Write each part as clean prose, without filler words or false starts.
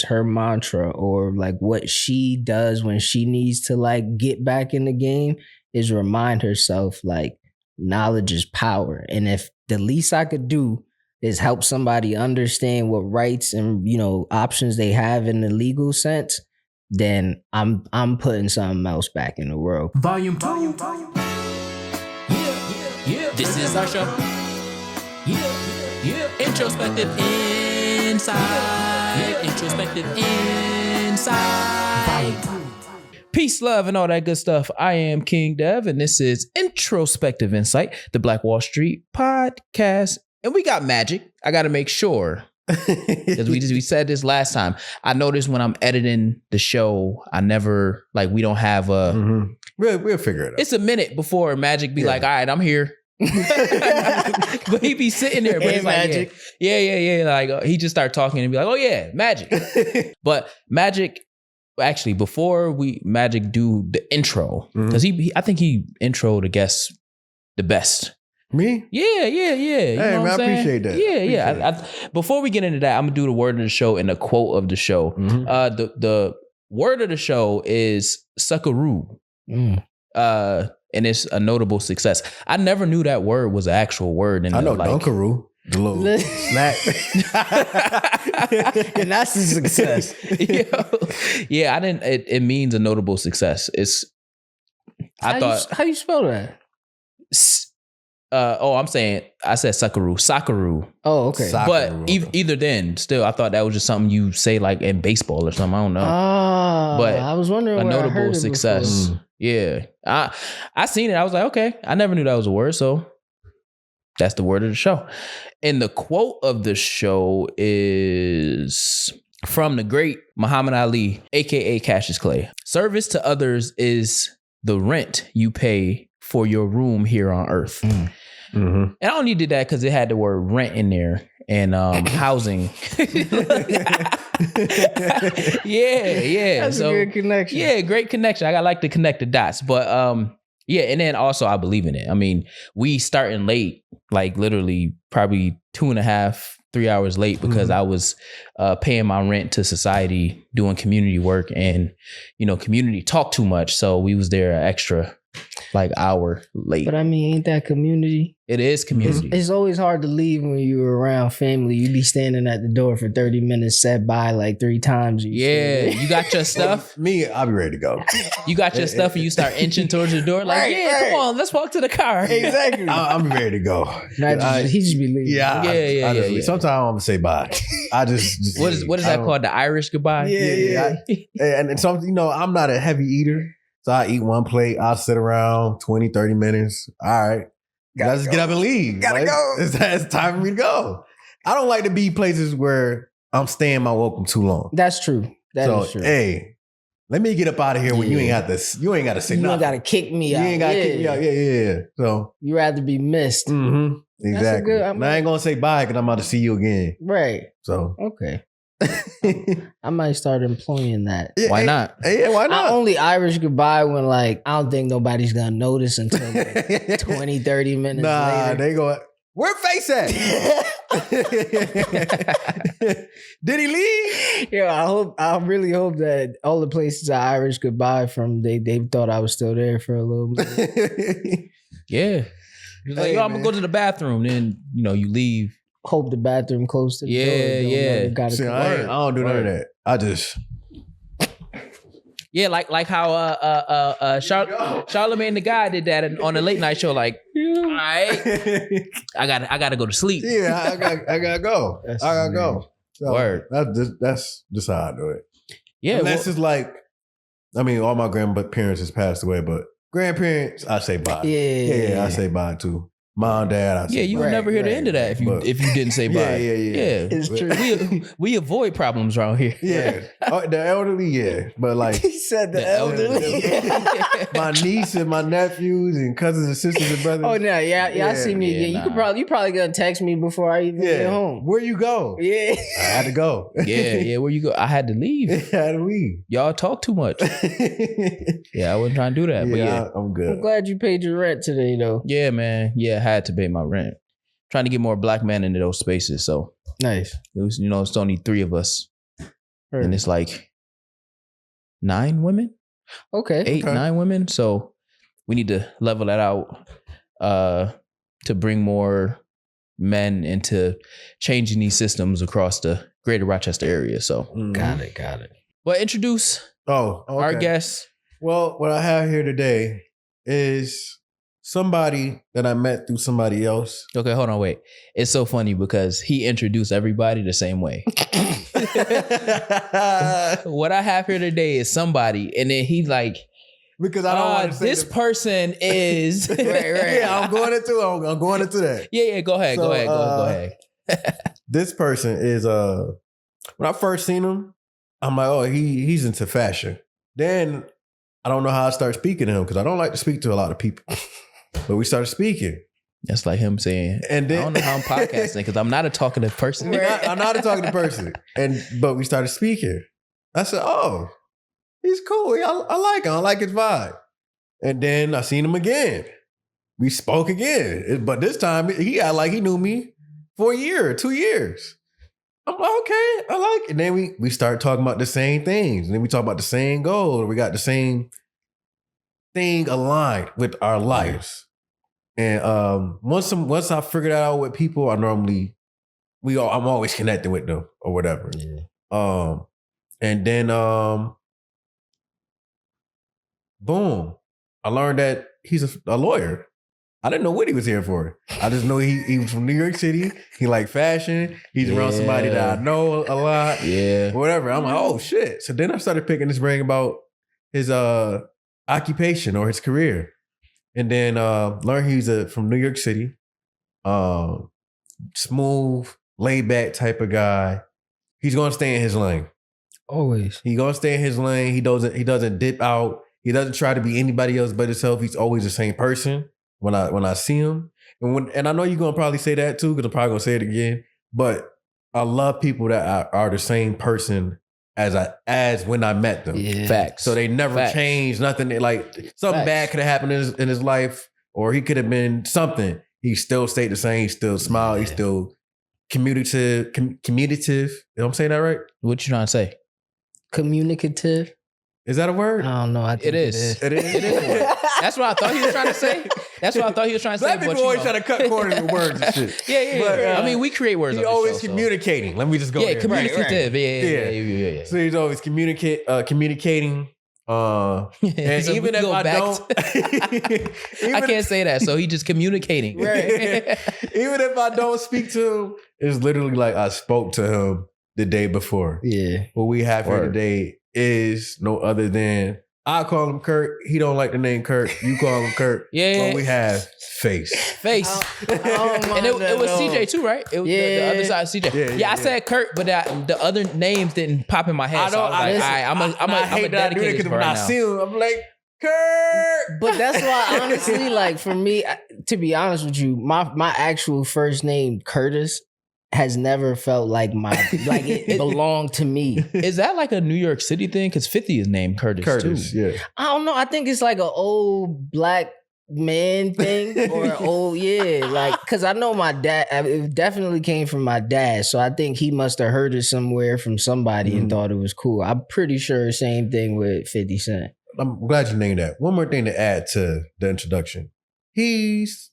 her mantra, or like what she does when she needs to like get back in the game, is remind herself like knowledge is power. And if the least I could do is help somebody understand what rights and, you know, options they have in the legal sense, then I'm putting something else back in the world. Volume 2. Yeah. This is our show. Yeah. Introspective Insight. Introspective Insight. Peace, love, and all that good stuff. I am King Dev, and this is Introspective Insight, the Black Wall Street podcast. And we got Magic. I got to make sure, because we said this last time. I noticed when I'm editing the show, I never, like, we don't have a... Mm-hmm. We'll figure it out. It's a minute before Magic be like, all right, I'm here. But he be sitting there, but Hey, it's like, Magic. Yeah. Like, he just start talking and be like, oh yeah, Magic. But Magic... Actually, before Magic do the intro, because I think he introed the guests the best. Me? Yeah. Hey, man, I appreciate that. Yeah. Before we get into that, I'm gonna do the word of the show and the quote of the show. Mm-hmm. The word of the show is suckaroo. And it's a notable success. I never knew that word was an actual word. I know Dunkaroo. The little snack. And that's a success. Yeah, I didn't. It means a notable success. It's. How you spell that? I'm saying I said Socceroo. Oh, okay. But either then, still, I thought that was just something you say like in baseball or something. I don't know. But I was wondering a where notable I heard success. It before. Yeah, I seen it. I was like, okay, I never knew that was a word. So that's the word of the show. And the quote of the show is from the great Muhammad Ali, aka Cassius Clay. Service to others is the rent you pay for your room here on earth. And I only did that because it had the word rent in there and housing. Yeah. That's a good connection. Yeah, great connection. I like to connect the dots. But yeah, and then also I believe in it. I mean, we starting late, like literally probably 2.5, 3 hours late because I was paying my rent to society, doing community work, and community talk too much. So we was there an extra like hour late. But I mean, ain't that community? It is community. It's always hard to leave when you're around family. You be standing at the door for 30 minutes, said bye like 3 times. You got your stuff. Me, I'll be ready to go. You got your stuff and you start inching towards the door. Like, Right. Come on, let's walk to the car. Exactly. I'm ready to go. He just be leaving. Yeah. Sometimes I'm gonna say bye. I just what is that called? The Irish goodbye? Yeah. And something, I'm not a heavy eater. So I eat one plate. I'll sit around 20, 30 minutes. All right. Gotta just get up and leave. Gotta go. It's time for me to go. I don't like to be places where I'm staying my welcome too long. That's true. That is true. Hey, let me get up out of here when you ain't got to say you nothing. You ain't got to kick me out. You ain't got to kick me out. Yeah. So you rather be missed. Exactly. Good, and I ain't gonna say bye because I'm about to see you again. Right. So okay. I might start employing that. Why not? Yeah, why not? I only Irish goodbye when like I don't think nobody's gonna notice until like 20, 30 minutes later. They go, where Face at? Did he leave? Yeah, I really hope that all the places I Irish goodbye from, they thought I was still there for a little bit. Yeah. He's like, I'm gonna go to the bathroom. Then you leave. Hope the bathroom close to the door. Yeah. See, I don't do none of that. I just like how Charlemagne the Guy did that on the late night show. Like, all right, I gotta go to sleep. Yeah, I gotta go. I gotta go. So Word. That's just how I do it. Yeah, unless it's like, I mean, all my grandparents has passed away, but grandparents, I say bye. Yeah, I say bye too. Mom, dad, I say you bye. would never hear the end of that if you didn't say bye. Yeah. It's true. We avoid problems around here. Yeah. The elderly, but like He said the elderly. my niece and my nephews and cousins and sisters and brothers. Oh no, I see me. Yeah, You probably gonna text me before I even get home. Where you go? Yeah. I had to go. Yeah. Where you go? I had to leave. I had to leave. Y'all talk too much. Yeah, I wasn't trying to do that. But I'm good. I'm glad you paid your rent today, though. Yeah, man. Yeah, I had to pay my rent. Trying to get more black men into those spaces. So Nice. it was, it's only 3 of us. and it's like 9 women, Okay. 8, 9 women. So we need to level that out to bring more men into changing these systems across the greater Rochester area. So Got it. well, introduce our guests. Well, what I have here today is somebody that I met through somebody else. Okay, hold on, wait. It's so funny because he introduced everybody the same way. What I have here today is somebody, and then he like, because I don't want to say this person is right. Yeah, I'm going into that. Yeah, go ahead. Go ahead. This person is when I first seen him, I'm like, oh, he's into fashion. Then I don't know how I start speaking to him because I don't like to speak to a lot of people. But we started speaking. That's like him saying, and then, I don't know how I'm podcasting because I'm not a talkative person. I'm not a talkative person. But we started speaking. I said, oh, he's cool. I like him. I like his vibe. And then I seen him again. We spoke again. But this time he acted like he knew me for a year, 2 years. I'm like, okay, I like it. And then we started talking about the same things. And then we talk about the same goal. We got the same thing aligned with our lives. And once I figured that out with people, I'm always connected with them or whatever. Yeah. And then boom, I learned that he's a lawyer. I didn't know what he was here for. I just know he was from New York City. He liked fashion. He's around somebody that I know a lot. Yeah. Whatever. I'm like, oh shit. So then I started picking his brain about his occupation or his career. And then learned he's from New York City. Smooth, laid back type of guy. He's gonna stay in his lane. Always. He's gonna stay in his lane. He doesn't dip out. He doesn't try to be anybody else but himself. He's always the same person when I see him. And I know you're gonna probably say that too, because I'm probably gonna say it again. But I love people that are the same person as when I met them. Yeah. Facts. So they never changed nothing. Like something bad could have happened in his life, or he could have been something. He still stayed the same. He still smiled. He still communicative. You know I'm saying that right? What you trying to say? Communicative. Is that a word? I don't know. I think It is. It is. That's what I thought he was trying to say. Black people always try to cut corners with words and shit. Yeah. But, I mean, we create words. He's always communicating. Let me just go there. Communicative. Right. Yeah. So he's always communicating. And So even if I don't, I can't say that. So he just communicating. Right. Even if I don't speak to him, it's literally like I spoke to him the day before. Yeah. What we have here today is no other than I call him Kurt. He don't like the name Kurt. You call him Kurt. Yeah. But we have Face. And it was CJ too, right? It was the other side of CJ. Yeah, I said Kurt, but the other names didn't pop in my head. I hate that I do it because when I see him, I'm like, Kurt. But that's why, honestly, like for me, to be honest with you, my actual first name, Curtis, has never felt like it belonged to me. Is that like a New York City thing? Because 50 is named Curtis too. Yeah. I don't know. I think it's like an old black man thing or because I know my dad, it definitely came from my dad. So I think he must have heard it somewhere from somebody and thought it was cool. I'm pretty sure same thing with 50 Cent. I'm glad you named that. One more thing to add to the introduction. He's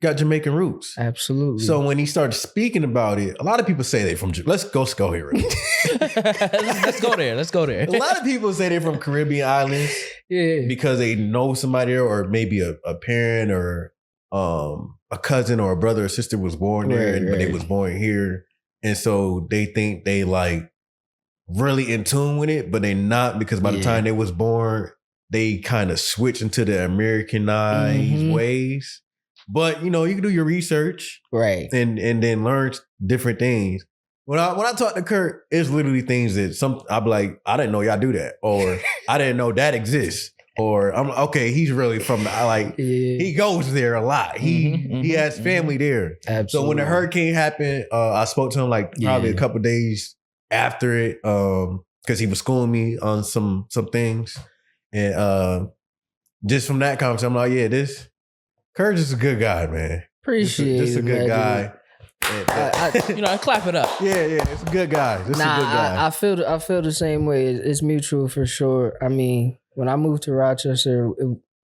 got Jamaican roots. Absolutely. So when he started speaking about it, a lot of people say they're from, let's go here. Let's go there. A lot of people say they're from Caribbean islands because they know somebody there, or maybe a parent or a cousin or a brother or sister was born there, but they was born here. And so they think they like really in tune with it, but they're not, because by the time they was born, they kind of switch into the Americanized ways. But you can do your research, right, and then learn different things. When I talk to Kurt, it's literally things that I'm like, I didn't know y'all do that, or I didn't know that exists, or I'm okay. He's really from he goes there a lot. He has family there. Absolutely. So when the hurricane happened, I spoke to him like probably a couple days after it, because he was schooling me on some things. And just from that conversation, I'm like, this Kurt is a good guy, man. Appreciate it. This is a good guy. Clap it up. Yeah, it's a good guy. This is a good guy. I feel the same way. It's mutual for sure. I mean, when I moved to Rochester,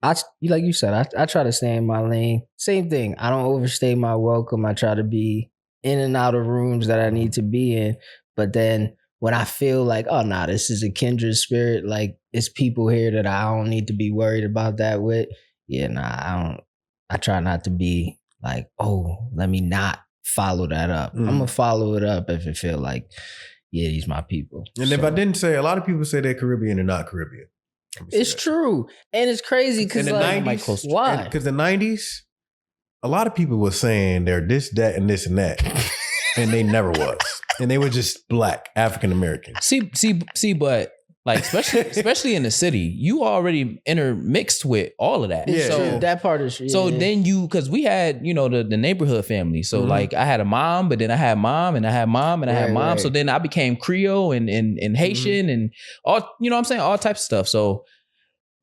like you said, I try to stay in my lane. Same thing. I don't overstay my welcome. I try to be in and out of rooms that I need to be in. But then when I feel like, oh, nah, this is a kindred spirit, like it's people here that I don't need to be worried about that with. Yeah, nah, I try not to be like, oh, let me not follow that up. I'm gonna follow it up if it feel like, yeah, these my people. And if I didn't say, a lot of people say they're Caribbean and not Caribbean. It's true. And it's crazy because in the like, 90s, why? Because the 90s, a lot of people were saying they're this, that, and this and that. And they never was. And they were just black, African American. See, but like especially in the city, you already intermixed with all of that. Yeah, so that part is true. So then because we had, the neighborhood family. So like I had a mom, but then I had mom and I had mom and I had mom. Right. So then I became Creole and Haitian and all, what I'm saying? All types of stuff. So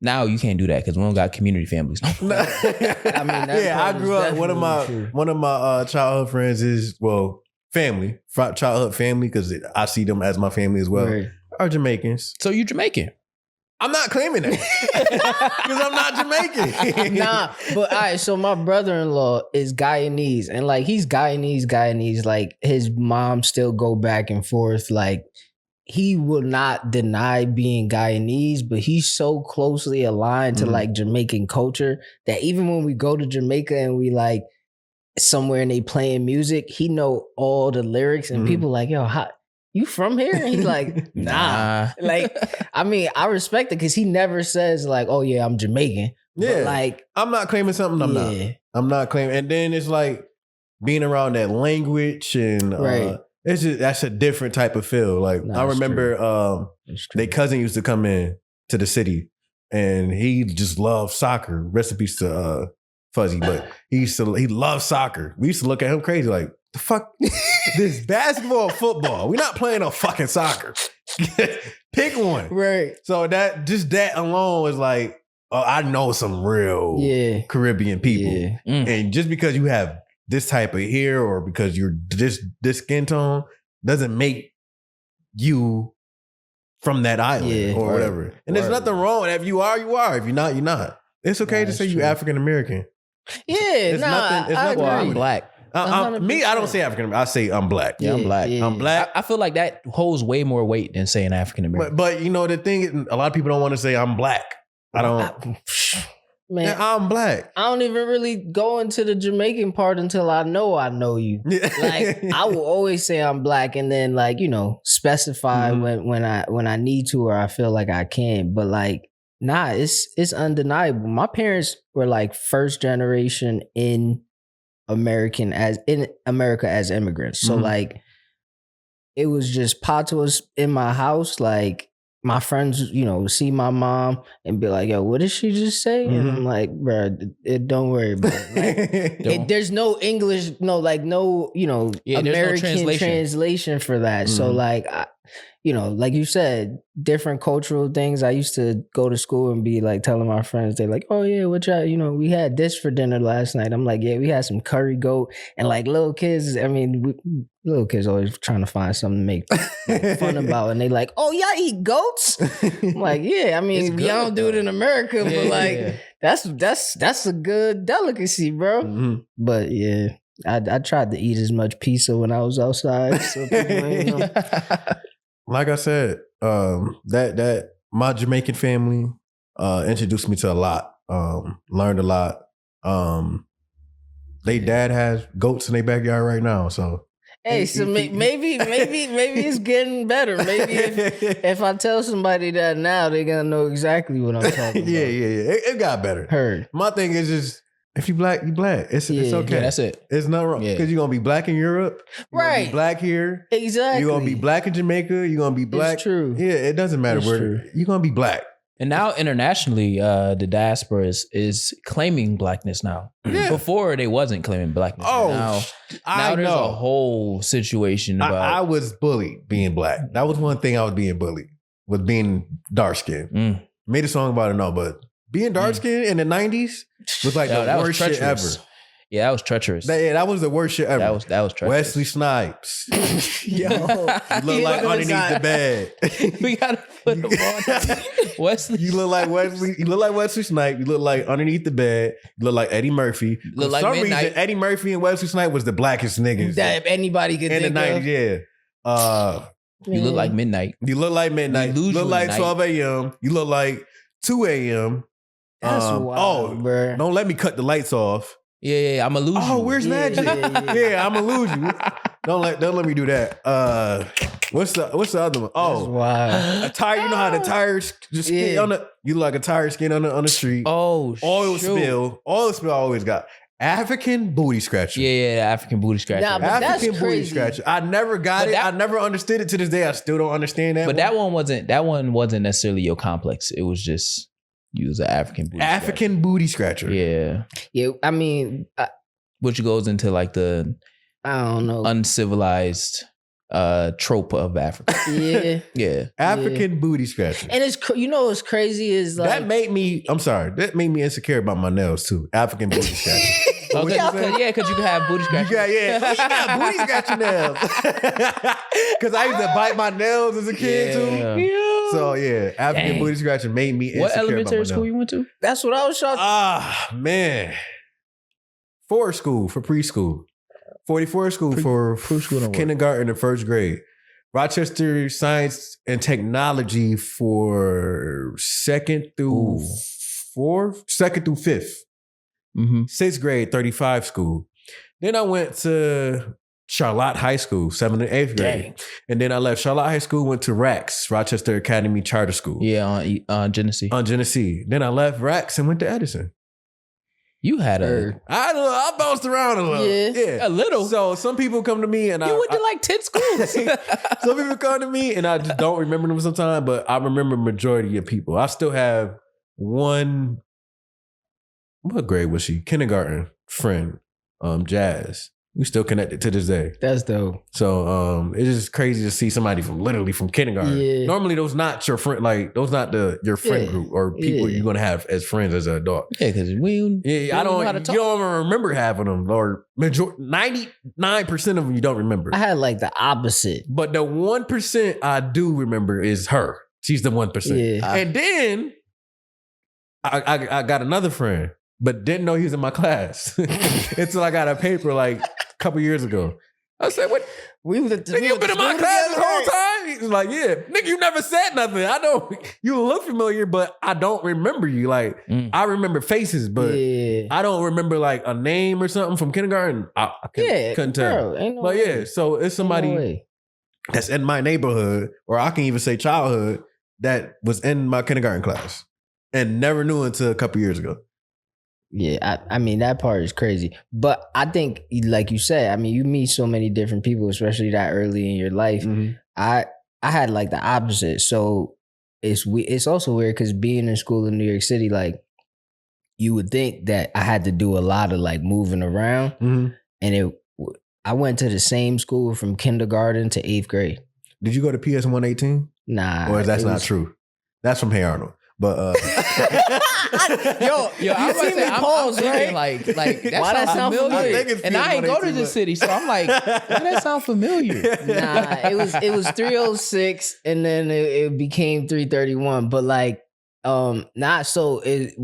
now you can't do that because we don't got community families. I mean, I grew up, one of my childhood friends is, family, childhood family, because I see them as my family as well, are Jamaicans. So you Jamaican? I'm not claiming that because I'm not Jamaican. Nah, but all right. So my brother-in-law is Guyanese, and like he's Guyanese. Like his mom still go back and forth. Like he will not deny being Guyanese, but he's so closely aligned to like Jamaican culture that even when we go to Jamaica and we like somewhere and they playing music, he know all the lyrics, and people like, yo, you from here? And he's like, nah. Like, I mean, I respect it because he never says like, oh yeah, I'm Jamaican. Yeah. But like, I'm not claiming something I'm not. I'm not claiming. And then it's like being around that language and that's a different type of feel. Like I remember their cousin used to come in to the city and he just loved soccer. Recipes to Fuzzy, but he loved soccer. We used to look at him crazy like, the fuck, this basketball, football. We're not playing no fucking soccer. Pick one. Right. So that alone is like, I know some real Caribbean people. Yeah. And just because you have this type of hair or because you're this skin tone doesn't make you from that island or whatever. And there's nothing wrong with that. If you are, you are. If you're not, you're not. It's okay to say you're African American. Yeah, it's nothing. I'm black. Me, I don't say African American. I say I'm black. Yeah, I'm black. Yeah. I'm black. I feel like that holds way more weight than saying African American. But the thing is, a lot of people don't want to say I'm black. I don't. Man, I'm black. I don't even really go into the Jamaican part until I know you. Like I will always say I'm black, and then like specify when I need to or I feel like I can. But like, nah, it's undeniable. My parents were like first generation in America as immigrants. So like it was just patois in my house. Like my friends, see my mom and be like, yo, what did she just say? And I'm like, bro, don't worry about it. Like, there's no English, American no translation for that. So like, like you said, different cultural things. I used to go to school and be like telling my friends, they're like, oh yeah, what y'all, we had this for dinner last night. I'm like, yeah, we had some curry goat. And like little kids, little kids always trying to find something to make fun about. And they like, oh, y'all eat goats? I'm like, yeah, y'all don't do it in America, but like, that's a good delicacy, bro. But yeah, I tried to eat as much pizza when I was outside. So people know. Like I said, that my Jamaican family introduced me to a lot. Learned a lot. They dad has goats in their backyard right now, so. Hey, so maybe it's getting better. Maybe if I tell somebody that now, they're gonna know exactly what I'm talking about. Yeah. It got better. Heard. My thing is just, if you black, you black. It's okay. Yeah, that's it. It's not wrong. Because you're gonna be black in Europe. You're gonna be black here. Exactly. You're gonna be black in Jamaica. You're gonna be black. It's true. Yeah, it doesn't matter where you're gonna be black. And now internationally, the diaspora is claiming blackness now. Yeah. Before they wasn't claiming blackness. Now there's a whole situation about. I was bullied being black. That was one thing I was being bullied, was being dark skinned. Made a song about it, but being dark skinned in the 90s was like the worst shit ever. Yeah, that was treacherous. That was the worst shit ever. That was treacherous. Wesley Snipes. Yo, You look like underneath the bed. We gotta put him on. Wesley. You look like Wesley. You look like Wesley Snipes. You look like underneath the bed. You look like Eddie Murphy. Look For like some Midnight. reason, Eddie Murphy and Wesley Snipes was the blackest niggas that anybody could in the think 90s. of. Yeah. You look like Midnight. You look like Midnight. We You lose look you like at 12 a.m. You look like 2 a.m. That's wild, bro. Don't let me cut the lights off. Yeah, I'm a lose. Oh, where's Yeah, Magic? yeah. Yeah, I'm gonna lose you. Don't let me do that. What's the other one? That's Oh, wild. a tire. You know how the tires just skin Yeah. on the. You look like a tire skin on the street. Oh, Oil shoot. spill. Oil spill. I always got African booty scratcher. Yeah, African booty scratcher. Nah, but that's African booty crazy. scratcher. I never got But it. that- I never understood it to this day. I still don't understand that. But that one wasn't necessarily your complex. It was just you was an African booty African booty scratcher. scratcher. Yeah. Yeah, I mean, Which goes into like the I don't know. uncivilized trope of Africa. Yeah, Yeah. African booty scratcher. and it's you know what's crazy is like That made me. I'm sorry. That made me insecure about my nails too. African booty scratcher. What you say? Because you can have booty You scratchers. got, yeah. Oh, you got booty scratching nails. Because I used to bite my nails as a kid too. So yeah, African Dang. booty scratching made me insecure What about elementary my school nails. you went to? that's what I was trying. Ah, man. Forest school for preschool. 44 school for preschool and what? kindergarten and first grade. Rochester Science and Technology for second through fifth. Mm-hmm. Sixth grade, 35 school. Then I went to Charlotte High School, 7th and 8th grade. Dang. And then I left Charlotte High School, went to RACS, Rochester Academy Charter School. Yeah, on Genesee. On Genesee. Then I left RACS and went to Edison. You had a I bounced around a little. Yeah. a little. So some people come to me and You went to like 10 schools. some people come to me and I just don't remember them sometimes, but I remember majority of people. I still have one. What grade was she? Kindergarten friend, Jazz. We still connected to this day. That's dope. So it's just crazy to see somebody from kindergarten. Yeah. Normally those not your friend, like those not your friend Yeah. group or people Yeah. you're gonna have as friends as an adult. Yeah, because we Yeah, I know don't. how to You talk. don't even remember having them, or 99% of them you don't remember. I had like the opposite. But the 1% I do remember is her. She's the 1%. Yeah. And then I got another friend, but didn't know he was in my class until I got a paper like a couple years ago. I said, "What? Nigga, you been in my class this whole time?" He was like, "Yeah, nigga, you never said nothing. I know you look familiar, but I don't remember you. Like, I remember faces, but Yeah. I don't remember like a name or something from kindergarten. I couldn't tell. Bro, ain't no But way. yeah, so it's somebody No way. that's in my neighborhood, or I can even say childhood, that was in my kindergarten class and never knew until a couple years ago. Yeah, I mean that part is crazy, but I think, like you said, I mean you meet so many different people, especially that early in your life. I had like the opposite, so it's also weird because being in school in New York City, like you would think that I had to do a lot of like moving around, and I went to the same school from kindergarten to 8th grade. Did you go to PS 118? Nah, Or that's it not was- true? That's from Hey Arnold. But Yo, You I'm, see me pause, thinking right? like that Why that sounds sound familiar. familiar? I think it's And I ain't go to PS118, this city, so I'm like, why that sound familiar? Nah, it was 306 and then it became 331. But like not so it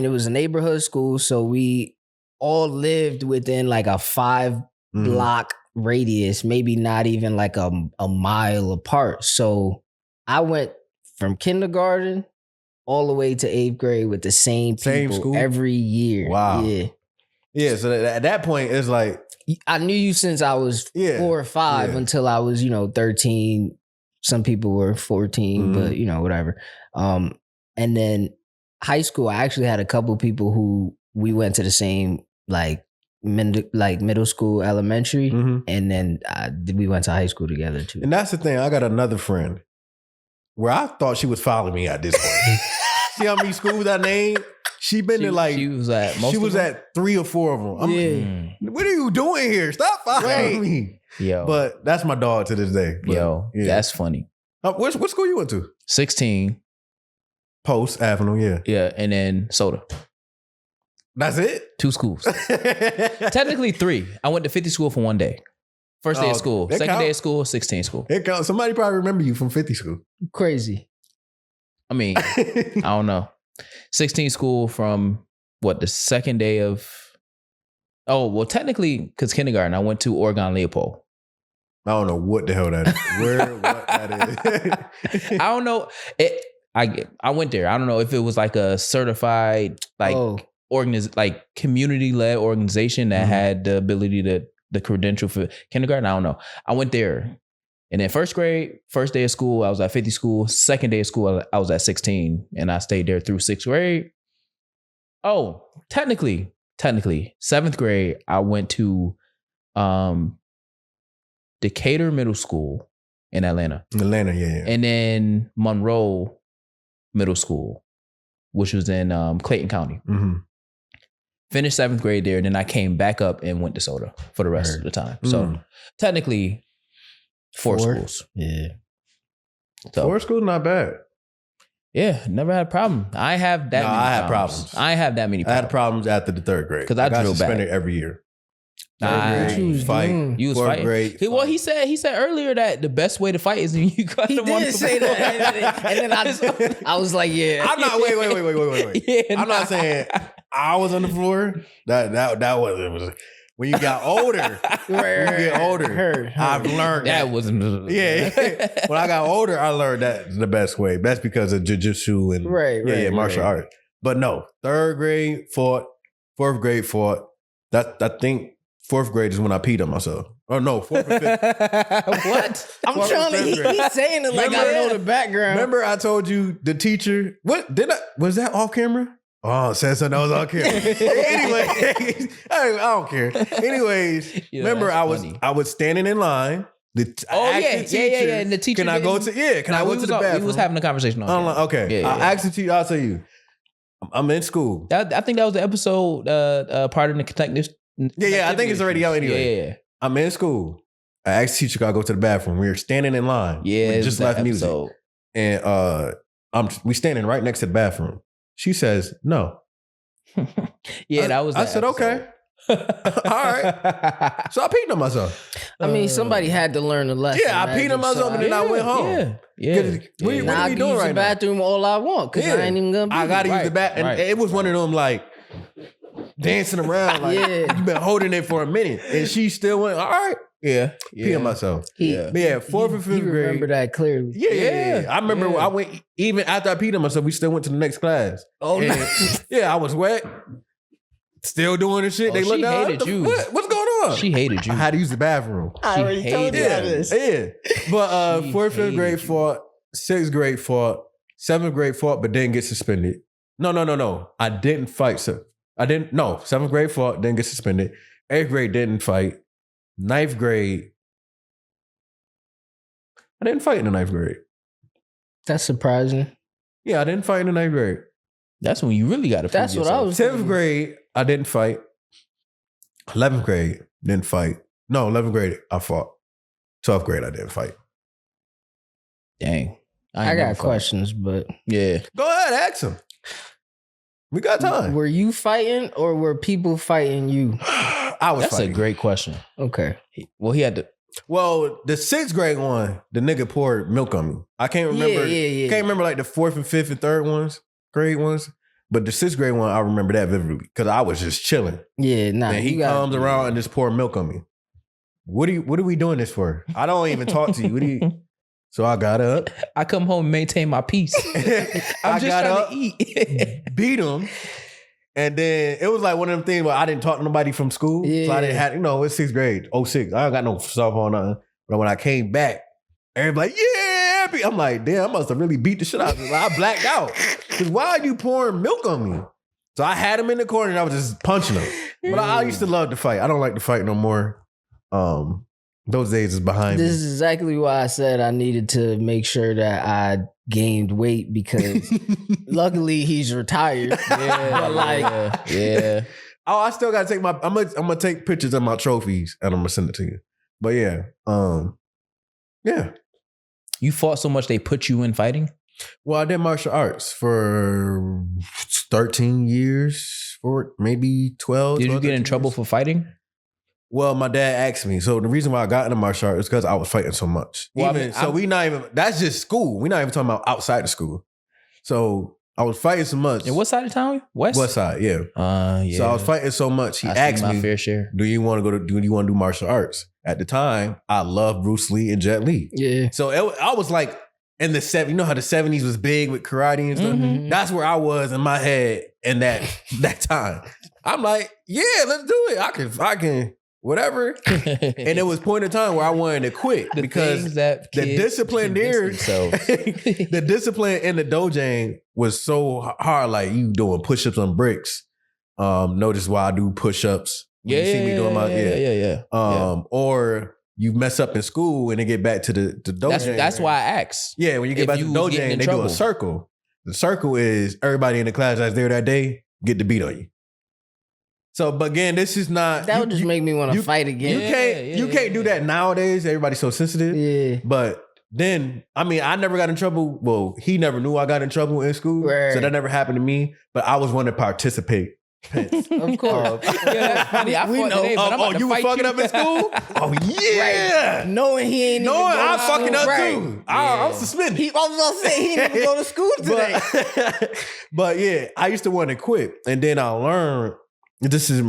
was a neighborhood school, so we all lived within like a 5 block radius, maybe not even like a mile apart. So I went from kindergarten all the way to 8th grade with the same people Same school? every year. Wow. Yeah. Yeah, so at that point, it's like, I knew you since I was Yeah, 4 or 5 yeah. until I was, 13. Some people were 14, but whatever. And then high school, I actually had a couple people who we went to the same like middle school, elementary, and then we went to high school together too. and that's the thing. I got another friend where I thought she was following me at this point. See how many schools I named? She been to like, she was at most she of was them? at 3 or 4 of them. I'm like, what are you doing here? Stop following me. Yo, But that's my dog to this day. But, yo, yeah. that's funny. What school you went to? 16, Post Avenue, yeah. yeah, and then soda. That's it? 2 schools. Technically 3. I went to 50 school for 1 day. First day of school. Second day of school, 16 school. It counts. Somebody probably remember you from 50 school. Crazy. I mean, I don't know. 16 school from the second day of... Oh, well, technically, because kindergarten, I went to Oregon Leopold. I don't know what the hell that is. What that is. I don't know. I went there. I don't know if it was like a certified community-led organization that had the ability to the credential for kindergarten. I don't know. I went there. And then first grade, first day of school, I was at 50 school. Second day of school, I was at 16. And I stayed there through 6th grade. Oh, technically, 7th grade, I went to Decatur Middle School in Atlanta. Yeah. And then Monroe Middle School, which was in Clayton County. Mm-hmm. Finished 7th grade there. And then I came back up and went to Soda for the rest of the time. So technically, 4 schools. Yeah. So, 4 schools, not bad. Yeah, never had a problem. I have that. I had problems. I have that many. I had problems after the 3rd grade because I got drilled suspended back every year. Fight. You was 4th fighting. grade. He said earlier that the best way to fight is when you got He them on did the say floor. that, and then I was like, yeah. I'm not. Wait. Yeah, I'm not saying I was on the floor. That was when you got older. When you get older, I've learned that wasn't. Yeah. When I got older, I learned that the best way. That's because of jiu-jitsu and martial art. But no, 3rd grade fought, 4th grade fought. I think 4th grade is when I peed on myself. Oh no, 4th and 5th. What? I'm trying to. He's saying it like I know the background. Remember, I told you the teacher. What did I? Was that off camera? Oh, said something that was on camera. Anyway, I don't care. Anyways, remember I was standing in line. And the teacher. Can I go to? Yeah, can I go to the bathroom? We was having a conversation on camera. Okay, I asked the teacher. I'll tell you. I'm in school. I think that was the episode part of the connective. Yeah. I think it's already out anyway. Yeah. I'm in school. I asked the teacher, "Can I go to the bathroom?" We were standing in line. Yeah, we just left music, and we standing right next to the bathroom. She says, "No." I said, "Okay." All right. So I peed on myself. I mean, somebody had to learn the lesson. Yeah, I peed on myself and then I went home. Yeah. What are we doing right now? The bathroom all I want because I ain't even gonna. I gotta use the bathroom. And it was one of them like dancing around. Like you've been holding it for a minute, and she still went. All right. Yeah. Pee on myself. But 4th and 5th grade. Remember that clearly. Yeah. I remember I went even after I peed on myself. We still went to the next class. Oh, I was wet. Still doing the shit. They looked at hated you. What's going on? She hated you. I had to use the bathroom. I already told you this. Yeah. But 4th, 5th grade fought, 6th grade fought, 7th grade fought, but didn't get suspended. No. I didn't fight. So I didn't. No, 7th grade fought, didn't get suspended. 8th grade didn't fight. 9th grade, I didn't fight in the 9th grade. That's surprising. Yeah, I didn't fight in the 9th grade. That's when you really got to. That's what I was. 10th grade, I didn't fight. 11th grade, didn't fight. No, 11th grade, I fought. 12th grade, I didn't fight. Dang. I got questions, but yeah. Go ahead, ask him. We got time. Were you fighting or were people fighting you? I was That's fighting. a great question. Okay. Well, he had to. Well, the 6th grade one, the nigga poured milk on me. I can't remember. Yeah. Can't remember like the 4th and 5th and 3rd grade ones. But the 6th grade one, I remember that vividly because I was just chilling. Yeah, nah. And he comes around and just pour milk on me. What are we doing this for? I don't even talk to you. So I got up. I come home and maintain my peace. I'm just trying to eat. Beat him. And then it was like one of them things where I didn't talk to nobody from school. Yeah. So I didn't have, it's 6th grade, 06. I don't got no stuff on nothing. But when I came back, everybody like, yeah. I'm like, damn, I must have really beat the shit out of him. I blacked out. Because why are you pouring milk on me? So I had him in the corner and I was just punching him. But I used to love to fight. I don't like to fight no more. Those days is behind me. This is exactly why I said I needed to make sure that I gained weight because luckily he's retired. Yeah. Oh, I still gotta take I'm gonna take pictures of my trophies and I'm gonna send it to you. But yeah. Yeah. You fought so much they put you in fighting? Well, I did martial arts for 13 years, short, maybe 12. Did you 12, get in 13 trouble years. for fighting? Well, my dad asked me. So the reason why I got into martial arts is because I was fighting so much. Well, That's just school. We're not even talking about outside of school. So I was fighting so much. And what side of town? West side, yeah. Yeah. So I was fighting so much. He I asked see my me, fair share. do you want to do martial arts? At the time, I loved Bruce Lee and Jet Li. Yeah. So I was like in the 70s, you know how the 70s was big with karate and stuff? Mhm. That's where I was in my head in that time. I'm like, yeah, let's do it. I can, whatever. And it was point in time where I wanted to quit The because things that the kids discipline convince there, themselves. the discipline in the dojo was so hard. Like you doing push-ups on bricks. Notice why I do push-ups. When you see me doing my yeah. Or you mess up in school and then get back to the dojo. That's why I asked. Yeah, when you get if back you to the was dojo, getting in they do trouble. a circle. The circle is everybody in the class that's there that day get the beat on you. So, but again, this is not. That would just make me want to fight You again. can't do that nowadays. Everybody's so sensitive. Yeah. But then, I mean, I never got in trouble. Well, he never knew I got in trouble in school, Right. so that never happened to me. But I was one to participate. Of course. That's funny. I We fought know. today, but I'm about to you were fight fucking you. up in school? Oh yeah. Knowing he ain't even Knowing go to I'm school. fucking up Right. too. I'm suspended. I was gonna say he didn't even go to school today. But yeah, I used to want to quit. And then I learned this is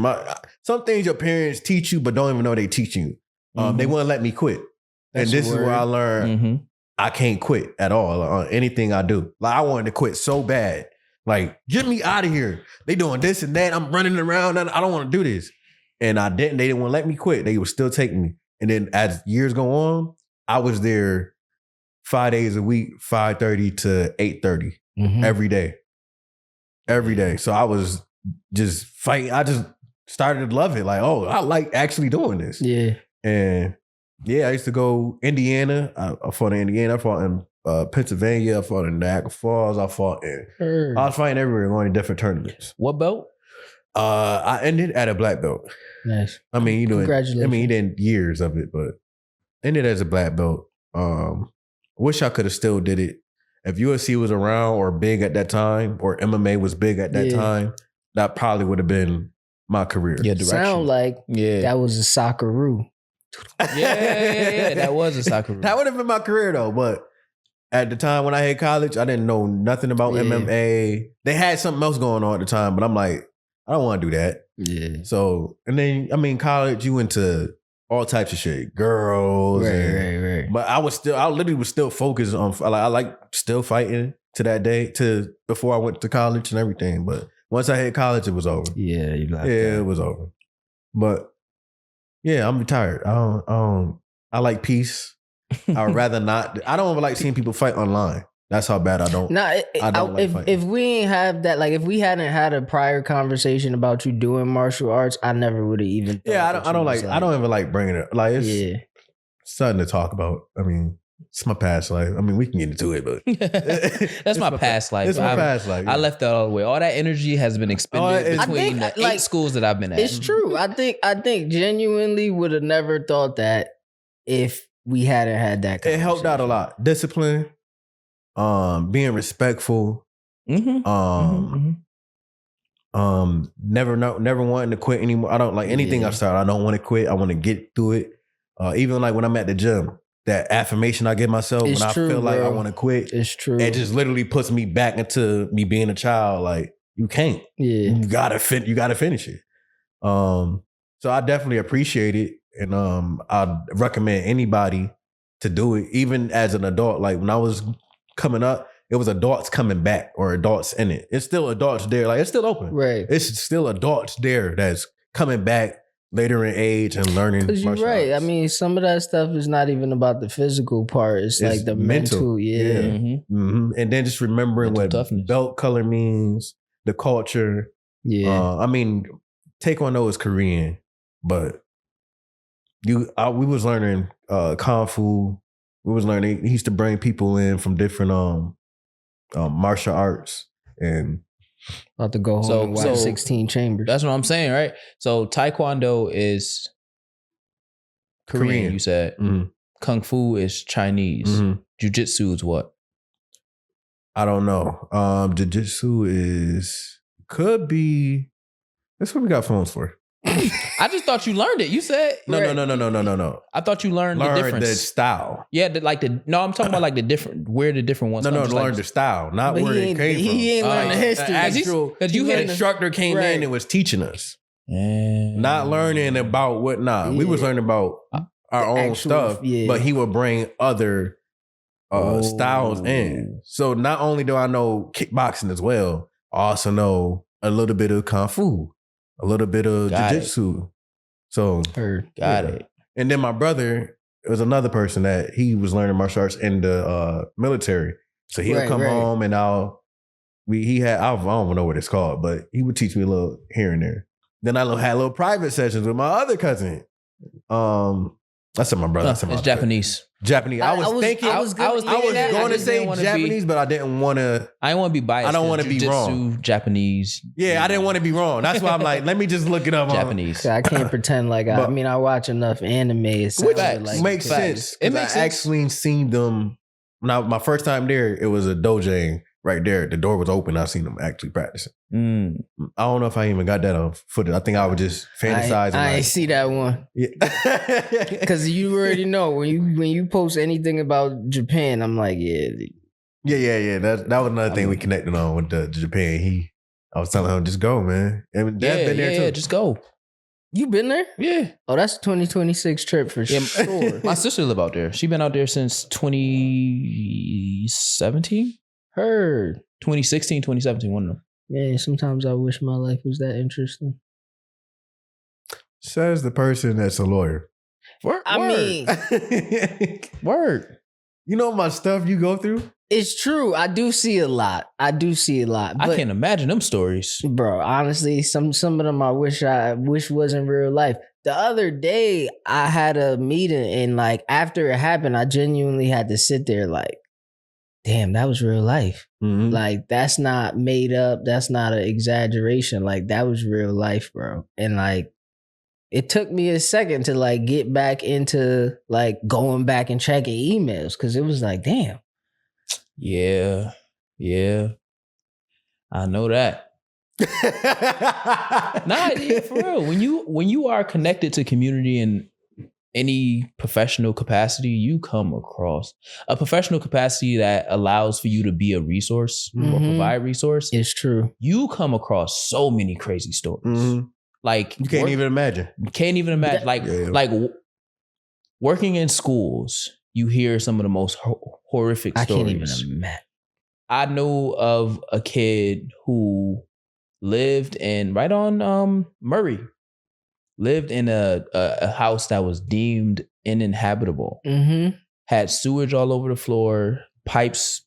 some things your parents teach you, but don't even know they teach you. They wouldn't let me quit. That's and this a is where word. I learned Mm-hmm. I can't quit at all on anything I do. Like I wanted to quit so bad. Like, get me out of here. They doing this and that. I'm running around and I don't want to do this. And I didn't. They didn't want to let me quit. They were still taking me. And then as years go on, I was there 5 days a week, 5:30 to 8:30 every day. Every day. So I was just fighting. I just started to love it. Like, oh, I like actually doing this. Yeah. And yeah, I used to go Indiana. I fought in Indiana. I fought in Pennsylvania. I fought in Niagara Falls. I was fighting everywhere, going to different tournaments. What belt? I ended at a black belt. Nice. I mean, you know, Congratulations. I mean, he did years of it, but ended as a black belt. Wish I could have still did it. If UFC was around or big at that time, or MMA was big at that time, that probably would have been my career. Yeah, direction. Sound like that was a Socceroo. Yeah. That was a soccer. That would have been my career though, but at the time when I hit college, I didn't know nothing about MMA. They had something else going on at the time, but I'm like, I don't want to do that. Yeah. So, and then, I mean, college, you went to all types of shit, girls. Right. But I literally was still focused on, I like still fighting to that day, to before I went to college and everything. But once I hit college, it was over. Yeah, you like It was over. But yeah, I'm retired. I like peace. I would rather not. I don't even like seeing people fight online. That's how bad I don't. I don't like fighting. If we ain't have that, like if we hadn't had a prior conversation about you doing martial arts, I never would have even. Yeah, I don't even like bringing it. Like it's something to talk about. I mean, it's my past life. I mean, we can get into it, but that's my past life. It's my past life. I left that all the way. All that energy has been expended between the 8 schools that I've been at. It's true. I think genuinely would have never thought that if we hadn't had that. It helped out a lot. Discipline, being respectful, never wanting to quit anymore. I don't like anything I start. I don't want to quit. I want to get through it. Even like when I'm at the gym, that affirmation I give myself when I feel like I want to quit. It's true. It just literally puts me back into me being a child. Like you can't. Yeah. You gotta finish it. So I definitely appreciate it. And I'd recommend anybody to do it, even as an adult. Like when I was coming up, it was adults coming back or adults in it. It's still adults there. Like it's still open. Right. It's still adults there that's coming back later in age and learning. Because you're right. arts. I mean, some of that stuff is not even about the physical part. It's like the mental. Yeah. And then just remembering Mental what toughness. belt color means, the culture. Yeah. I mean, Taekwondo is Korean, but we was learning Kung Fu. We was learning. He used to bring people in from different martial arts and About to go home and watch 16 Chambers. That's what I'm saying, right? So Taekwondo is Korean. You said Kung Fu is Chinese. Jiu-Jitsu is what? I don't know. Jiu-Jitsu could be That's what we got phones for. I just thought you learned it. You said No. I thought you learned the difference. The style. Yeah, I'm talking about like the different where the different ones. No, come. Just learn like, the style, not But where it came from. He ain't learned the history. Because you The had instructor came in and was teaching us, Yeah. not learning about what. We was learning about our own actual- stuff, yeah. but he would bring other styles in. So not only do I know kickboxing as well, I also know a little bit of kung fu, a little bit of Got it. jiu-jitsu. So Got it. And then my brother was another person that he was learning martial arts in the military. So he'll come home and I don't know what it's called, but he would teach me a little here and there. Then I had little private sessions with my other cousin. I said my brother. I said my It's Japanese. Japanese. I was going to say Japanese, but I didn't want to. I didn't want to be biased. I don't want to be wrong. Japanese. Yeah, I didn't want to be wrong. That's why I'm like, let me just look it up. Japanese. I can't pretend like I watch enough anime. It Which like makes sense. It makes sense. Actually seen them. Now, my first time there, it was a dojo right there. The door was open. I seen them actually practicing. I don't know if I even got that on footage. I think I was just fantasizing. I ain't see that one. Yeah. Because you already know when you post anything about Japan, I'm like, yeah. That was another thing we connected on with the Japan. I was telling him, just go, man. And Dev been there too. Yeah, just go. You been there? Yeah. Oh, that's a 2026 trip for sure. My sister live out there. She been out there since 2017. Heard. 2016, 2017, one of them. Man, sometimes I wish my life was that interesting. Says the person that's a lawyer. Word. You know my stuff you go through? It's true. I do see a lot. But I can't imagine them stories. Bro, honestly, some of them I wish wasn't real life. The other day I had a meeting and like after it happened, I genuinely had to sit there like, damn, that was real life. Mm-hmm. Like that's not made up. That's not an exaggeration. Like that was real life, bro. And like it took me a second to like get back into like going back and checking emails because it was like, damn. Yeah. I know that. Nah, yeah, for real. When you are connected to community in any professional capacity, you come across a professional capacity that allows for you to be a resource or provide resource. It's true. You come across so many crazy stories. Mm-hmm. Like you can't even imagine. Like working in schools, you hear some of the most horrific stories. I can't even imagine. I know of a kid who lived right on Murray. Lived in a house that was deemed uninhabitable. Mm-hmm. Had sewage all over the floor, pipes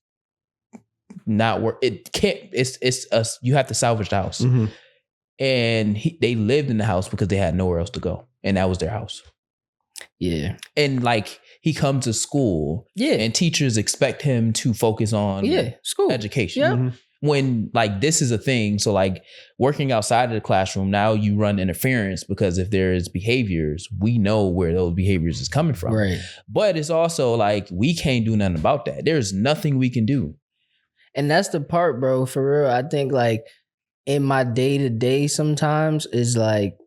not work. It can't. You have to salvage the house. Mm-hmm. And they lived in the house because they had nowhere else to go, and that was their house. Yeah. And like he comes to school, and teachers expect him to focus on school education. Yeah. Mm-hmm. When like this is a thing, so like working outside of the classroom, now you run interference because if there is behaviors, we know where those behaviors is coming from. Right. But it's also like we can't do nothing about that. There's nothing we can do. And that's the part, bro, for real. I think like in my day-to-day sometimes is like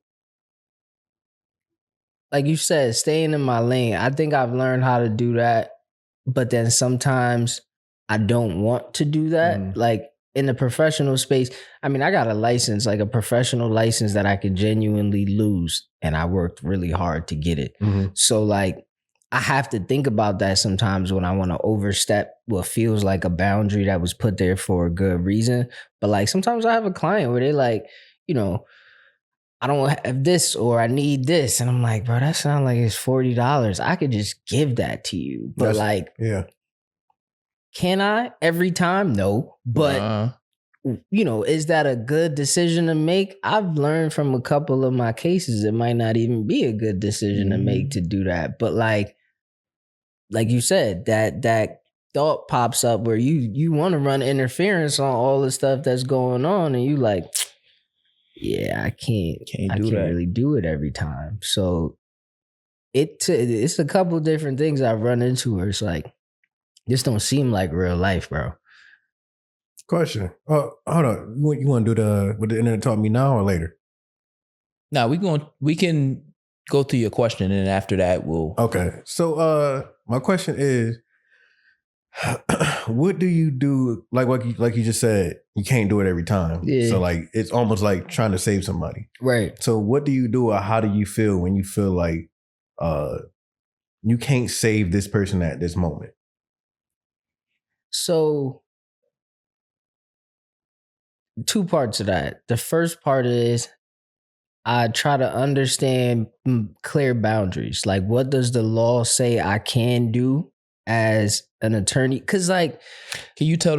you said, staying in my lane. I think I've learned how to do that, but then sometimes I don't want to do that. Like in the professional space, I mean, I got a license, like a professional license that I could genuinely lose. And I worked really hard to get it. Mm-hmm. So like, I have to think about that sometimes when I want to overstep what feels like a boundary that was put there for a good reason. But like, sometimes I have a client where they like, you know, I don't have this or I need this. And I'm like, bro, that sounds like it's $40. I could just give that to you. But can I every time? No. But, you know, is that a good decision to make? I've learned from a couple of my cases, it might not even be a good decision to make to do that. But like you said, that thought pops up where you want to run interference on all the stuff that's going on. And you like, yeah, I can't really do it every time. So it's a couple different things I've run into where it's like, this don't seem like real life, bro. Question. Oh, hold on. You want to do what the internet taught me now or later? Now we can go through your question, and after that we'll. Okay. So my question is, what do you do? Like you just said, you can't do it every time. Yeah. So like it's almost like trying to save somebody. Right. So what do you do, or how do you feel when you feel like you can't save this person at this moment? So, two parts of that. The first part is I try to understand clear boundaries. Like, what does the law say I can do as an attorney? Because, like, can you tell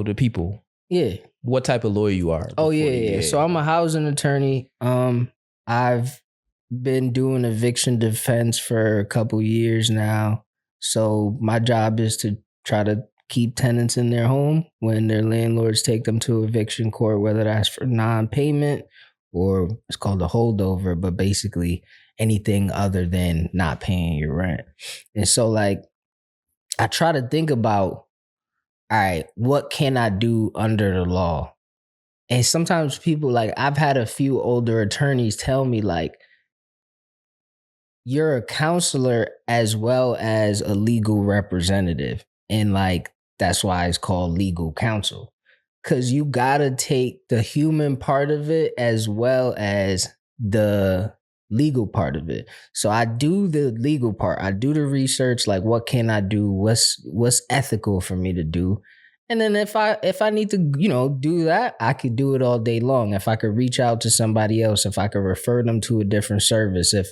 the people? Yeah. What type of lawyer you are? Oh yeah. So I'm a housing attorney. I've been doing eviction defense for a couple years now. So my job is to try to keep tenants in their home when their landlords take them to eviction court, whether that's for non-payment or it's called a holdover, but basically anything other than not paying your rent. And so like I try to think about, all right, what can I do under the law? And sometimes people, like, I've had a few older attorneys tell me, like, you're a counselor as well as a legal representative. And, like, that's why it's called legal counsel. Because you got to take the human part of it as well as the legal part of it. So I do the legal part. I do the research, like, what can I do? What's ethical for me to do? And then if I need to, do that, I could do it all day long. If I could reach out to somebody else, if I could refer them to a different service, if,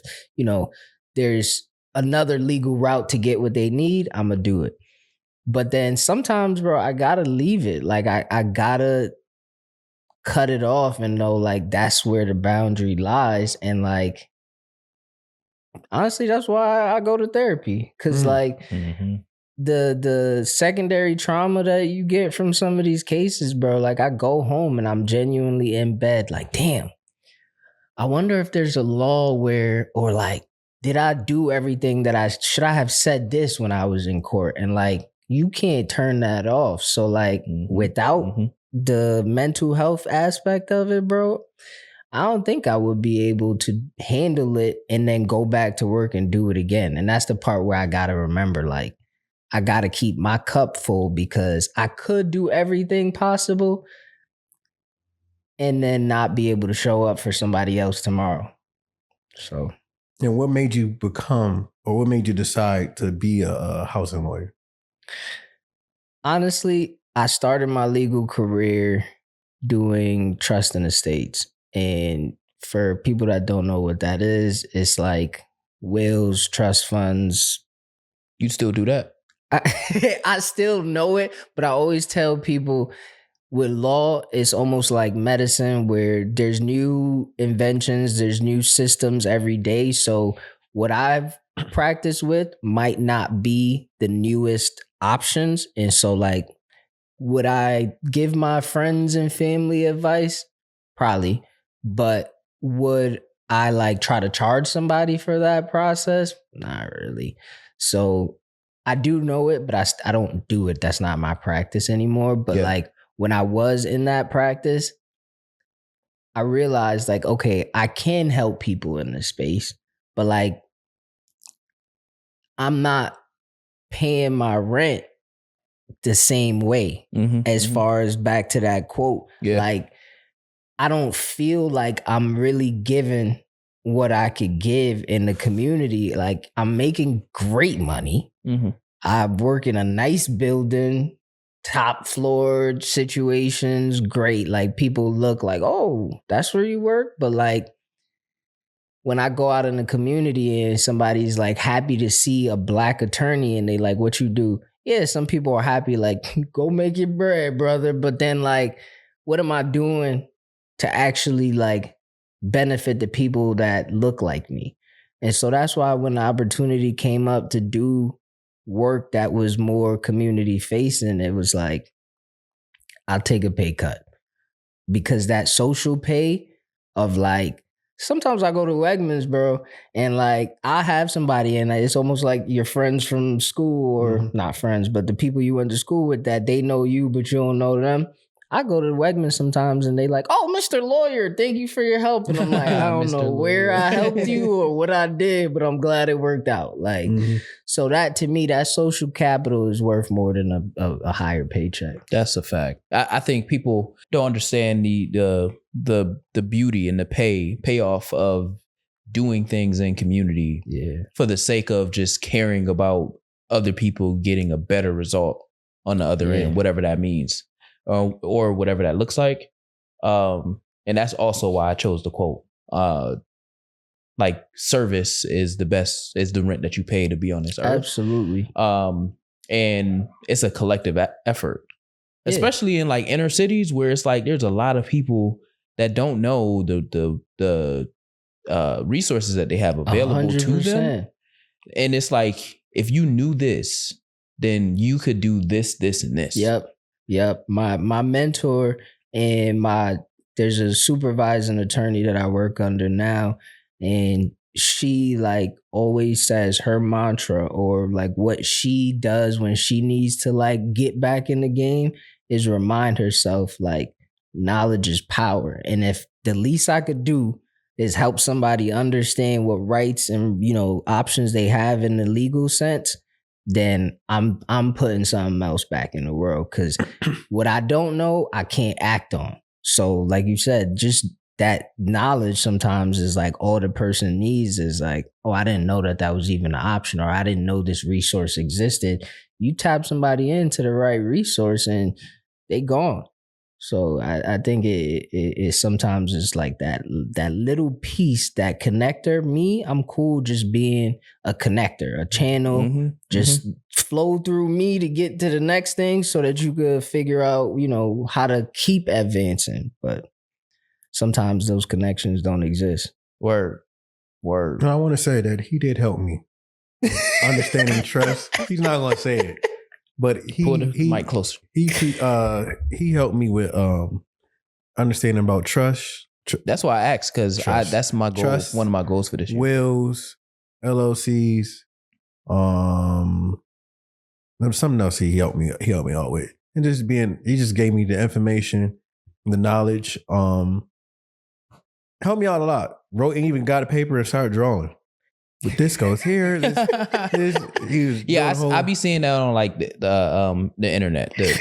there's another legal route to get what they need, I'm going to do it. But then sometimes, bro, I got to leave it. Like, I got to cut it off and know, like, that's where the boundary lies. And, like, honestly, that's why I go to therapy. Because, the secondary trauma that you get from some of these cases, bro, like I go home and I'm genuinely in bed like, damn, I wonder if there's a law where, or like, did I do everything that should I have said this when I was in court? And like, you can't turn that off. So like without the mental health aspect of it, bro, I don't think I would be able to handle it and then go back to work and do it again. And that's the part where I got to remember, like, I got to keep my cup full because I could do everything possible and then not be able to show up for somebody else tomorrow. So. And what made you become, or what made you decide to be a housing lawyer? Honestly, I started my legal career doing trust and estates. And for people that don't know what that is, it's like wills, trust funds. You still do that? I still know it, but I always tell people with law, it's almost like medicine where there's new inventions, there's new systems every day. So what I've practiced with might not be the newest options. And so like, would I give my friends and family advice? Probably. But would I like try to charge somebody for that process? Not really. So I do know it, but I don't do it. That's not my practice anymore. But like when I was in that practice, I realized like, okay, I can help people in this space, but like I'm not paying my rent the same way as far as back to that quote. Yeah. Like I don't feel like I'm really giving what I could give in the community. Like I'm making great money. I work in a nice building, top floor situations, great. Like people look like, oh, that's where you work. But like when I go out in the community and somebody's like happy to see a Black attorney and they like, what you do? Yeah, some people are happy, like, go make your bread, brother. But then like, what am I doing to actually like benefit the people that look like me? And so that's why when the opportunity came up to do work that was more community facing, it was like, I'll take a pay cut. Because that social pay of like, sometimes I go to Wegmans, bro, and like I have somebody and it's almost like your friends from school or not friends, but the people you went to school with that they know you, but you don't know them. I go to Wegmans sometimes and they like, oh, Mr. Lawyer, thank you for your help. And I'm like, I don't know where I helped you or what I did, but I'm glad it worked out. Like, so that to me, that social capital is worth more than a higher paycheck. That's a fact. I think people don't understand the beauty and the payoff of doing things in community for the sake of just caring about other people getting a better result on the other end, whatever that means, or whatever that looks like. And that's also why I chose the quote. Like service is the rent that you pay to be on this earth. Absolutely. And it's a collective effort, especially in like inner cities where it's like there's a lot of people that don't know the resources that they have available 100%. To them. And it's like, if you knew this, then you could do this, and this. Yep. My mentor and there's a supervising attorney that I work under now, and she like always says her mantra or like what she does when she needs to like get back in the game is remind herself like knowledge is power. And if the least I could do is help somebody understand what rights and, you know, options they have in the legal sense, then I'm putting something else back in the world. Because what I don't know, I can't act on. So like you said, just that knowledge sometimes is like all the person needs is like, oh, I didn't know that was even an option, or I didn't know this resource existed. You tap somebody into the right resource and they gone. So I think it sometimes is like that little piece, that connector. Me, I'm cool just being a connector, a channel, flow through me to get to the next thing so that you could figure out, you know, how to keep advancing. But sometimes those connections don't exist. Word. No, I want to say that he did help me. Understanding trust. He's not going to say it. But he mic closer. He helped me with understanding about trust. That's why I asked, because that's my goal. Trust, one of my goals for this year. Wills, LLCs, there's something else he helped me out with, and he just gave me the information, the knowledge. Helped me out a lot. Wrote and even got a paper and started drawing. But this goes here. I be seeing that on like the internet, the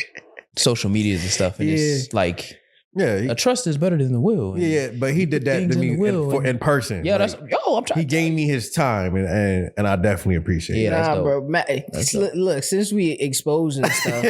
social medias and stuff, and it's like, a trust is better than the will. But he did that to me in person. Yeah, like, I'm trying. He gave me his time, and I definitely appreciate it. Nah, bro. Look, since we exposing stuff,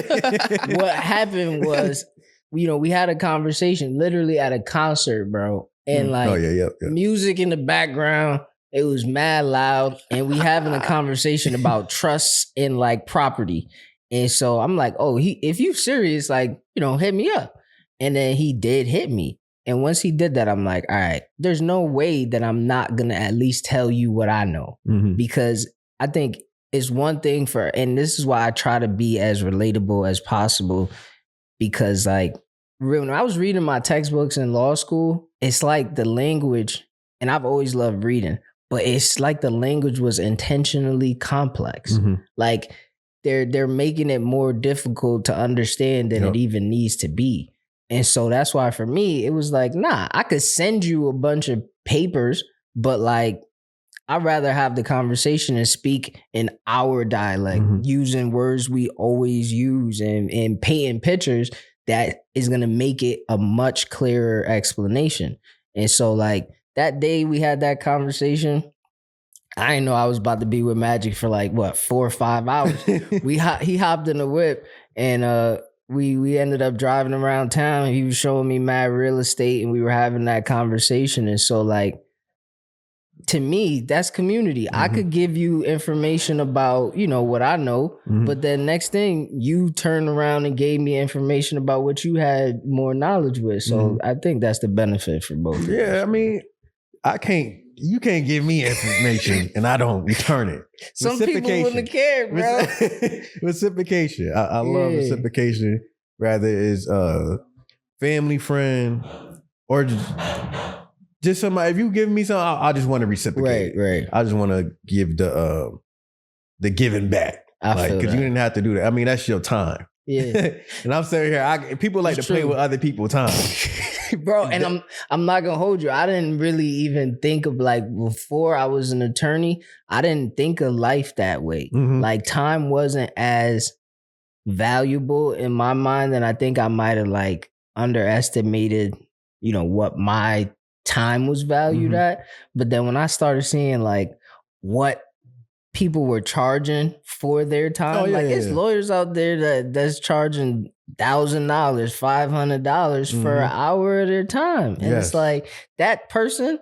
what happened was, you know, we had a conversation literally at a concert, bro, and like music in the background. It was mad loud, and we having a conversation about trusts and like property. And so I'm like, oh, if you serious, like, you know, hit me up. And then he did hit me. And once he did that, I'm like, all right, there's no way that I'm not going to at least tell you what I know. Because I think it's one thing and this is why I try to be as relatable as possible. Because like, when I was reading my textbooks in law school, it's like the language, and I've always loved reading, but it's like the language was intentionally complex. Like they're making it more difficult to understand than it even needs to be. And so that's why for me, it was like, nah, I could send you a bunch of papers, but like, I'd rather have the conversation and speak in our dialect, using words we always use and painting pictures that is going to make it a much clearer explanation. And so like, that day we had that conversation, I didn't know I was about to be with Magic for like, 4 or 5 hours. He hopped in the whip, and we ended up driving around town. He was showing me mad real estate, and we were having that conversation. And so like, to me, that's community. I could give you information about, you know, what I know, but then next thing you turn around and gave me information about what you had more knowledge with. So I think that's the benefit for both. Yeah, I mean, you can't give me information and I don't return it. Some people wouldn't care, bro. Reciprocation. I love reciprocation. Rather is family, friend, or just somebody. If you give me something, I just want to reciprocate. Right. I just want to give the giving back. Because you didn't have to do that. I mean, that's your time. Yeah. And I'm sitting here. People like It's to play true. with other people's time. Bro, and I'm not gonna hold you. I didn't really even think of like before I was an attorney, I didn't think of life that way. Mhm. Like time wasn't as valuable in my mind, and I think I might have like underestimated, what my time was valued Mhm. at. But then when I started seeing like what people were charging for their time, Oh, yeah, like yeah, it's yeah. lawyers out there that's charging $1,000, $500 for an Mhm. hour of their time, and Yes. it's like that person,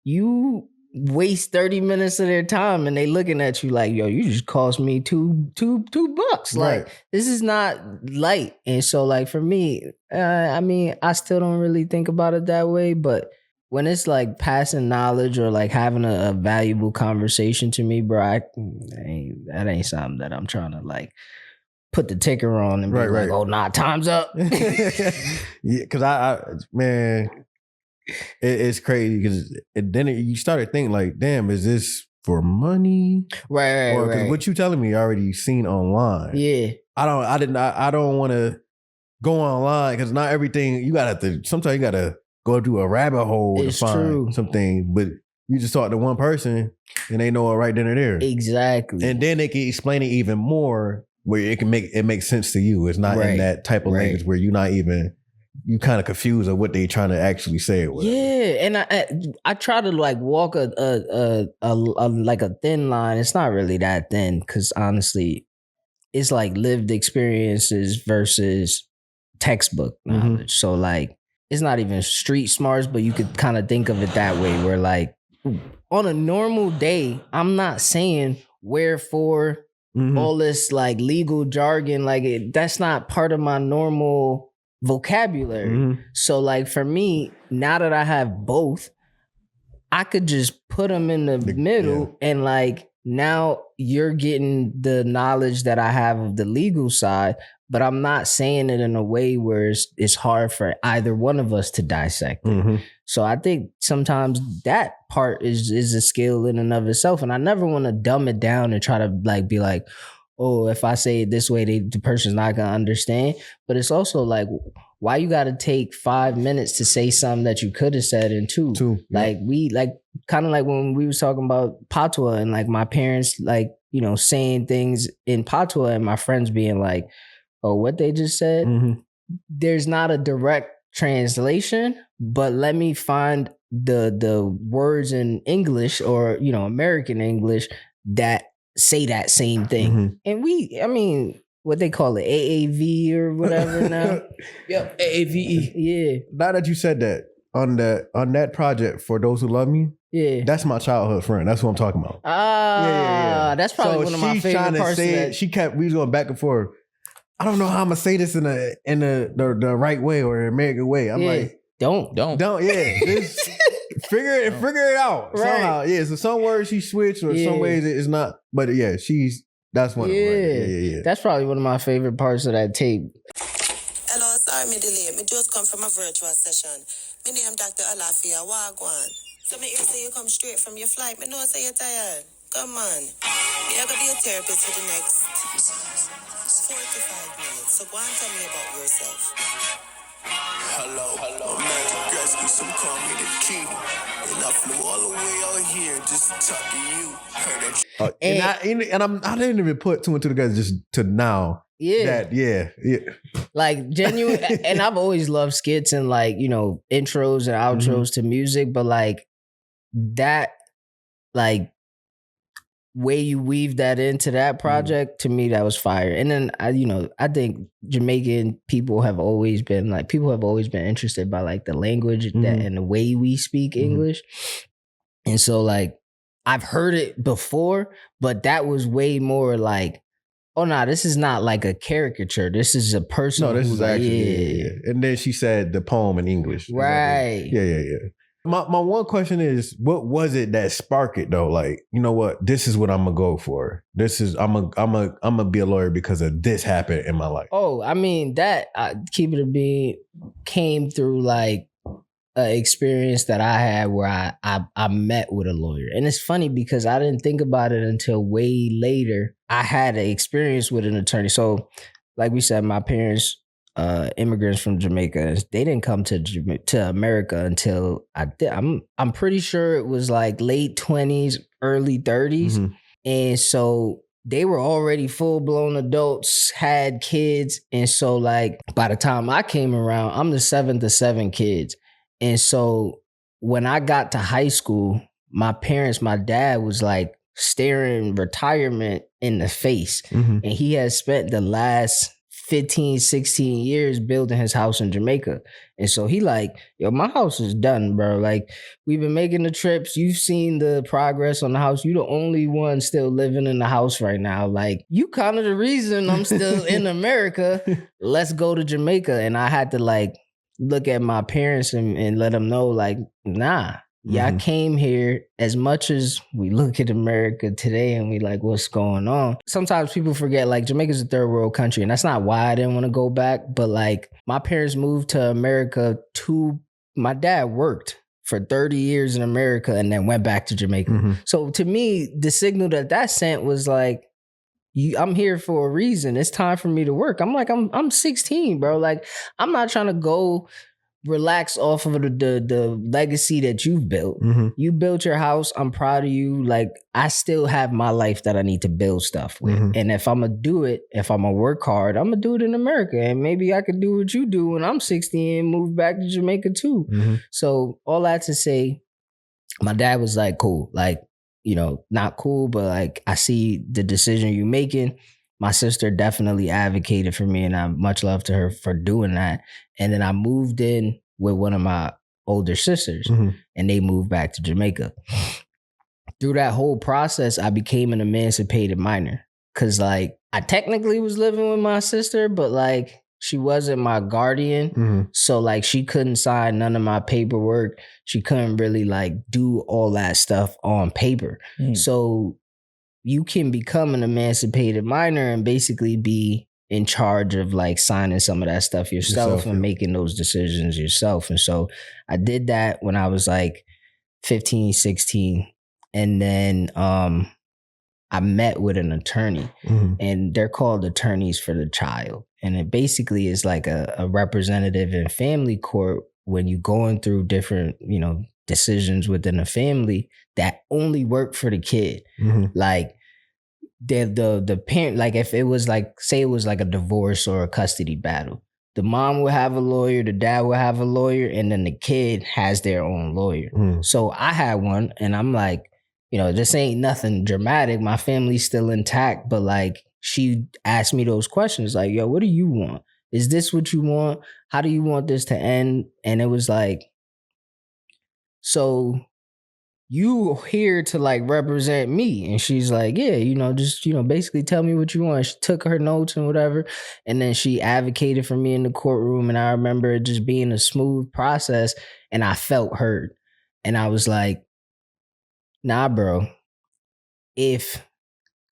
you waste 30 minutes of their time and they looking at you like, yo, you just cost me $2. Right. Like this is not light. And so like for me, I mean, I still don't really think about it that way, but when it's like passing knowledge or like having a valuable conversation to me, bro, that ain't something that I'm trying to like put the ticker on and be Right, like, right. oh nah, time's up. Yeah, because I man, it's crazy because then you started thinking like, damn, is this for money? Right, Or because right. what you telling me, I already seen online. Yeah. I don't want to go online because not everything sometimes you gotta go through a rabbit hole It's to find true. something. But you just talk to one person and they know it right then and there. Exactly. And then they can explain it even more where it makes sense to you. It's not Right. in that type of Right. language where you kind of confused of what they trying to actually say or whatever. Yeah, and I try to like walk a like a thin line. It's not really that thin because honestly, it's like lived experiences versus textbook knowledge. So like, it's not even street smarts, but you could kind of think of it that way. Where like, on a normal day, I'm not saying wherefore all this like legal jargon. Like that's not part of my normal vocabulary. So like for me, now that I have both, I could just put them in the middle and like now you're getting the knowledge that I have of the legal side, but I'm not saying it in a way where it's hard for either one of us to dissect it. So I think sometimes that part is a skill in and of itself. And I never want to dumb it down and try to like be like, oh, if I say it this way, the person's not gonna understand. But it's also like, why you got to take 5 minutes to say something that you could have said in two? Like we like kind of like when we was talking about patois and like my parents like saying things in patois and my friends being like, oh, what they just said. There's not a direct translation, but let me find the words in English or American English that say that same thing. And what they call it, AAV or whatever now. Yep, AAVE. Yeah. Now that you said that on that project for Those Who Love Me, Yeah. that's my childhood friend. That's what I'm talking about. That's probably one of my favorite parts of that. We was going back and forth. I don't know how I'm gonna say this in the right way or the American way. I'm like, don't. Yeah, just figure it out somehow. Yeah, so some words she switched or some ways it's not. But yeah, that's one of them. Right? Yeah. That's probably one of my favorite parts of that tape. Hello, sorry me delay. Me just come from a virtual session. My name Dr. Alafia Wagwan. So me hear say you come straight from your flight. Me know say you're tired. Come on. Me I gonna be a therapist for the next 45 minutes. So go and tell me about yourself. Hello, Magic Gretzky, some call me the king. And I flew all the way out here just to talk to you. Heard that. I didn't even put two and two together just to now. Yeah. Like genuine. And I've always loved skits and like, intros and outros to music, but like that, like way you weave that into that project, to me, that was fire. And then I think Jamaican people have always been interested by like the language that and the way we speak English. And so like I've heard it before, but that was way more like, oh no, this is not like a caricature. This is a person. No, this is actually And then she said the poem in English. Right. Yeah. My one question is, what was it that sparked it though? Like, you know what? This is what I'm gonna go for. I'm gonna be a lawyer because of this happened in my life. Oh, I mean that keep it a bean came through like an experience that I had where I met with a lawyer. And it's funny because I didn't think about it until way later. I had an experience with an attorney. So like we said, my parents, immigrants from Jamaica, they didn't come to America until I'm pretty sure it was like late 20s, early 30s. Mhm. And so they were already full-blown adults, had kids. And so like by the time I came around, I'm the seventh of 7 kids. And so when I got to high school, my dad was like staring retirement in the face. Mhm. And he had spent the last 15, 16 years building his house in Jamaica. And so he like, yo, my house is done, bro. Like, we've been making the trips. You've seen the progress on the house. You the only one still living in the house right now. Like, you kind of the reason I'm still in America. Let's go to Jamaica. And I had to like look at my parents and let them know like, nah. Yeah, I came here. As much as we look at America today and we like, what's going on? Sometimes people forget like Jamaica's a third world country, and that's not why I didn't want to go back. But like my parents moved to America my dad worked for 30 years in America and then went back to Jamaica. So to me, the signal that sent was like, I'm here for a reason. It's time for me to work. I'm like, I'm 16, bro. Like, I'm not trying to go relax off of the legacy that you've built. You built your house. I'm proud of you. Like, I still have my life that I need to build stuff with. And if I'm going to do it, if I'm going to work hard, I'm going to do it in America. And maybe I could do what you do when I'm 16 and move back to Jamaica too. So all that to say, my dad was like, cool. Like, you know, not cool, but like, I see the decision you're making. My sister definitely advocated for me, and I'm much love to her for doing that. And then I moved in with one of my older sisters, and they moved back to Jamaica. Through that whole process, I became an emancipated minor. Cause like I technically was living with my sister, but like she wasn't my guardian. So like she couldn't sign none of my paperwork. She couldn't really like do all that stuff on paper. So you can become an emancipated minor and basically be in charge of like signing some of that stuff yourself and making those decisions yourself. And so I did that when I was like 15, 16. And then I met with an attorney, and they're called attorneys for the child. And it basically is like a representative in family court when you're going through different, you know, decisions within a family that only work for the kid. Like the parent, like if it was like, say it was like a divorce or a custody battle, the mom will have a lawyer, the dad will have a lawyer, and then the kid has their own lawyer. So I had one, and I'm like, you know, this ain't nothing dramatic. My family's still intact, but like she asked me those questions like, yo, what do you want? Is this what you want? How do you want this to end? And it was like, so you here to like represent me? And she's like, yeah, you know, just, you know, basically tell me what you want. She took her notes and whatever. And then she advocated for me in the courtroom. And I remember it just being a smooth process, and I felt heard. And I was like, nah, bro, if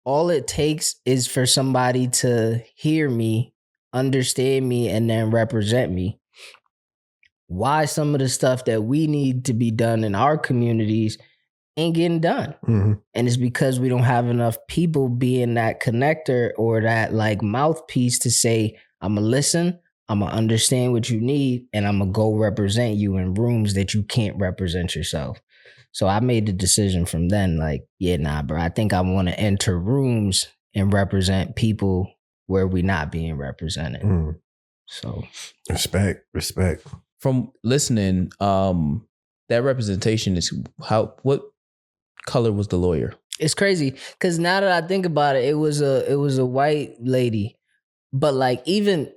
all it takes is for somebody to hear me, understand me, and then represent me, why some of the stuff that we need to be done in our communities ain't getting done? And it's because we don't have enough people being that connector or that like mouthpiece to say, I'm gonna listen, I'm gonna understand what you need, and I'm gonna go represent you in rooms that you can't represent yourself. So I made the decision from then, like, yeah, nah, bro, I think I want to enter rooms and represent people where we not being represented. So respect. From listening, that representation is what color was the lawyer? it's crazy because now that I think about it, it was a white lady, but like even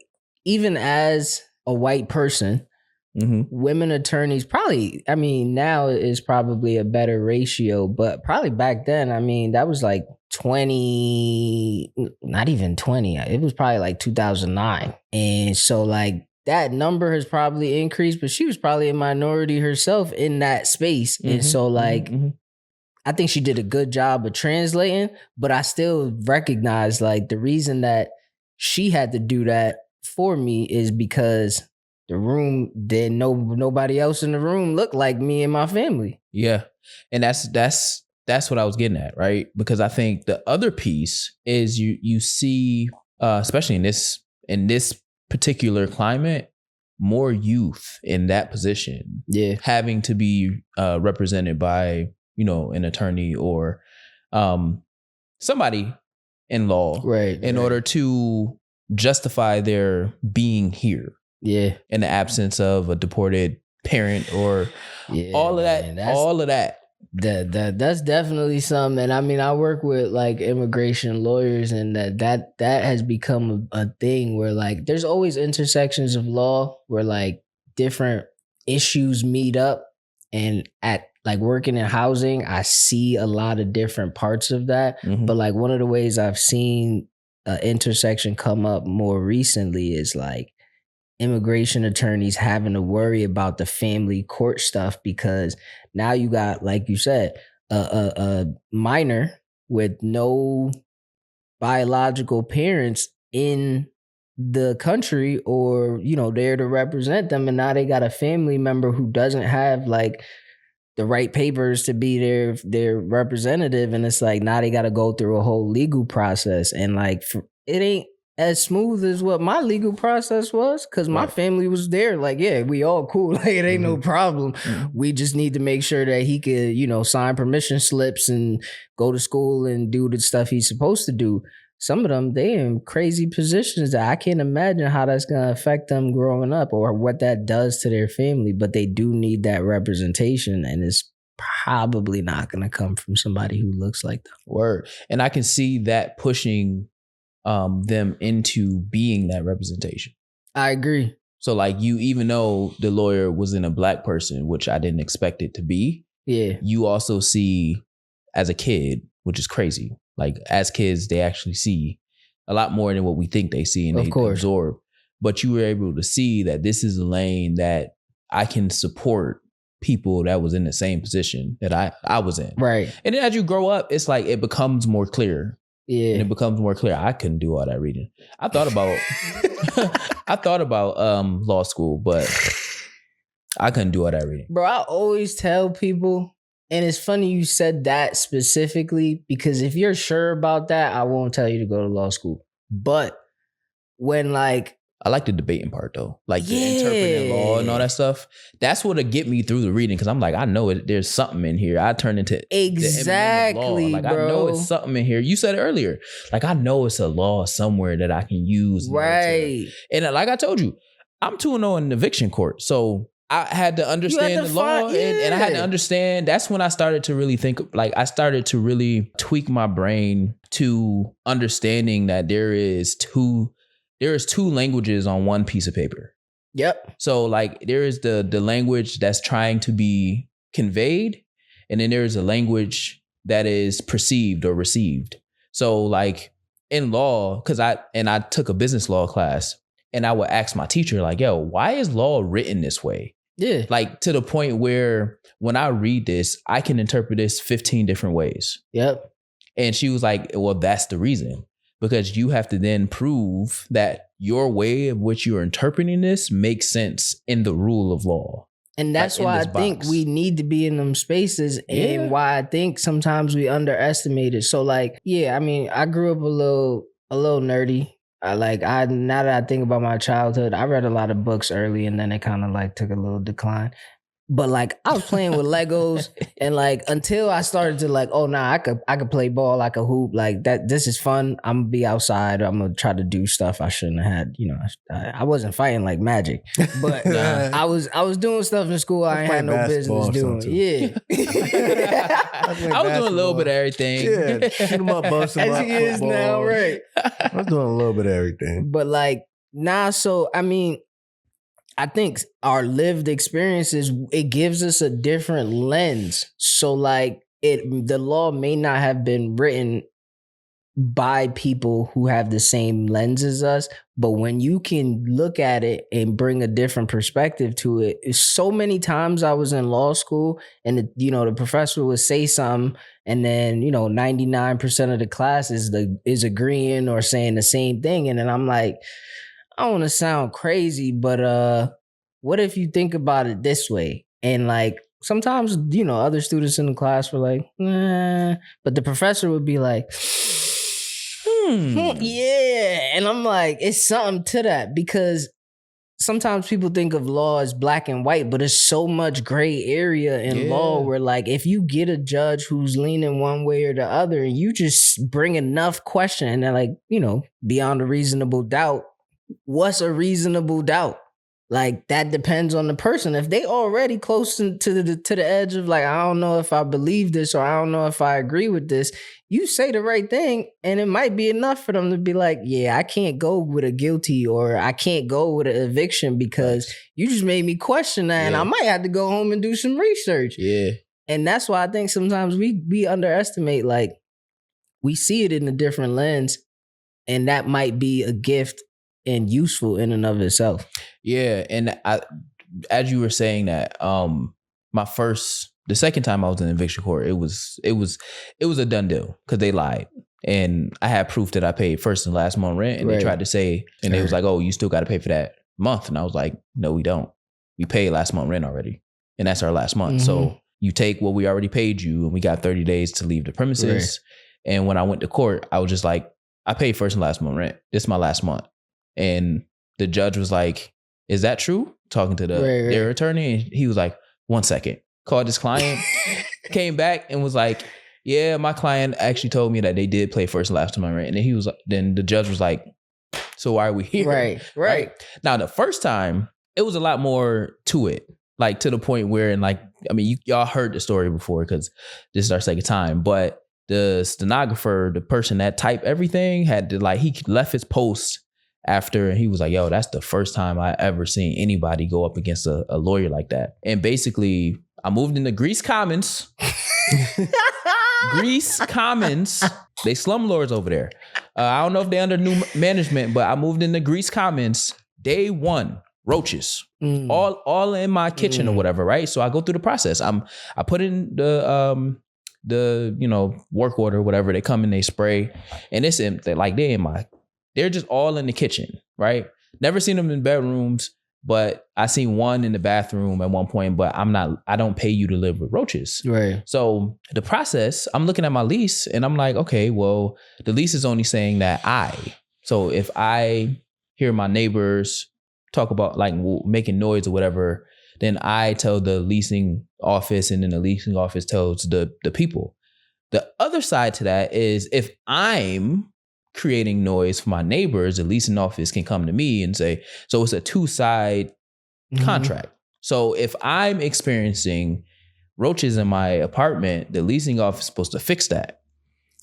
as a white person, women attorneys probably, I mean, now is probably a better ratio, but probably back then, I mean, that was like 20, not even 20. It was probably like 2009. And so like that number has probably increased, but she was probably a minority herself in that space. And so like, I think she did a good job of translating, but I still recognize like the reason that she had to do that for me is because the room didn't know, nobody else in the room looked like me and my family. Yeah. And that's what I was getting at, right? Because I think the other piece is you see, especially in this in this particular climate, more youth in that position, having to be represented by, an attorney or somebody in law, in order to justify their being here. Yeah. In the absence of a deported parent or all of that. That's definitely something. And I mean, I work with like immigration lawyers, and that has become a thing where like there's always intersections of law where like different issues meet up. And at like working in housing, I see a lot of different parts of that. Mm-hmm. But like one of the ways I've seen an intersection come up more recently is like immigration attorneys having to worry about the family court stuff, because now you got, like you said, a minor with no biological parents in the country, or there to represent them, and now they got a family member who doesn't have like the right papers to be their representative, and it's like now they got to go through a whole legal process, and like it ain't as smooth as what my legal process was, because my family was there. Like, yeah, we all cool. Like, it ain't no problem. Mm-hmm. We just need to make sure that he could, sign permission slips and go to school and do the stuff he's supposed to do. Some of them, they in crazy positions that I can't imagine how that's going to affect them growing up or what that does to their family. But they do need that representation, and it's probably not going to come from somebody who looks like them. Word. And I can see that pushing them into being that representation. I agree. So like even though the lawyer wasn't a black person, which I didn't expect it to be, you also see as a kid, which is crazy. Like as kids, they actually see a lot more than what we think they see, and they absorb. But you were able to see that this is a lane that I can support people that was in the same position that I was in. Right. And then as you grow up, it's like it becomes more clear. Yeah. And it becomes more clear. I couldn't do all that reading. I thought about law school, but I couldn't do all that reading. Bro, I always tell people, and it's funny you said that specifically, because if you're sure about that, I won't tell you to go to law school. But when I like the debating part though, like the interpreting law and all that stuff. That's what'll get me through the reading, because I'm like, I know there's something in here. I turn into exactly, like, bro. I know it's something in here. You said it earlier, like I know it's a law somewhere that I can use, right? And like I told you, I'm 2-0 in eviction court, so I had to understand the law, and I had to understand. That's when I started to really think. Like I started to really tweak my brain to understanding that there is two languages on one piece of paper. Yep. So like there is the language that's trying to be conveyed, and then there is a language that is perceived or received. So like in law, because I took a business law class, and I would ask my teacher like, yo, why is law written this way? Yeah. Like to the point where when I read this, I can interpret this 15 different ways. Yep. And she was like, well, that's the reason. Because you have to then prove that your way of which you're interpreting this makes sense in the rule of law. And that's why I think we need to be in them spaces, and why I think sometimes we underestimate it. So like, I mean, I grew up a little nerdy. Now that I think about my childhood, I read a lot of books early, and then it kind of like took a little decline. But like I was playing with Legos, and like until I started to like, oh nah, I could play ball, I could hoop, like that. This is fun. I'm gonna be outside. I'm gonna try to do stuff I shouldn't have had. I wasn't fighting like Magic, but I was doing stuff in school I ain't had no business doing. Yeah, I was doing a little bit of everything. Yeah, shoot 'em up, bust 'em up. As he is now, right? I was doing a little bit of everything. But like nah, so I mean, I think our lived experiences, it gives us a different lens. So like the law may not have been written by people who have the same lens as us, but when you can look at it and bring a different perspective to it, so many times I was in law school, and the professor would say something, and then 99% of the class is agreeing or saying the same thing, and then I'm like, I don't want to sound crazy, but what if you think about it this way? And like sometimes, other students in the class were like, nah, but the professor would be like, Yeah. And I'm like, it's something to that because sometimes people think of law as black and white, but there's so much gray area in law where like if you get a judge who's leaning one way or the other and you just bring enough question and they're like, beyond a reasonable doubt, what's a reasonable doubt? Like that depends on the person. If they already close to the edge of like, I don't know if I believe this or I don't know if I agree with this, you say the right thing and it might be enough for them to be like, yeah, I can't go with a guilty or I can't go with an eviction because you just made me question that and I might have to go home and do some research. Yeah. And that's why I think sometimes we underestimate, like we see it in a different lens and that might be a gift and useful in and of itself. Yeah, and as you were saying that, the second time I was in eviction court, it was a done deal because they lied, and I had proof that I paid first and last month rent, and they tried to say, and they was like, "Oh, you still got to pay for that month," and I was like, "No, we don't. We paid last month rent already, and that's our last month. So you take what we already paid you, and we got 30 days to leave the premises." And when I went to court, I was just like, "I paid first and last month rent. This is my last month." And the judge was like, "Is that true?" Talking to their attorney. And he was like, "1 second." Called his client, came back and was like, "Yeah, my client actually told me that they did pay first and last month rent." And then the judge was like, "So why are we here?" Right. Now, the first time, it was a lot more to it. Like to the point where, and like, I mean, y'all heard the story before because this is our second time, but the stenographer, the person that typed everything had to he left his post after, and he was like, "Yo, that's the first time I ever seen anybody go up against a lawyer like that." And basically, I moved into Greece Commons. Greece Commons. They slumlords over there. I don't know if they're under new management, but I moved into Greece Commons. Day one, roaches. All in my kitchen or whatever, right? So I go through the process. I put in the work order, whatever. They come and they spray, and it's they're just all in the kitchen, right? Never seen them in bedrooms, but I seen one in the bathroom at one point, but I don't pay you to live with roaches. Right. So the process, I'm looking at my lease and I'm like, okay, well, the lease is only saying that so if I hear my neighbors talk about like making noise or whatever, then I tell the leasing office and then the leasing office tells the people. The other side to that is if I'm creating noise for my neighbors, the leasing office can come to me and say, so it's a two-side contract. So if I'm experiencing roaches in my apartment, the leasing office is supposed to fix that.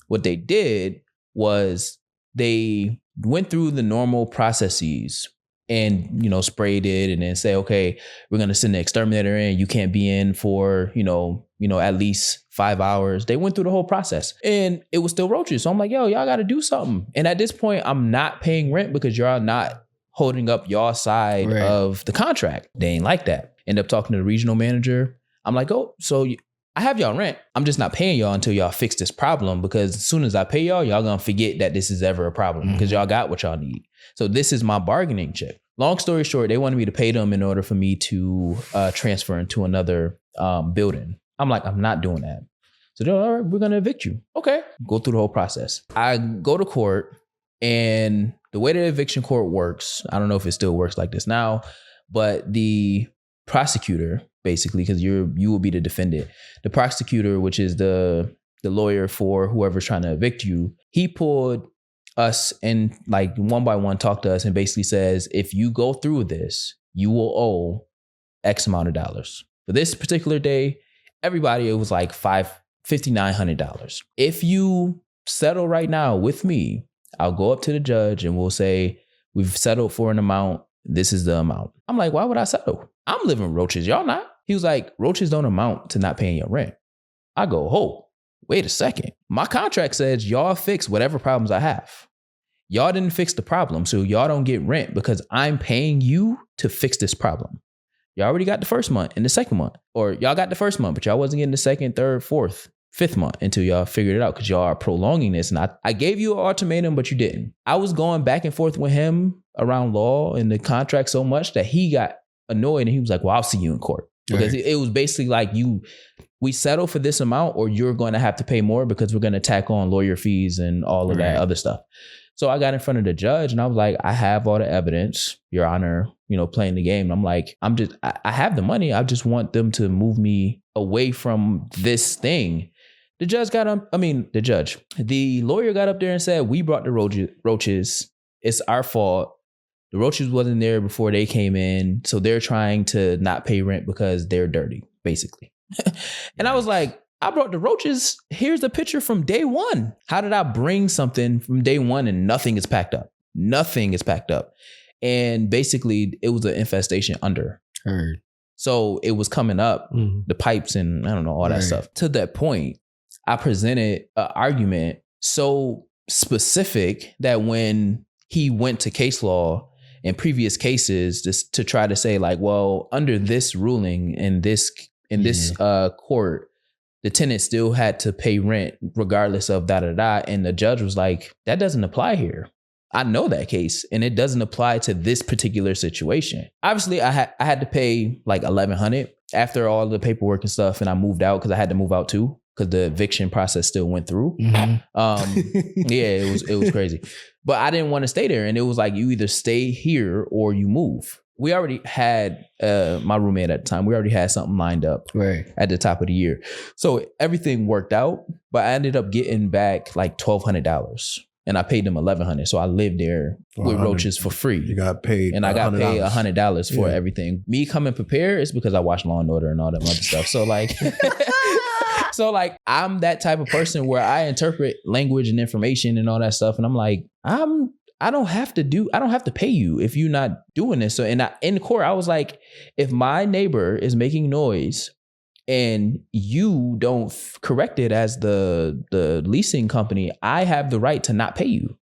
What they did was they went through the normal processes and, sprayed it and then say, okay, we're going to send the exterminator in. You can't be in for, at least 5 hours. They went through the whole process and it was still roaches. So I'm like, yo, y'all got to do something. And at this point, I'm not paying rent because y'all not holding up y'all side of the contract. They ain't like that. End up talking to the regional manager. I'm like, oh, so I have y'all rent. I'm just not paying y'all until y'all fix this problem, because as soon as I pay y'all going to forget that this is ever a problem because y'all got what y'all need. So this is my bargaining chip. Long story short, they wanted me to pay them in order for me to transfer into another building. I'm like, I'm not doing that. So they're like, all right, we're going to evict you. Okay. Go through the whole process. I go to court, and the way the eviction court works, I don't know if it still works like this now, but the prosecutor, basically, because you will be the defendant, the prosecutor, which is the lawyer for whoever's trying to evict you, he pulled us and like one by one talked to us and basically says, if you go through this, you will owe X amount of dollars. For this particular day, everybody, it was like $5,900. If you settle right now with me, I'll go up to the judge and we'll say, we've settled for an amount. This is the amount. I'm like, why would I settle? I'm living with roaches. Y'all not? He was like, roaches don't amount to not paying your rent. I go, oh, wait a second. My contract says y'all fix whatever problems I have. Y'all didn't fix the problem, so y'all don't get rent because I'm paying you to fix this problem. Y'all already got the first month and the second month, or y'all got the first month, but y'all wasn't getting the second, third, fourth, fifth month until y'all figured it out because y'all are prolonging this. And I gave you an ultimatum, but you didn't. I was going back and forth with him around law and the contract so much that he got annoyed and he was like, well, I'll see you in court. because it was basically like we settle for this amount or you're going to have to pay more because we're going to tack on lawyer fees and all of that other stuff. So I got in front of the judge and I was like, I have all the evidence, Your Honor, playing the game. And I'm like, I have the money. I just want them to move me away from this thing. The lawyer got up there and said, we brought the roaches. It's our fault. The roaches wasn't there before they came in. So they're trying to not pay rent because they're dirty, basically. And I was like, I brought the roaches. Here's the picture from day one. How did I bring something from day one and nothing is packed up? Nothing is packed up. And basically it was an infestation under. Heard. So it was coming up, the pipes and I don't know, all that stuff. To that point, I presented an argument so specific that when he went to case law in previous cases just to try to say like, well, under this ruling in this court, the tenant still had to pay rent regardless of da-da-da. And the judge was like, that doesn't apply here. I know that case and it doesn't apply to this particular situation. Obviously, I had to pay like $1,100 after all the paperwork and stuff. And I moved out because I had to move out too because the eviction process still went through. It was crazy. But I didn't want to stay there. And it was like, you either stay here or you move. We already had my roommate at the time. We already had something lined up at the top of the year. So everything worked out, but I ended up getting back like $1,200 and I paid them $1,100. So I lived there with roaches for free. You got paid. And I got paid $100 for everything. Me coming prepared is because I watched Law and Order and all that other stuff. So like, I'm that type of person where I interpret language and information and all that stuff. And I'm like, I don't have to pay you if you're not doing this. So in court, I was like, if my neighbor is making noise and you don't correct it as the leasing company, I have the right to not pay you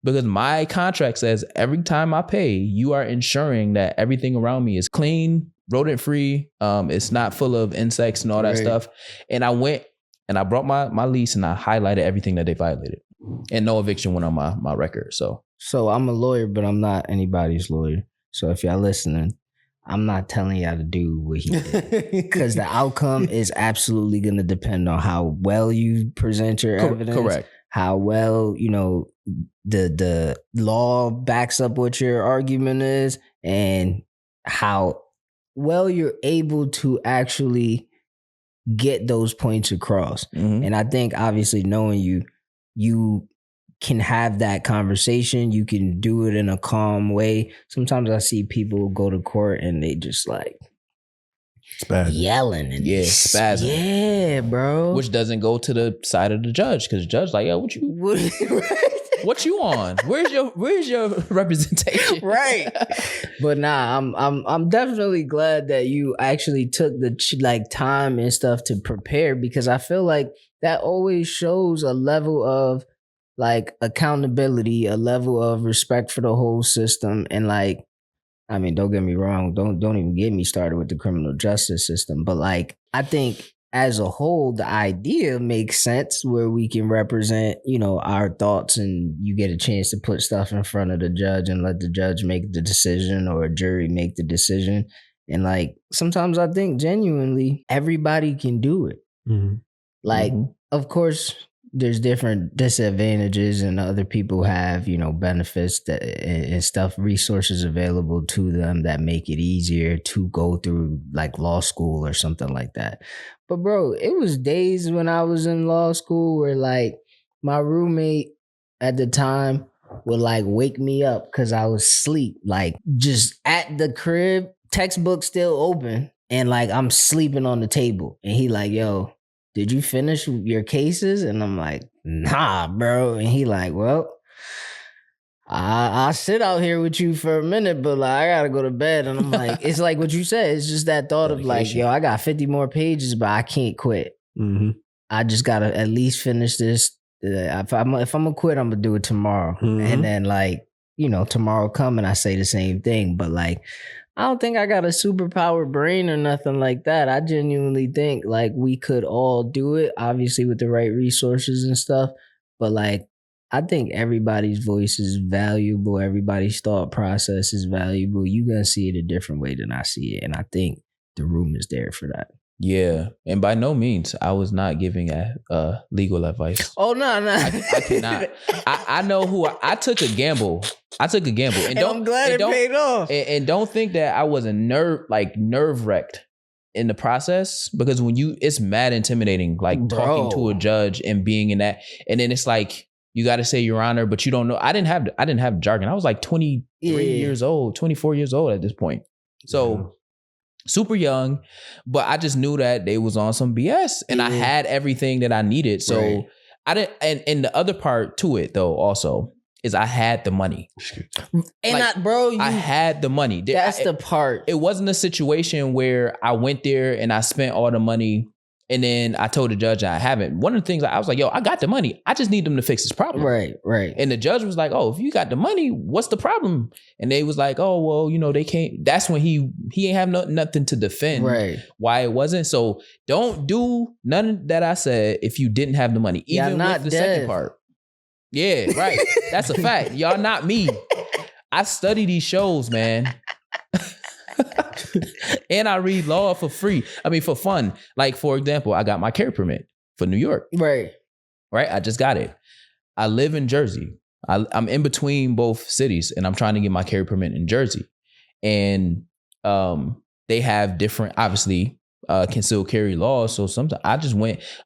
because my contract says every time I pay, you are ensuring that everything around me is clean, rodent free. It's not full of insects and all that stuff. And I went and I brought my lease and I highlighted everything that they violated and no eviction went on my record. So I'm a lawyer, but I'm not anybody's lawyer. So if y'all listening, I'm not telling y'all to do what he did because the outcome is absolutely going to depend on how well you present your evidence. Correct. How well, the law backs up what your argument is and how well you're able to actually get those points across. And I think obviously knowing you can have that conversation. You can do it in a calm way. Sometimes I see people go to court and they just like yelling and spazzing. Yeah, bro. Which doesn't go to the side of the judge because the judge like, yo, what you on? Where's your representation? Right. But nah, I'm definitely glad that you actually took the time and stuff to prepare because I feel like that always shows a level of like accountability, a level of respect for the whole system. And like, I mean, don't get me wrong. Don't even get me started with the criminal justice system. But like, I think as a whole, the idea makes sense where we can represent, our thoughts and you get a chance to put stuff in front of the judge and let the judge make the decision or a jury make the decision. And like, sometimes I think genuinely everybody can do it. Like, of course, there's different disadvantages and other people have, benefits and stuff, resources available to them that make it easier to go through like law school or something like that. But bro, it was days when I was in law school where like my roommate at the time would like wake me up because I was asleep, like just at the crib, textbook still open and like I'm sleeping on the table. And he like, yo, did you finish your cases? And I'm like, nah, bro. And he like, well, I'll sit out here with you for a minute, but like, I gotta go to bed. And I'm like, it's like what you said. It's just that thought of like, yo, I got 50 more pages, but I can't quit. I just gotta at least finish this. If I'm gonna quit, I'm gonna do it tomorrow. And then like, tomorrow come and I say the same thing. But like, I don't think I got a superpower brain or nothing like that. I genuinely think like we could all do it, obviously with the right resources and stuff. But like, I think everybody's voice is valuable. Everybody's thought process is valuable. You're going to see it a different way than I see it. And I think the room is there for that. Yeah, and by no means I was not giving legal advice. Oh no, I cannot. I know who I took a gamble. And I'm glad it paid off. And don't think that I wasn't nerve wrecked in the process, because when it's mad intimidating, like talking to a judge and being in that, and then it's like you got to say Your Honor, but you don't know. I didn't have jargon. I was like 23 years old, 24 years old at this point. So super young, but I just knew that they was on some BS, and I had everything that I needed. So I didn't. And the other part to it though also is I had the money. And like, I had the money. That's the part. It wasn't a situation where I went there and I spent all the money and then I told the judge I haven't. One of the things I was like, yo, I got the money. I just need them to fix this problem. Right. And the judge was like, oh, if you got the money, what's the problem? And they was like, oh, well, you know, they can't. That's when he ain't have nothing to defend why it wasn't. So don't do none that I said if you didn't have the money. Even with the second part. Yeah, right. That's a fact. Y'all not me. I study these shows, man. And I read law for free. I mean, for fun. Like, for example, I got my carry permit for New York. Right. I just got it. I live in Jersey. I'm in between both cities, and I'm trying to get my carry permit in Jersey. And they have different, obviously, concealed carry laws. So sometimes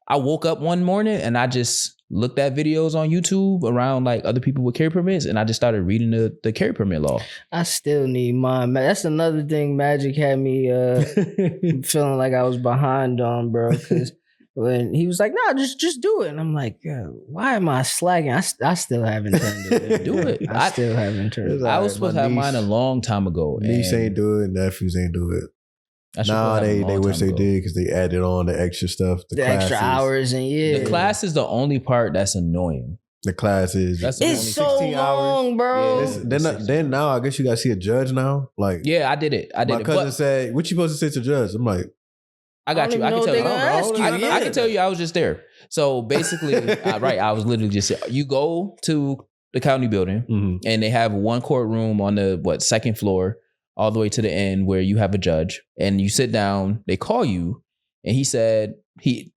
I woke up one morning and I just looked at videos on YouTube around like other people with carry permits, and I just started reading the carry permit law. I still need mine. That's another thing Magic had me feeling like I was behind on, bro. Because when he was like, "No, just do it," and I'm like, "Why am I slacking? I still haven't turned it. Do it. I still haven't turned it. I was supposed to have mine a long time ago. Niece ain't do it. Nephews ain't do it. Nah, they wish they did because they added on the extra stuff. The extra hours and The class is the only part that's annoying. The class is it's so long, hours. Bro. Yeah, then now I guess you gotta see a judge now. Like I did it. My cousin said, "What you supposed to say to the judge?" I'm like, I got you. I can tell you. I can tell you. I was just there. So basically, I was literally just you go to the county building and they have one courtroom on the second floor, all the way to the end where you have a judge, and you sit down, they call you, and he said, he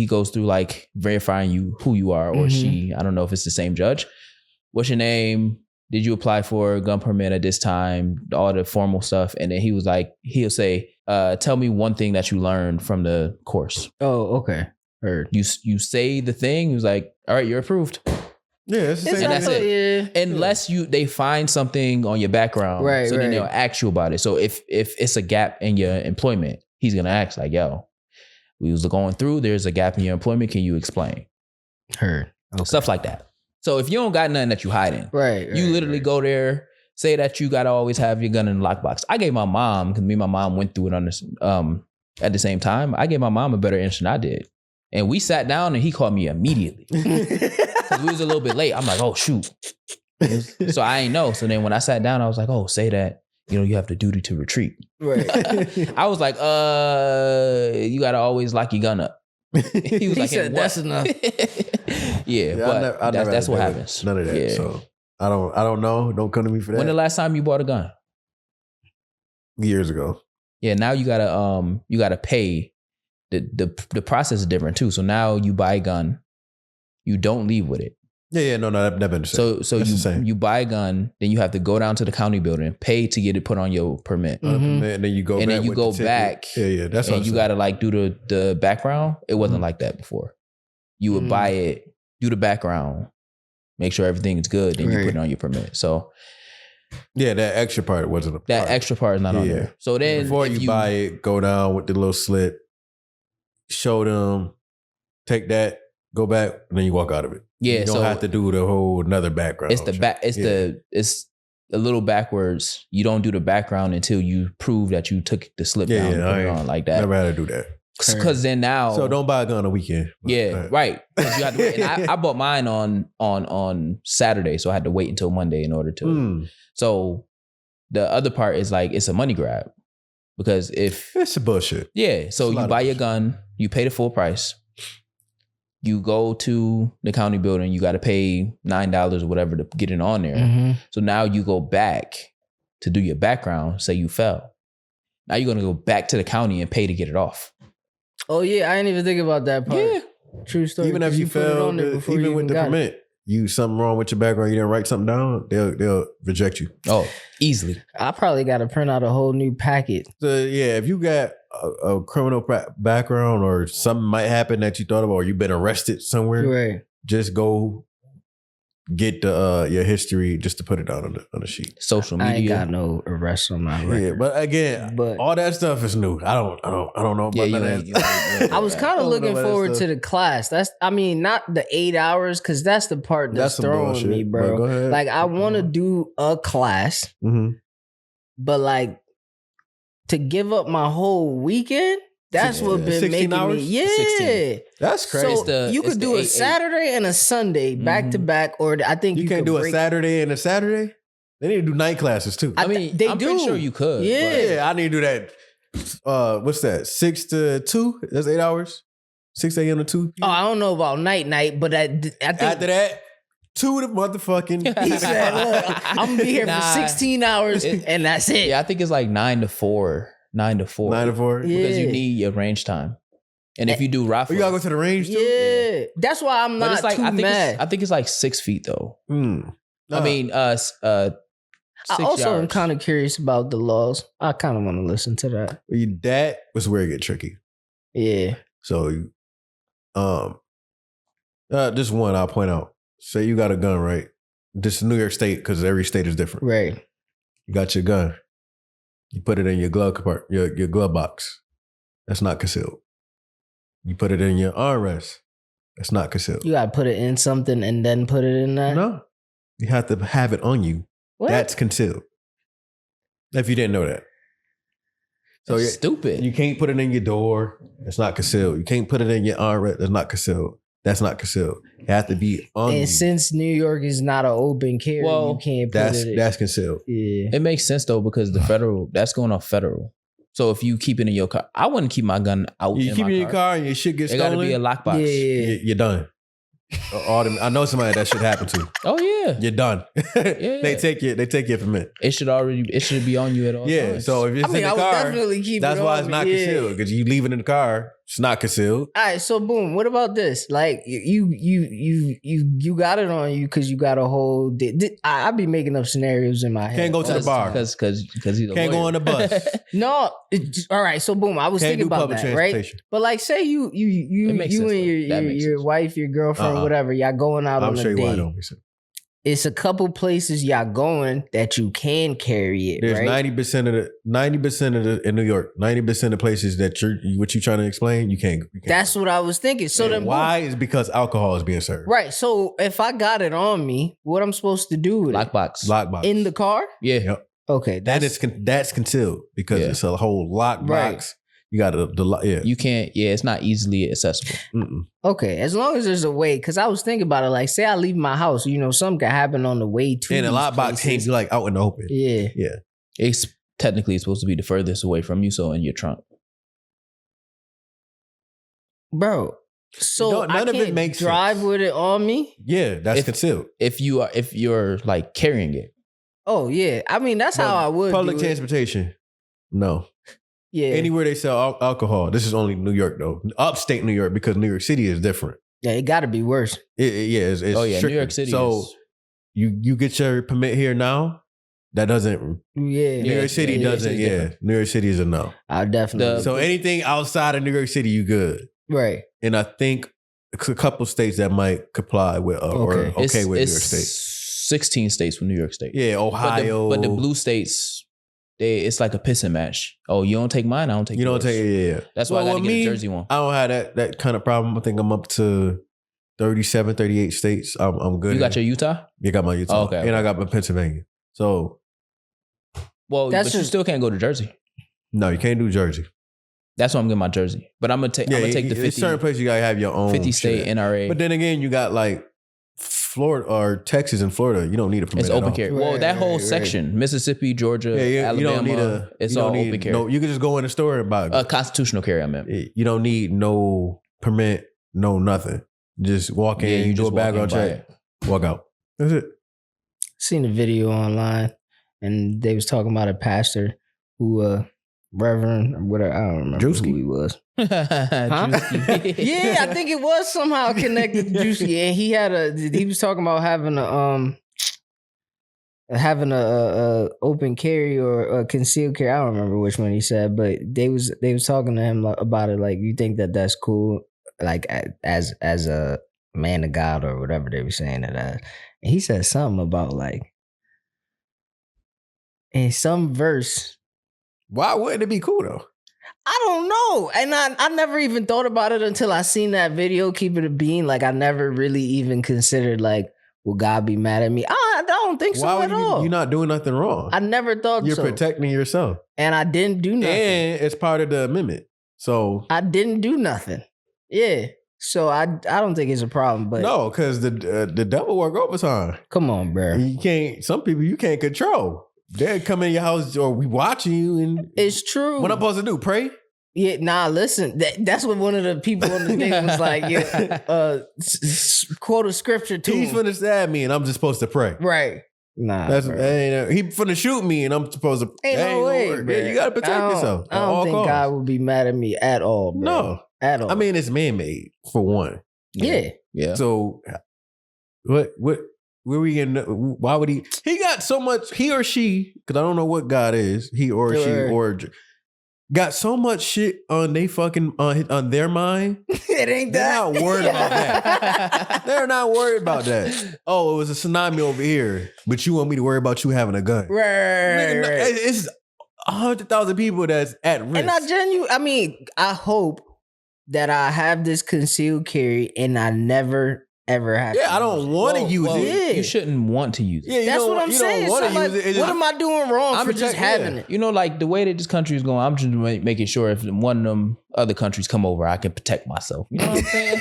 goes through like verifying who you are or she, I don't know if it's the same judge. What's your name? Did you apply for a gun permit at this time? All the formal stuff. And then he was like, he'll say, tell me one thing that you learned from the course. Oh, okay. Heard. You say the thing, he was like, all right, you're approved. Yeah, it's the same. And that's it. Yeah. Unless they find something on your background, so then they'll ask you about it. So if it's a gap in your employment, he's gonna ask like, "Yo, we was going through. There's a gap in your employment. Can you explain?" Heard. Okay. Stuff like that. So if you don't got nothing that you hiding, you literally go there, say that you gotta always have your gun in the lockbox. I gave my mom, because me and my mom went through it on this at the same time. I gave my mom a better answer than I did, and we sat down and he called me immediately. Because we was a little bit late. I'm like, oh, shoot. So I ain't know. So then when I sat down, I was like, oh, say that, you have the duty to retreat. Right. I was like, you got to always lock your gun up. He was like, said, that's enough. Yeah, but that's what happens. None of that. Yeah. So I don't know. Don't come to me for that. When the last time you bought a gun? Years ago. Yeah, now you gotta pay. The process is different too. So now you buy a gun. You don't leave with it. Yeah, no, that been the same. So you buy a gun, then you have to go down to the county building, pay to get it put on your permit. And then you go back. Yeah, that's what. And you got to like do the background. It wasn't like that before. You would buy it, do the background, make sure everything is good, then you put it on your permit. So yeah, that extra part wasn't a part. That extra part is not on there. So then before you buy it, go down with the little slit, show them, take that. Go back and then you walk out of it. Yeah, you don't have to do the whole another background. It's it's a little backwards. You don't do the background until you prove that you took the slip down and put it on like that. Never had to do that. Because then now, so don't buy a gun on a weekend. Yeah, right. You have to, and I bought mine on Saturday, so I had to wait until Monday in order to. So the other part is like it's a money grab because if it's a bullshit. Yeah, so you buy your gun, you pay the full price. You go to the county building, you got to pay $9 or whatever to get it on there. So now you go back to do your background, say you fell. Now you're gonna go back to the county and pay to get it off. Oh yeah, I didn't even think about that part. Yeah. True story. Even if 'cause you put it fail, on there before even you with the got it. permit, you something wrong with your background, you didn't write something down, they'll reject you. Oh, easily. I probably got to print out a whole new packet. So yeah, if you got a criminal background or something might happen that you thought about, or you've been arrested somewhere, Right. just go get the your history just to put it down on the sheet. Social I ain't media. got no arrests on my record. Yeah, but again, But- all that stuff is new. I don't know about none of that. I was kind of looking forward to the. the class. Not the 8 hours, because that's the part that's That's some throwing bullshit, me, but bro. go ahead. Like, I want to do a class, Mm-hmm. but like to give up my whole weekend, that's what been 16 making hours? me. Yeah. 16. That's crazy. So you it's could the do a 8-8. Saturday and a Sunday back to back, or I think you you can't could do a break- Saturday and a Saturday. They need to do night classes too. I mean, they I'm pretty do. sure you could. Yeah. but- Yeah, I need to do that. What's that? 6 to 2? That's 8 hours. 6 a.m. to 2. Oh, I don't know about night, but I think After that, 2 to motherfucking. he said, "Look, I'm gonna be here Nah. for 16 hours, and that's it." Yeah, I think it's like 9 to 4. 9 to 4. 9 to 4. Yeah. Because you need your range time. And if you do Oh, raffle, you gotta go to the range too. Yeah, that's why I'm but not it's like too I think mad. I think it's like 6 feet though. Mm. I mean, 6 I also am yards. kind of curious about the laws. I kind of want to listen to that. that was where it get tricky. Yeah, So, just one I'll point out. Say you got a gun, right? This is New York State because every state is different. right. You got your gun. You put it in your glove compartment, your glove box. That's not concealed. You put it in your armrest. That's not concealed. You gotta put it in something and then put it in that. No, you have to have it on you. What? That's concealed. If you didn't know that. So That's stupid. you can't put it in your door. That's not concealed. You can't put it in your armrest. That's not concealed. That's not concealed. It has to be on you. And since New York is not an open carry, Well, you can't put it. That's concealed. Yeah. It makes sense though because the federal that's going off federal. So if you keep it in your car, I wouldn't keep my gun out. You in keep my it in your car and your shit gets It got to stolen. be a lockbox. Yeah. You're done. I know somebody that should happen to. Oh yeah, You're done. They take your permit. it should be on you at all Yeah. times. So if it's I mean, in I the would car, definitely keep that's it why on it's me. not Yeah. concealed because you leave it in the car. It's not concealed. All right, so boom. What about this? Like you got it on you because you got a whole. I be making up scenarios in my head. Can't go to the bar. because he's a Can't go lawyer. on the bus. No, all right. So boom. I was Can't thinking do about public that, right? transportation. But like, say you It makes and sense, though. That makes your sense. wife, your girlfriend, Uh-uh. whatever, y'all going out I'm on sure a you why it date. don't make sense. It's a couple places y'all going that you can carry it. There's right? 90% of the in New York, 90% of places that what you're trying to explain, you can't. That's what I was thinking. So And then, why is because alcohol is being served. right? So if I got it on me, what I'm supposed to do with Lockbox. Lockbox. it in the car? Yeah. Yep. Okay, That's concealed because Yeah. it's a whole lockbox. Right. You got yeah. You can't. Yeah, it's not easily accessible. Mm-mm. okay. As long as there's a way, because I was thinking about it. Like, say I leave my house, something can happen on the way to. And a these lockbox can't places. be like out in the open. Yeah. It's technically supposed to be the furthest away from you, so in your trunk. Bro. So None I of it can't makes drive sense. with it on me. Yeah, that's If- concealed. If you're like carrying it, Oh yeah, I mean that's how I would Public do it. transportation. No. Yeah, Anywhere they sell alcohol. This is only New York though. Upstate New York because New York City is different. yeah, it got to be worse. It's oh yeah, New stricter. York City. So is, you get your permit here now. That doesn't. Yeah, New Yeah, York City New York doesn't. City's Yeah, different. New York City is a no. I definitely. So anything outside of New York City, you good. right. And I think a couple states that might comply with or Okay. okay with New York it's State. 16 states with New York State. Yeah, Ohio. But the blue states, it's like a pissing match. Oh, you don't take mine, I don't take You don't yours. take yeah. That's why I gotta with get me, a Jersey one. I don't have that kind of problem. I think I'm up to 37, 38 states. I'm good. You got your Utah? You got my Utah. Oh, okay, And I got my Pennsylvania. So Well, That's but you just- still can't go to Jersey. no, you can't do Jersey. That's why I'm getting my Jersey. But I'm gonna take the there's 50, certain places you gotta have your own 50 state shit. NRA. But then again, you got like Florida or Texas and Florida. You don't need a permit. it's at open all. carry. Right, well, that whole right, right. section, Mississippi, Georgia, Yeah, you Alabama, don't need it's you all don't open need carry. No, you can just go in the store and buy it. Constitutional carry, I meant. You don't need no permit, no nothing. Just walk in, Yeah, you do just a walk in, background buy check, walk out. That's it. Seen a video online, and they was talking about a pastor who Reverend or whatever. I don't remember Drewski? who he was. Huh? Juicy. Yeah, I think it was somehow connected to Juicy, and he was talking about having a open carry or a concealed carry. I don't remember which one he said, but they was talking to him about it. Like, you think that's cool? Like as a man of God or whatever they were saying it as. And he said something about like in some verse. Why wouldn't it be cool though? I don't know. And I never even thought about it until I seen that video, Keep It a Bean. Like, I never really even considered, like, will God be mad at me? I don't think so at all. You're not doing nothing wrong. I never thought You're so. protecting yourself. And I didn't do nothing. And it's part of the amendment. So I didn't do nothing. Yeah. So I don't think it's a problem. But no, because the devil work overtime. Come on, bro. You can't. Some people you can't control. They come in your house or we watching you, and It's true. what I'm supposed to do? Pray? Yeah, nah, listen. That's what one of the people on the thing was like, quote a scripture to He's him. finna stab me, and I'm just supposed to pray. Right. Nah. That's bro. he finna shoot me, and I'm supposed to. Ain't that no way, work. bro. Yeah, you gotta protect yourself. I don't think God would be mad at me at all, bro. No, At all. I mean it's man made for one. yeah. Yeah. So what? Where we in? Why would he? He got so much. He or she, because I don't know what God is. He or she Sure. or got so much shit on they fucking on their mind. It ain't They're that. not worried about that. They're not worried about that. Oh, it was a tsunami over here, but you want me to worry about you having a gun? Right. Nigga, it's 100,000 people that's at risk. And I mean, I hope that I have this concealed carry and I never ever have. Yeah, I don't want to use well, it. Yeah. You shouldn't want to use it. Yeah, you That's don't, what I'm you saying. don't want So, to like, use it. It's what just- am I doing wrong I'm for just having it? You know, like the way that this country is going, I'm just making sure if one of them other countries come over, I can protect myself. You know what I'm saying?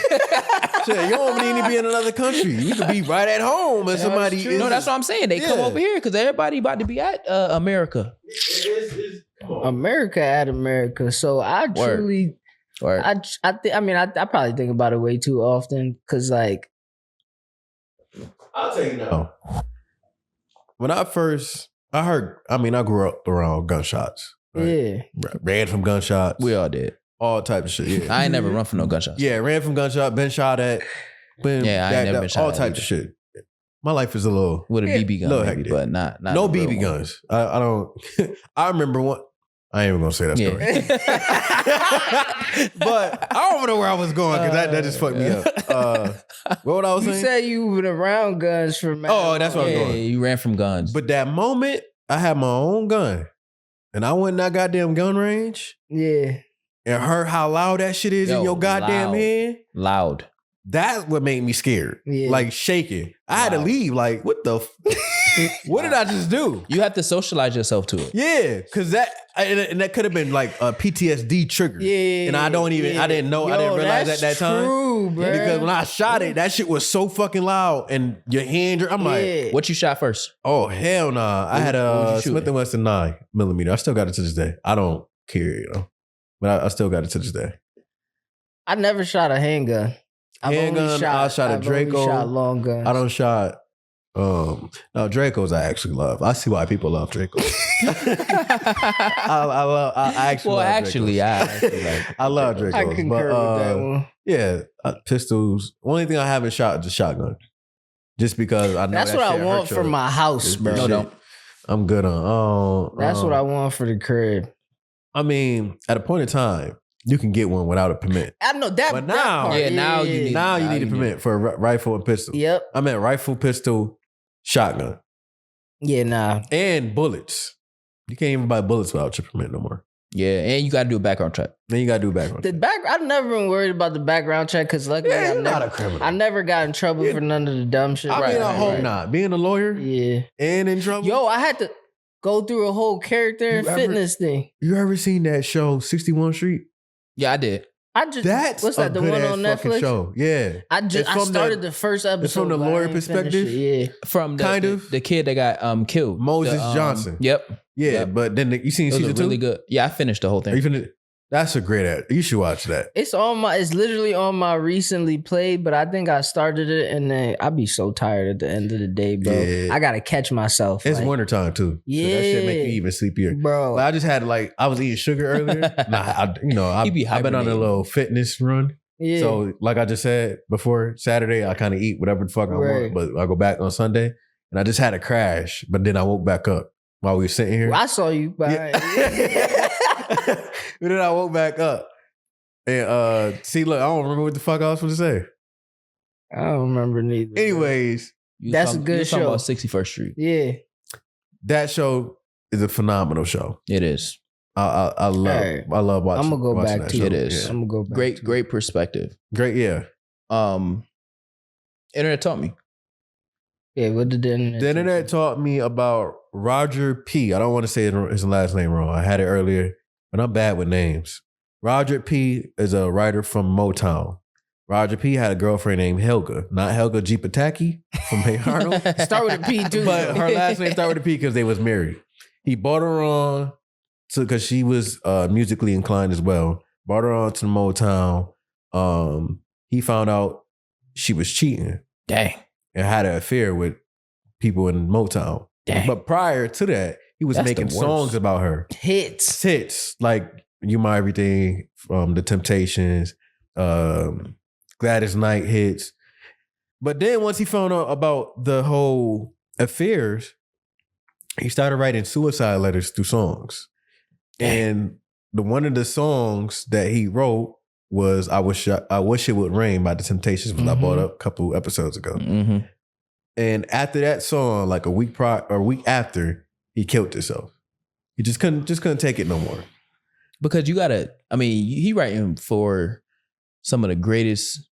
Shit, you don't need to be in another country. You could be right at home and somebody. true. No, that's what I'm saying. They come Yeah. over here because everybody about to be at America. America at America. So I truly, Or I probably think about it way too often because, like, I'll tell you now. When I grew up around gunshots. Right? yeah, Ran from gunshots. we all did. All types of shit. Yeah. I ain't never run from no gunshots. Yeah, ran from gunshot, been shot at. Yeah, I ain't never been shot all at types of shit. My life is a little With a BB gun, little maybe, hectic. but not no a real BB one. guns. I don't. I remember one. I ain't even gonna say that story. But I don't know where I was going because that just fucked me up. What I was you saying? said you been around guns for mad Oh, that's what I was Yeah, going. you ran from guns. But that moment, I had my own gun, and I went in that goddamn gun range Yeah, and heard how loud that shit is Yo, in your goddamn loud. head. Loud. That's what made me scared. Yeah. Like shaking. I had to Wow. leave. Like, what the? What did I just do? You have to socialize yourself to it. Yeah, because that could have been like a PTSD trigger. yeah. And I didn't know. I didn't realize at that time. True, bro. Because when I shot it, that shit was so fucking loud, and your hand. I'm like, Yeah. What you shot first? oh hell nah. I had what was a you shooting? Smith & Wesson 9mm. I still got it to this day. I don't care, but I still got it to this day. I never shot a handgun. Handgun, I shot a I've Draco. only shot long guns. I don't shot. No, Dracos I actually love. I see why people love Dracos. I actually love Actually, Dracos. I actually like. I love Dracos. I concur but, with that one. Yeah, pistols. Only thing I haven't shot is a shotgun. Just because I know That's that what I shit want hurts for your- my house, bro. No, shit. don't. I'm good on. That's what I want for the crib. I mean, at a point in time, you can get one without a permit. I know that. But that now- part, Yeah, now you need- Now you Now need a you permit for a rifle and pistol. Yep. I meant rifle, pistol, shotgun, Yeah. Nah. and bullets. You can't even buy bullets without your permit no more. Yeah, and you got to do a background check. Then you gotta do background. The back. I've never been worried about the background check because luckily Yeah, I you're never, not a criminal. I never got in trouble for none of the dumb shit. I mean, I hope right. not. Being a lawyer Yeah. and in trouble. Yo, I had to go through a whole character and You ever- fitness thing. You ever seen that show 61 Street? Yeah, I did. I just That's what's that? a The good one ass on fucking Netflix. show. Yeah, I It's from started the first episode. from the but I lawyer ain't finished perspective? it. Yeah. From the, Kind the, of. the kid that got killed, Moses The, Johnson. Yep, yeah. Yeah. But then you seen it was season a two? really good. Yeah, I finished the whole Are you thing. finished? That's a great you should watch that. It's literally on my recently played, but I think I started it and then I'd be so tired at the end of the day, bro. Yeah. I gotta catch myself. It's wintertime too. Yeah. So that shit make you even sleepier. Bro. But I just had I was eating sugar earlier. I've been on a little fitness run. Yeah. So like I just said before, Saturday I kind of eat whatever the fuck I want, but I go back on Sunday and I just had a crash, but then I woke back up while we were sitting here. Well, I saw you. But then I woke back up and see, look, I don't remember what the fuck I was supposed to say. I don't remember neither. Anyways, that's a good show. About 61st Street. Yeah, that show is a phenomenal show. It is. I love watching. I'm gonna go back to show. it. Is. Yeah. I'm gonna go back. Great perspective. Great, yeah. Internet taught me. Yeah, what did the internet? The internet taught me about Roger P. I don't want to say his last name wrong. I had it earlier, but I'm bad with names. Roger P. is a writer from Motown. Roger P. had a girlfriend named Helga, not Helga G. Pataki from Hey Arnold. Start with a P too. But her last name started with a P because they was married. He brought her on because she was musically inclined as well. Brought her on to Motown. He found out she was cheating. Dang. And had an affair with people in Motown. Dang. But prior to that, he was making songs about her. Hits. Like You My Everything, The Temptations, Gladys Knight hits. But then once he found out about the whole affairs, he started writing suicide letters through songs. And one of the songs that he wrote was I Wish It Would Rain by The Temptations, which I brought up a couple episodes ago. Mm-hmm. And after that song, like a week after, he killed himself. He just couldn't take it no more. Because you gotta, he writing for some of the greatest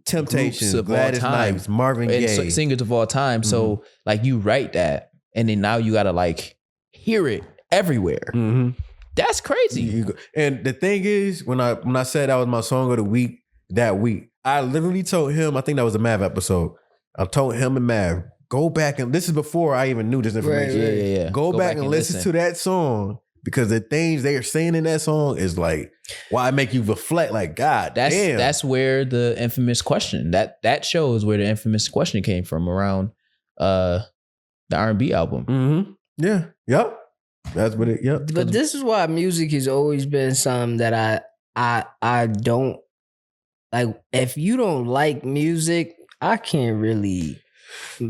Temptations, of Gladys all time, Knight, Marvin Gaye, singers of all time. So like you write that, and then now you gotta like hear it everywhere. Mm-hmm. That's crazy. And the thing is, when I said that was my song of the week that week, I literally told him, I think that was a Mav episode. I told him and Mav, go back and this is before I even knew this information. Right. Yeah. Go back and listen to that song because the things they are saying in that song is like, why it make you reflect like, God damn. That's where the infamous question, that shows where the infamous question came from around the R&B album. Mm-hmm. Yeah. Yep. That's what it. Yep. But this is why music has always been something that I don't like. If you don't like music, I can't really.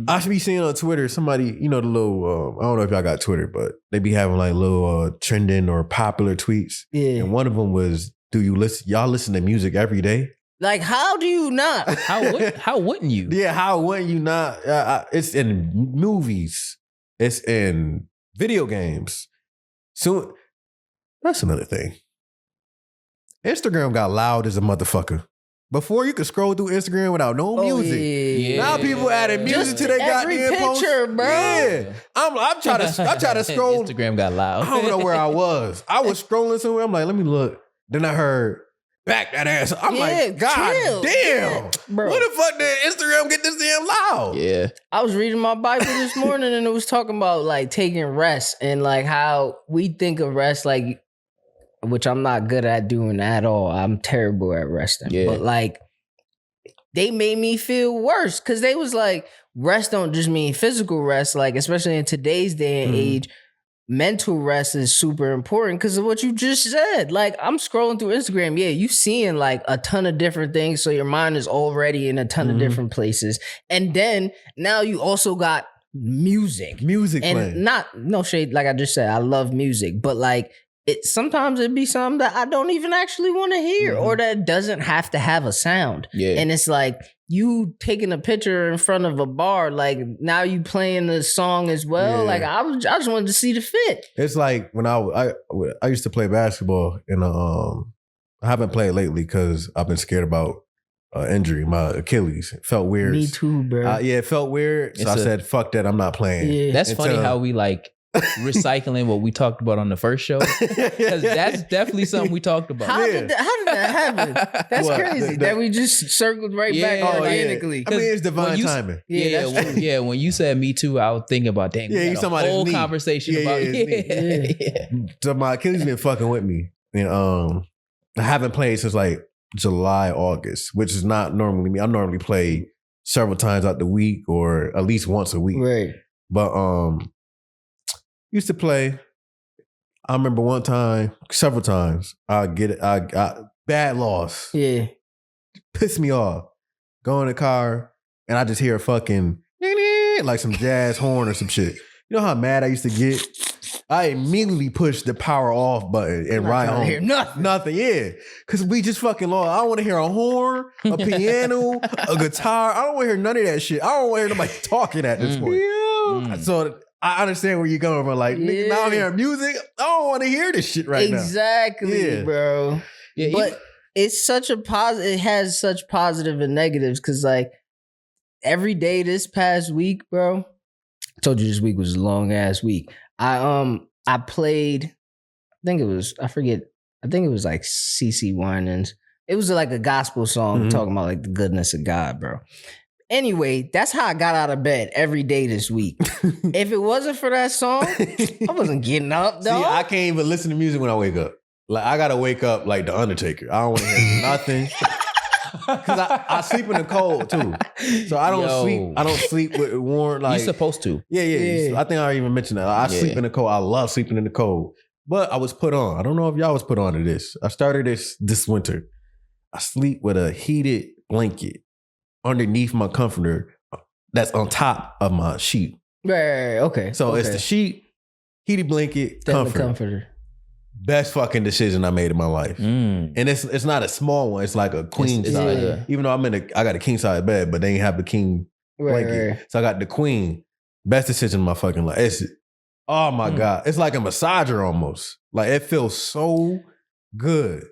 I should be seeing on Twitter somebody, the little. I don't know if y'all got Twitter, but they be having like little trending or popular tweets. Yeah. And one of them was, "Do you listen? Y'all listen to music every day? Like, how do you not? How wouldn't you? Yeah, how wouldn't you not? It's in movies. It's in video games. So that's another thing. Instagram got loud as a motherfucker. Before you could scroll through Instagram without no music. Yeah. Now people adding music to their goddamn posts. Picture, bro. Yeah. I'm trying to scroll. Instagram got loud. I don't know where I was. I was scrolling somewhere. I'm like, let me look. Then I heard, back that ass. I'm like, God damn. Bro. What the fuck did Instagram get this damn loud? Yeah. I was reading my Bible this morning and it was talking about like taking rest and like how we think of rest, like, which I'm not good at doing at all. I'm terrible at resting. Yeah. But like, they made me feel worse because they was like, rest don't just mean physical rest. Like, especially in today's day and age, mental rest is super important because of what you just said. Like, I'm scrolling through Instagram. Yeah, you seeing like a ton of different things. So your mind is already in a ton of different places. And then now you also got music. Music and playing. No shade, like I just said, I love music. But like, sometimes it'd be something that I don't even actually want to hear or that doesn't have to have a sound. Yeah. And it's like, you taking a picture in front of a bar, like now you playing the song as well. Yeah. Like I just wanted to see the fit. It's like when I used to play basketball and I haven't played lately because I've been scared about injury. My Achilles. It felt weird. Me too, bro. Yeah, it felt weird. So I said, fuck that, I'm not playing. Yeah. That's funny how we like recycling what we talked about on the first show, because that's definitely something we talked about. How did that happen? That's crazy that we just circled right back organically. I mean, it's divine timing. Yeah. When you said me too, I was thinking about dang. Yeah, you talking about whole conversation about So my Achilles been fucking with me, and I haven't played since like July, August, which is not normally me. I normally play several times out the week or at least once a week. Right. But used to play. I remember one time, several times, I got bad loss. Yeah. Pissed me off. Go in the car and I just hear a fucking like some jazz horn or some shit. You know how mad I used to get? I immediately pushed the power off button and ride home. Hear nothing. Nothing, yeah. Because we just fucking lost. I don't want to hear a horn, a piano, a guitar. I don't want to hear none of that shit. I don't want to hear nobody talking at this point. So I understand where you're coming from. Like, nigga, now I'm hearing music. I don't want to hear this shit right now. Exactly, bro. Yeah, but it's such a positive. It has such positive and negatives because, like, every day this past week, bro. I told you this week was a long ass week. I played. I think it was like CC Winans. It was like a gospel song talking about like the goodness of God, bro. Anyway, that's how I got out of bed every day this week. If it wasn't for that song, I wasn't getting up, though. See, I can't even listen to music when I wake up. Like, I gotta wake up like the Undertaker. I don't want to hear nothing. Because I sleep in the cold too. So I don't sleep. I don't sleep with warm. Like, you're supposed to. Yeah. I think I even mentioned that. I sleep in the cold. I love sleeping in the cold. But I was put on. I don't know if y'all was put on to this. I started this winter. I sleep with a heated blanket underneath my comforter that's on top of my sheet. Right. Okay. So it's the sheet, heated blanket, comforter. Best fucking decision I made in my life. And it's not a small one. It's like a queen size. Yeah. Even though I got a king size bed, but they ain't have the king blanket. Right. So I got the queen. Best decision in my fucking life. Oh my God. It's like a massager almost. Like, it feels so good.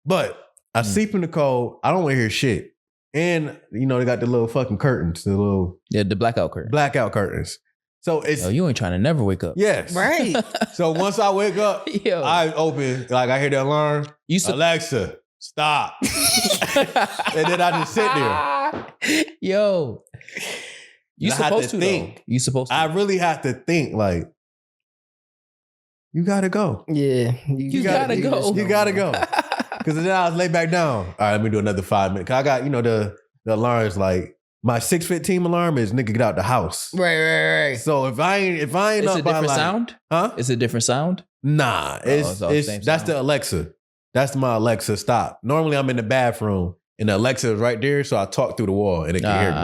But I sleep in the cold. I don't want to hear shit. And, you know, they got the little fucking curtains, the blackout curtain. Blackout curtains. So it's... Oh, you ain't trying to never wake up. Yes. Right. So once I wake up, I open, like, I hear the alarm. Alexa, stop. And then I just sit there. Yo. You supposed to think. You supposed to. I really have to think, like, you gotta go. Yeah. You gotta go. You gotta go. Because then I was laid back down. All right, let me do another 5 minutes. Cause I got, you know, the alarms, like, my 6:15 alarm is nigga get out the house. Right. So if I ain't it's up a different by like, sound? Huh? It's a different sound? Nah. It's that's the Alexa. That's my Alexa stop. Normally I'm in the bathroom and the Alexa is right there, so I talk through the wall and it can hear me.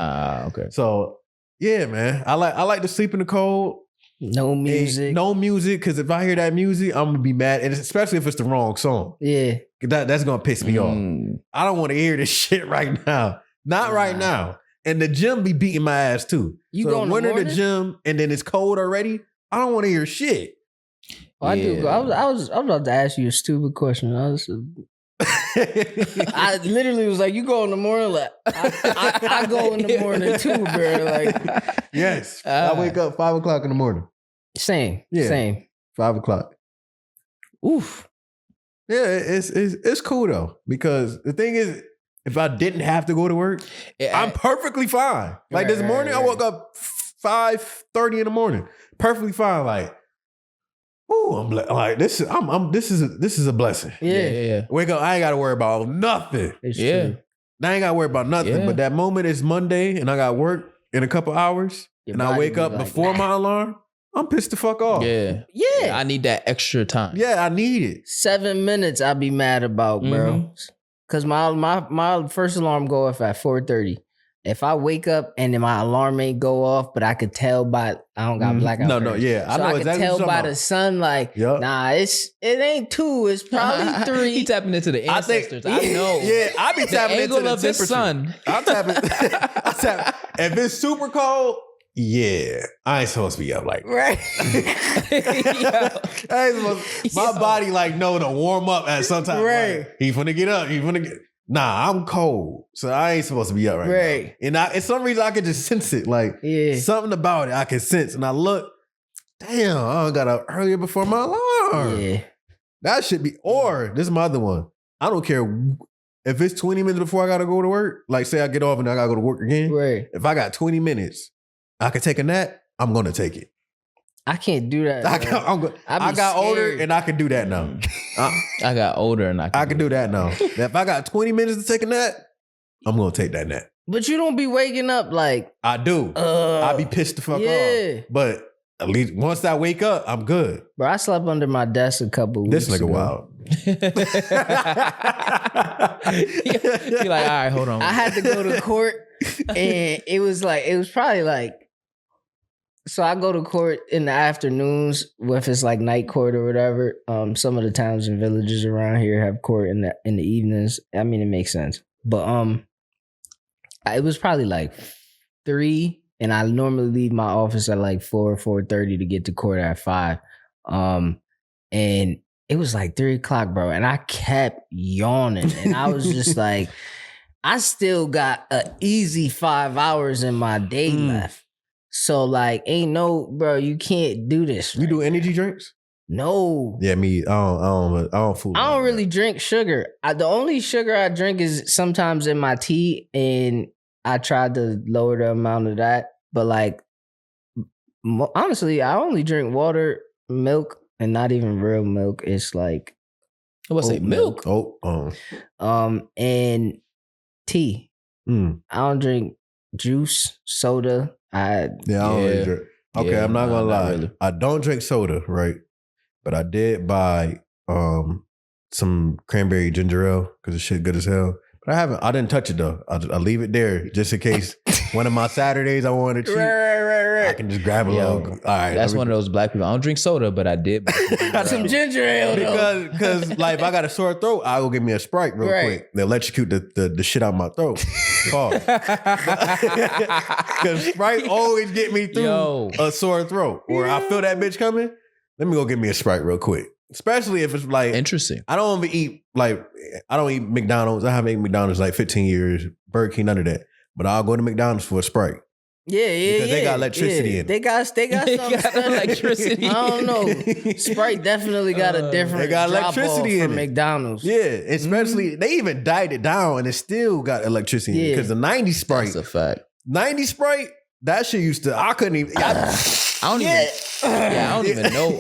Okay. So yeah, man. I like to sleep in the cold. No music. No music, because if I hear that music, I'm gonna be mad. And especially if it's the wrong song. Yeah. That's gonna piss me off. I don't want to hear this shit right now. Not right now. And the gym be beating my ass too. You so go in the when morning? the gym and then it's cold already, I don't want to hear shit. I do. I was about to ask you a stupid question. I literally was like, you go in the morning? Like, I go in the morning too, bro. Like, yes. I wake up 5 o'clock in the morning. Same. 5 o'clock. Oof. Yeah, it's cool though. Because the thing is, if I didn't have to go to work, I'm perfectly fine. Like this morning, I woke up 5:30 in the morning. Perfectly fine. Like, ooh, I'm like, this is a blessing. Yeah. Wake up, I ain't gotta worry about nothing. It's true. I ain't gotta worry about nothing. But that moment is Monday and I got work in a couple hours and I wake up before my alarm, I'm pissed the fuck off. Yeah. I need that extra time. Yeah, I need it. 7 minutes I'll be mad about, bro. Cause my first alarm go off at 4:30. If I wake up and then my alarm ain't go off, but I could tell by I don't got blackout. No, curtains. yeah. I know I exactly can tell by the sun, like, nah, it ain't 2, it's probably 3. He tapping into the ancestors. I know. Yeah, I be tapping the into angle the of the temperature. sun. I'm tapping. If it's super cold, yeah, I ain't supposed to be up like that. Right. I ain't supposed, my body like know to warm up at some time. Right. Like, he finna get up. Nah, I'm cold, so I ain't supposed to be up right now. And for some reason I can just sense it. Like something about it I can sense, and I look. Damn, I got up earlier before my alarm. Yeah. That should be. Or this is my other one. I don't care if it's 20 minutes before I gotta go to work. Like say I get off and I gotta go to work again. Right. If I got 20 minutes, I can take a nap. I'm gonna take it. I can't do that. I bro. got older and I can do that now. I got older and I can do that now. If I got 20 minutes to take a nap, I'm gonna take that nap. But you don't be waking up like I do. I be pissed the fuck off. But at least once I wake up, I'm good. Bro, I slept under my desk a couple weeks This nigga ago. wild. You're like, all right, hold on. I had to go to court and it was probably like, so I go to court in the afternoons, if it's like night court or whatever. Some of the towns and villages around here have court in the evenings. I mean, it makes sense. But it was probably like 3, and I normally leave my office at like 4:30 to get to court at 5. And it was like 3:00, bro, and I kept yawning, and I was just like, I still got an easy 5 hours in my day left. So like, bro, you can't do this. You do energy drinks? No. Yeah, me. I don't fool. I don't really drink sugar. The only sugar I drink is sometimes in my tea, and I tried to lower the amount of that. But like, honestly, I only drink water, milk, and not even real milk. It's like milk. And tea. I don't drink juice, soda. I don't really drink. Okay, Yeah, I'm not gonna lie. really. I don't drink soda, right? But I did buy some cranberry ginger ale because the shit good as hell. But I didn't touch it though. I leave it there just in case one of my Saturdays I want to cheat. Right. I can just grab a little. All right, That's one of those black people. I don't drink soda, but I did. some ginger ale though. Because like if I got a sore throat, I'll go get me a Sprite real quick. They'll electrocute the shit out of my throat. Because Sprite always get me through a sore throat. Or I feel that bitch coming, let me go get me a Sprite real quick. Especially if it's like interesting. I don't eat McDonald's. I haven't eaten McDonald's like 15 years. Burger King, none of that. But I'll go to McDonald's for a Sprite. Yeah. Because they got electricity in it. They got some electricity. I don't know. Sprite definitely got a different. They got drop electricity off in from it. McDonald's. Yeah, especially they even died it down and it still got electricity in it. Because the 90 Sprite. That's a fact. 90 Sprite, that shit used to. I couldn't even. I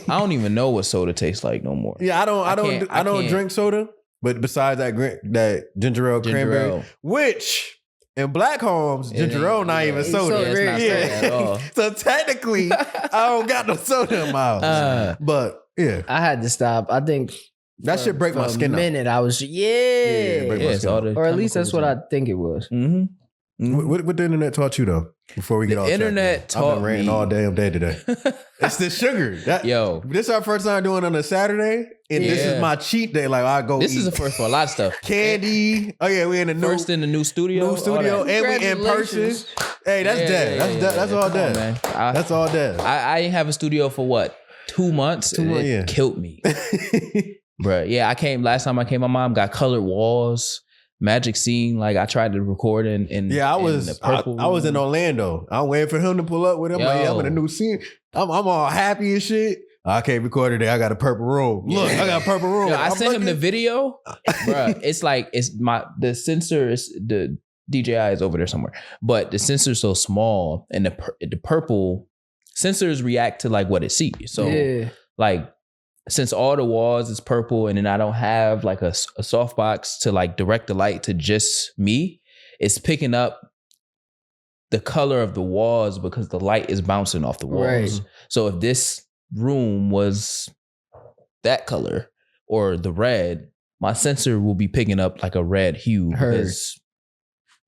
don't even know what soda tastes like no more. Yeah, I don't drink soda. But besides that ginger ale cranberry, which in black homes, ginger ale not even soda. It's not soda at all. So technically, I don't got no soda in my house. But yeah, I had to stop. I think that shit break my skin a minute. I was break my skin. Or at least that's what I think it was. Mm-hmm. What the internet taught you though? Before we get off track, internet taught I've been ranting all damn day today. It's the sugar. This is our first time doing it on a Saturday, and this is my cheat day. Like I go. This is the first for a lot of stuff. Candy. Oh yeah, we in the new studio. And we in person. Hey, that's dead. That's all dead. Man. That's all dead. I ain't have a studio for what? 2 months. It killed me, bro. Yeah, last time I came. My mom got colored walls. Magic scene, like I tried to record in I was in Orlando. I'm waiting for him to pull up with him. Like, I'm in a new scene. I'm all happy and shit. I can't record today. I got a purple room. Look, I got a purple room. Yo, I sent him the video, bro. It's like the sensor is the DJI is over there somewhere, but the sensor is so small, and the purple sensors react to like what it sees. So like. Since all the walls is purple and then I don't have like a softbox to like direct the light to just me, it's picking up the color of the walls because the light is bouncing off the walls. Right. So if this room was that color or the red, my sensor will be picking up like a red hue because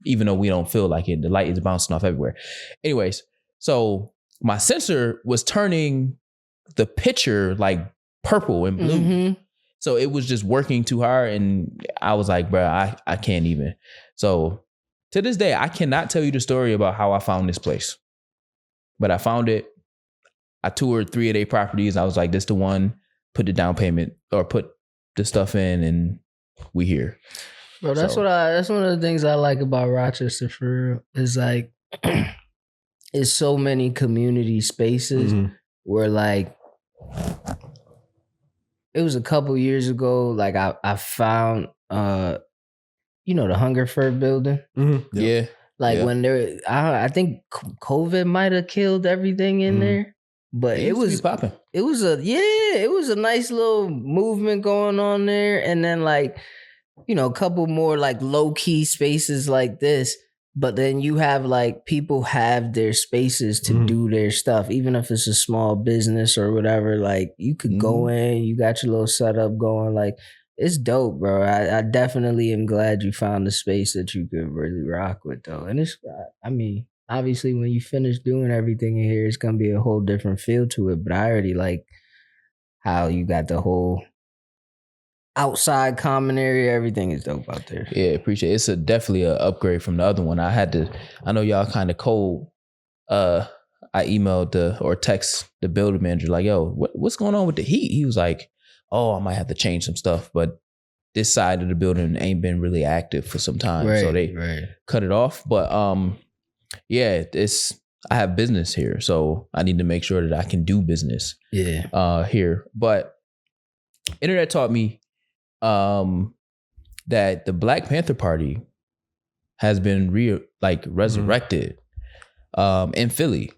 even though we don't feel like it, the light is bouncing off everywhere. Anyways, so my sensor was turning the picture like purple and blue. Mm-hmm. So it was just working too hard. And I was like, bro, I can't even. So to this day, I cannot tell you the story about how I found this place. But I found it. I toured 3 of their properties. I was like, this the one, put the down payment or put the stuff in and we here. Bro, that's that's one of the things I like about Rochester for real. Is like, it's so many community spaces where like, it was a couple years ago, like I found, the Hungerford building. Mm-hmm. Yeah. Like when I think COVID might have killed everything in there. But it was popping. it was a nice little movement going on there. And then like, you know, a couple more like low key spaces like this. But then you have like people have their spaces to do their stuff, even if it's a small business or whatever. Like you could go in, you got your little setup going. Like it's dope, bro. I definitely am glad you found a space that you could really rock with, though. And it's, I mean, obviously when you finish doing everything in here, it's gonna be a whole different feel to it. But I already like how you got the whole outside common area. Everything is dope out there. Yeah, appreciate it. It's definitely an upgrade from the other one. I know y'all kind of cold. I emailed or text the building manager like, yo, what's going on with the heat? He was like, oh, I might have to change some stuff, but this side of the building ain't been really active for some time. So they cut it off. But yeah, I have business here. So I need to make sure that I can do business here. But internet taught me that the Black Panther Party has been resurrected in Philly.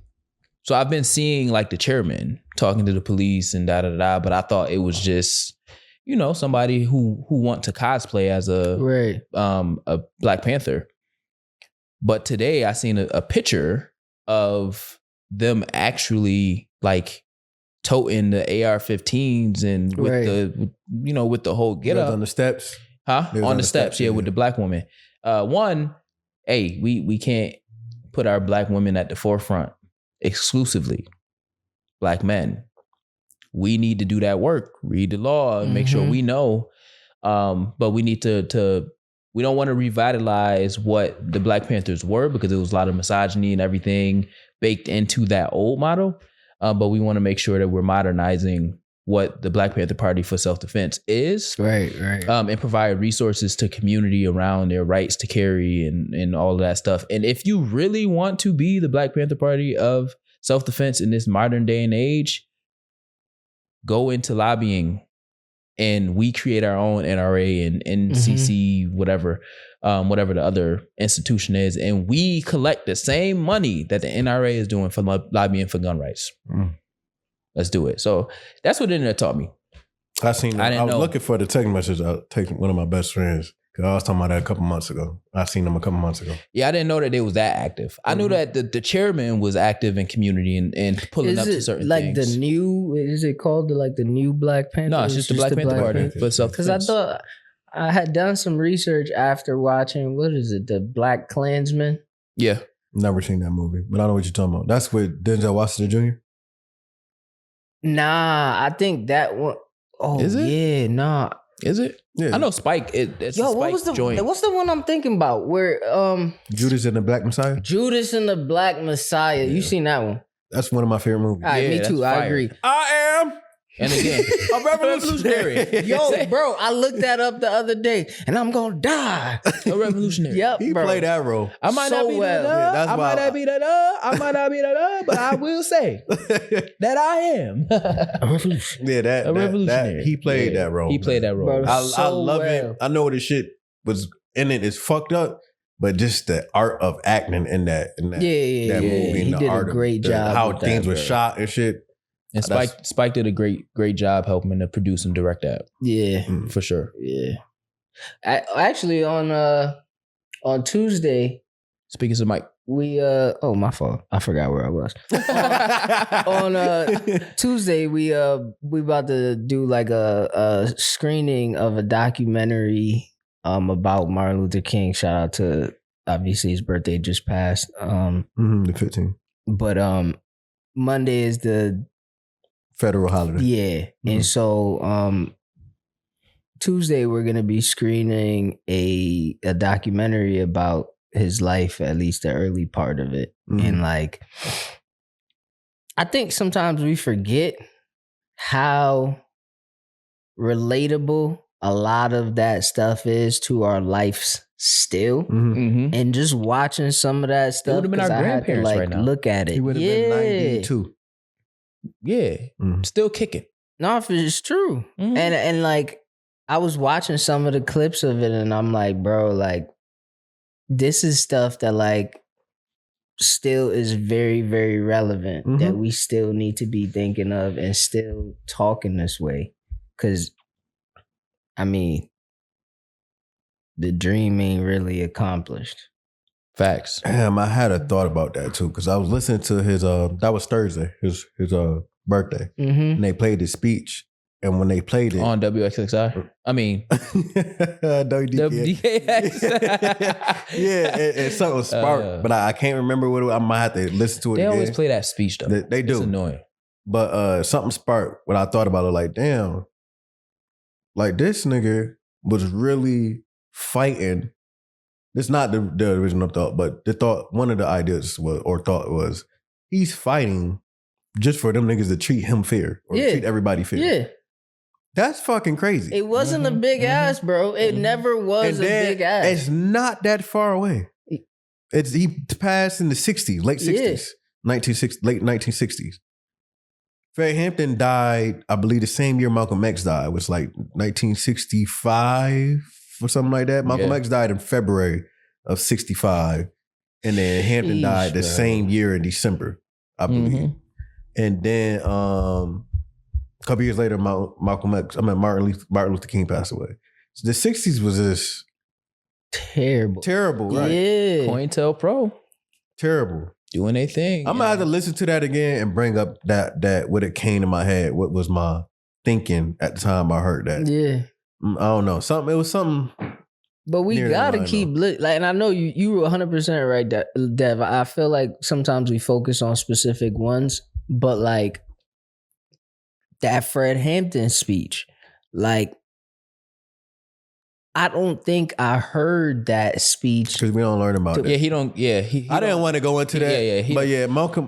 So I've been seeing like the chairman talking to the police and but I thought it was just, you know, somebody who want to cosplay as a Black Panther. But today I seen a picture of them actually like toting the AR-15s and with the whole get up on the steps, on the steps, with the Black woman. We can't put our Black women at the forefront exclusively. Black men, we need to do that work, read the law, and make sure we know. But we need to we don't want to revitalize what the Black Panthers were, because there was a lot of misogyny and everything baked into that old model. But we want to make sure that we're modernizing what the Black Panther Party for self-defense is. Right. And provide resources to community around their rights to carry and all of that stuff. And if you really want to be the Black Panther Party of self-defense in this modern day and age, go into lobbying and we create our own NRA and NCC, whatever the other institution is. And we collect the same money that the NRA is doing for lobbying for gun rights. Let's do it. So that's what the internet taught me. I was looking for the text message. I take one of my best friends, because I was talking about that a couple months ago. I seen them a couple months ago. Yeah, I didn't know that they was that active. I knew that the chairman was active in community and pulling up to certain things. Is it called the new Black Panther? No, it's just the Black Panther Party for self-defense. Because I thought I had done some research after watching, the Black Klansman? Yeah. Never seen that movie, but I know what you're talking about. That's with Denzel Washington Jr.? Nah, I think that one. Oh, is it? Yeah, nah. Is it? Yeah. I know Spike. It's Yo, what was the joint? What's the one I'm thinking about? Where Judas and the Black Messiah? Judas and the Black Messiah. Yeah. You seen that one? That's one of my favorite movies. All right, me too. I agree. I am. And again, a revolutionary. Yo, bro, I looked that up the other day, and I'm gonna die. A revolutionary. Yep, he played that role. I might not be that. I might not be that. But I will say that I am a revolutionary. Yeah, a revolutionary. He played that role. He played that role. Bro, I love it. I know the shit was in it is fucked up, but just the art of acting in that movie. He did a great job. How things were shot and shit. And Spike did a great job helping to produce and direct that. Yeah, for sure. Yeah, actually on Tuesday. Speaking to Mike, we my fault. I forgot where I was. On Tuesday, we about to do like a screening of a documentary about Martin Luther King. Shout out to, obviously, his birthday just passed. The 15th. But Monday is the federal holiday. Yeah. And so Tuesday we're gonna be screening a documentary about his life, at least the early part of it. And like, I think sometimes we forget how relatable a lot of that stuff is to our lives still. And just watching some of that stuff, it would have been our grandparents right now. Look at it. He would have been 92. Yeah, still kicking. No, it's true. And like, I was watching some of the clips of it, and I'm like, bro, like, this is stuff that like still is very, very relevant Mhm. that we still need to be thinking of and still talking this way. Cause I mean, the dream ain't really accomplished. Facts. Damn, I had a thought about that too, because I was listening to his that was Thursday, his birthday. Mm-hmm. And they played his speech. And when they played it On WXXI. I mean, WDKX. Yeah, and something was sparked, but I can't remember what it was. I might have to listen to it They again. always play that speech though. They do. It's annoying. But something sparked when I thought about it, like, damn, like this nigga was really fighting. It's not the original thought, but the thought, one of the ideas was he's fighting just for them niggas to treat him fair or treat everybody fair. Yeah. That's fucking crazy. It wasn't a big ass, bro. It never was a big ass. It's not that far away. He passed in the 60s, late 60s, late 1960s. Fred Hampton died, I believe, the same year Malcolm X died. It was like 1965 or something like that. Malcolm X died in February of 65. And then Hampton died the same year in December, I believe. And then a couple years later, Martin Luther King passed away. So the 60s was just terrible, right? Yeah. COINTELPRO. Terrible. Doing a thing. I'm gonna have to listen to that again and bring up that what it came to my head. What was my thinking at the time I heard that? Yeah. I don't know. It was something. But we gotta keep like, and I know you were 100% right, Dev. I feel like sometimes we focus on specific ones, but like that Fred Hampton speech, like I don't think I heard that speech because we don't learn about it. Yeah, he don't. Yeah, he I didn't want to go into that. But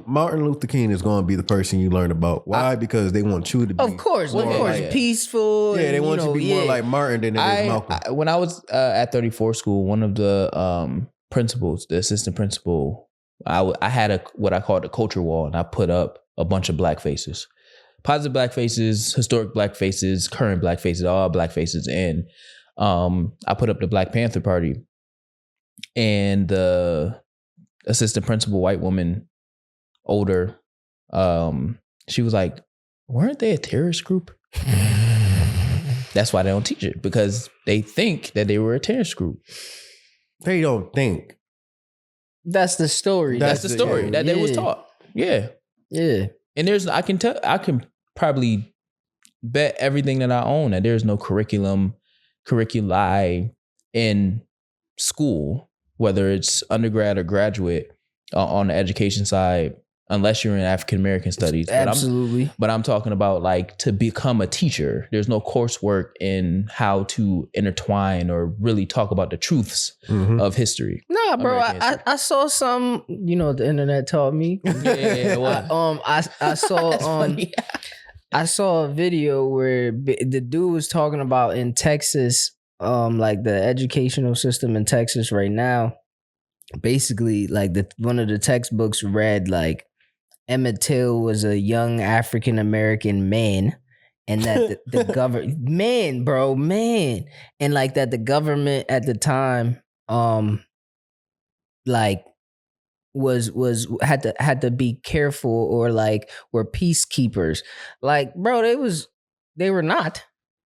Martin Luther King is going to be the person you learn about. Why? Because they want you to be, of course, peaceful. Yeah, they want you to be more like Martin than it is Malcolm. When I was at 34 school, one of the principals, the assistant principal, I had what I called a culture wall, and I put up a bunch of black faces, positive black faces, historic black faces, current black faces, all black faces, and I put up the Black Panther Party, and the assistant principal, white woman, older, she was like, weren't they a terrorist group? That's why they don't teach it, because they think that they were a terrorist group. They don't think. That's the story. That's the story that they was taught. Yeah. Yeah. And I can probably bet everything that I own that there's no curriculi in school, whether it's undergrad or graduate, on the education side, unless you're in African American studies. Absolutely. But I'm talking about like to become a teacher. There's no coursework in how to intertwine or really talk about the truths of history. Nah, bro. I saw some. The internet taught me. I saw. I saw a video where the dude was talking about in Texas, like the educational system in Texas right now. Basically, like one of the textbooks read like Emmett Till was a young African American man, and that the government man, and like that the government at the time, like had to be careful, or like were peacekeepers. Like, bro, they were not.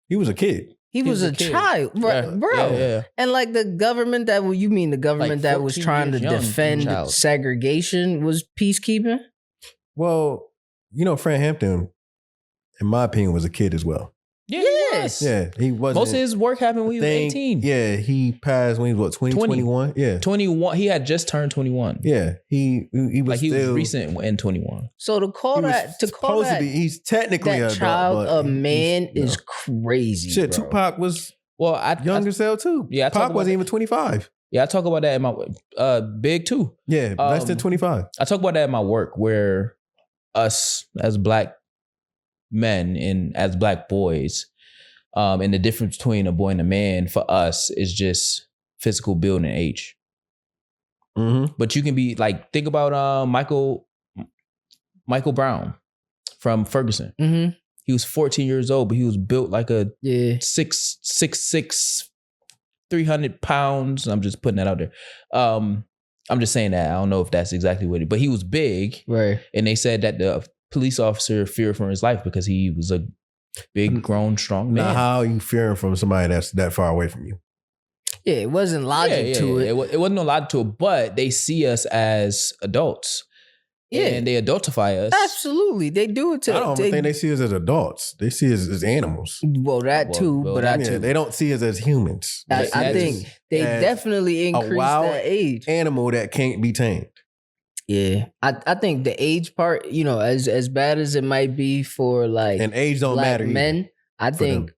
He was a kid. He was a child, bro. Yeah. And like the government that Like that was trying to defend segregation was peacekeeping. Well, Fred Hampton, in my opinion, was a kid as well. Yes. Yeah, he wasn't. Most of his work happened when he was 18. Yeah, he passed when he was 20, 21? Yeah. 21. He had just turned 21. Yeah, he was like he still, was recent in 21. So to call that he's technically that a child a man is crazy. Shit, bro. Tupac was young as hell too. Yeah, Pac wasn't even 25. Yeah, I talk about that in my Big too. Yeah, less than 25. I talk about that in my work, where us as black men and as black boys, and the difference between a boy and a man for us is just physical build and age. Mm-hmm. But you can be like, think about Michael Brown from Ferguson. Mm-hmm. He was 14 years old, but he was built like a 6'6", 300 pounds. I'm just putting that out there. I'm just saying that. I don't know if that's exactly what but he was big. Right. And they said that the police officer feared for his life because he was a big, grown, strong man. Now, how are you fearing from somebody that's that far away from you? Yeah, it wasn't logic to it. It wasn't no logic to it, but they see us as adults. Yeah. And they adultify us. Absolutely. They do it to I don't think they see us as adults. They see us as animals. Well, that too, well, but that I too. They don't see us as humans. I think they definitely increase that age. Animal that can't be tamed. Yeah. I think the age part, you know, as bad as it might be for like And age don't black matter either men, I think them.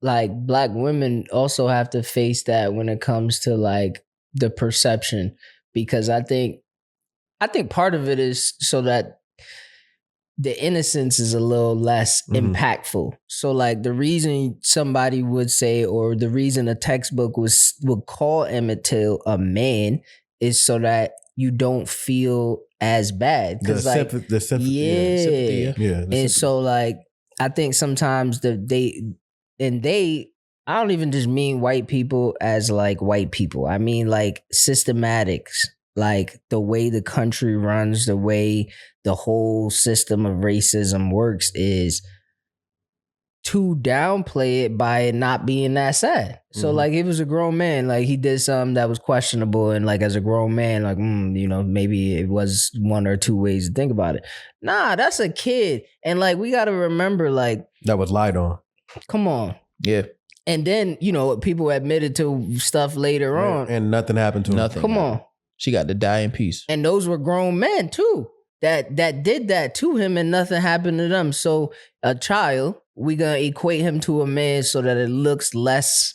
like black women also have to face that when it comes to like the perception, because I think part of it is so that the innocence is a little less impactful. So like the reason somebody would say, or the reason a textbook would call Emmett Till a man is so that you don't feel as bad. The Like, sympathy. yeah. Yeah. So like, I think sometimes I don't even just mean white people as like white people. I mean like systematics, like the way the country runs, the way the whole system of racism works is to downplay it by it not being that sad. So like it was a grown man, like he did something that was questionable, and like as a grown man, like you know, maybe it was one or two ways to think about it. Nah, that's a kid, and like we got to remember, like that was lied on. Come on, yeah. And then you know people admitted to stuff later on, and nothing happened to him. Nothing. Come on, she got to die in peace, and those were grown men too that did that to him, and nothing happened to them. So a child, we gonna equate him to a man so that it looks less.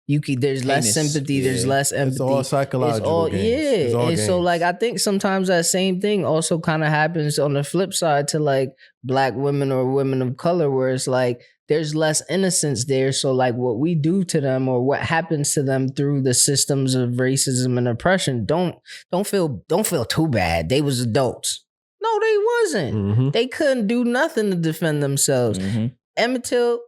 There's less sympathy. There's less empathy. It's all psychological games. It's all games. So like I think sometimes that same thing also kind of happens on the flip side to like black women or women of color, where it's like there's less innocence there. So like what we do to them or what happens to them through the systems of racism and oppression, don't feel too bad. They was adults. No, they wasn't. They couldn't do nothing to defend themselves. Emmett Till,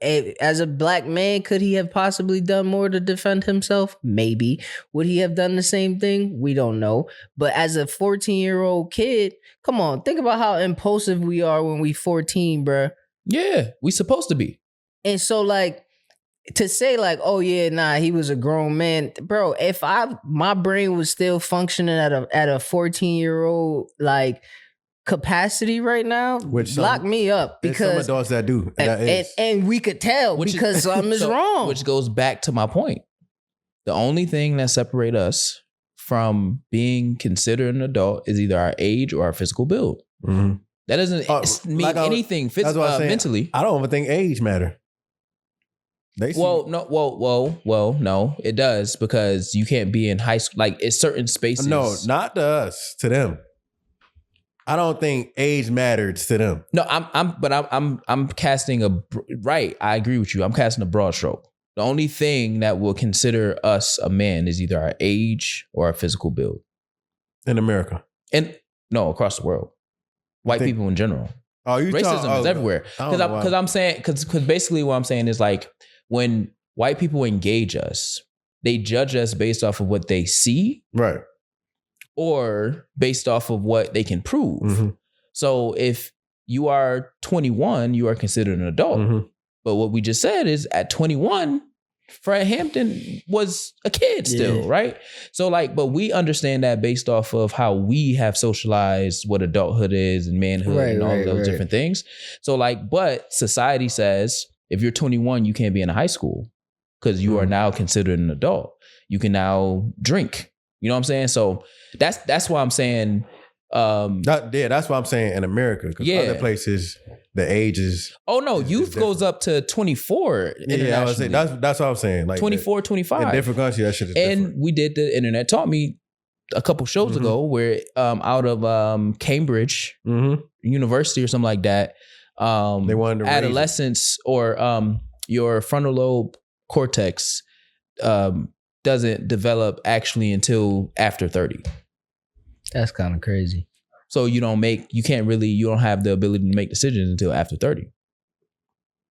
as a black man, could he have possibly done more to defend himself? Maybe. Would he have done the same thing? We don't know. But as a 14-year-old kid, come on, think about how impulsive we are when we 14, bruh. Yeah, we supposed to be. And so like to say like, oh yeah, nah, he was a grown man, bro. If my brain was still functioning at a 14-year-old like capacity right now, lock me up, because some adults that do, and we could tell because something is wrong. Which goes back to my point. The only thing that separates us from being considered an adult is either our age or our physical build. That doesn't mean like anything mentally. I don't even think age matter. No, it does, because you can't be in high school. Like it's certain spaces. No, not to us, to them. I don't think age matters to them. No, I'm casting right. I agree with you. I'm casting a broad stroke. The only thing that will consider us a man is either our age or our physical build. In America. And no, across the world. White people in general. Racism is everywhere. Because I'm saying, because basically what I'm saying is like when white people engage us, they judge us based off of what they see. Right. Or based off of what they can prove. So if you are 21, you are considered an adult. But what we just said is at 21, Fred Hampton was a kid still, right? So like, but we understand that based off of how we have socialized what adulthood is and manhood and all of those different things. So like, but society says if you're 21, you can't be in a high school because you are now considered an adult. You can now drink. You know what I'm saying? So that's why I'm saying. That's why I'm saying in America, because other places the age is. Oh no, youth goes up to 24. Yeah, I was saying that's what I'm saying. Like 24, 25 in different countries, that shit is different. And we did the internet taught me a couple shows ago where out of Cambridge University or something like that. They wanted to adolescence or your frontal lobe cortex doesn't develop actually until after 30. That's kind of crazy. So you don't have the ability to make decisions until after 30.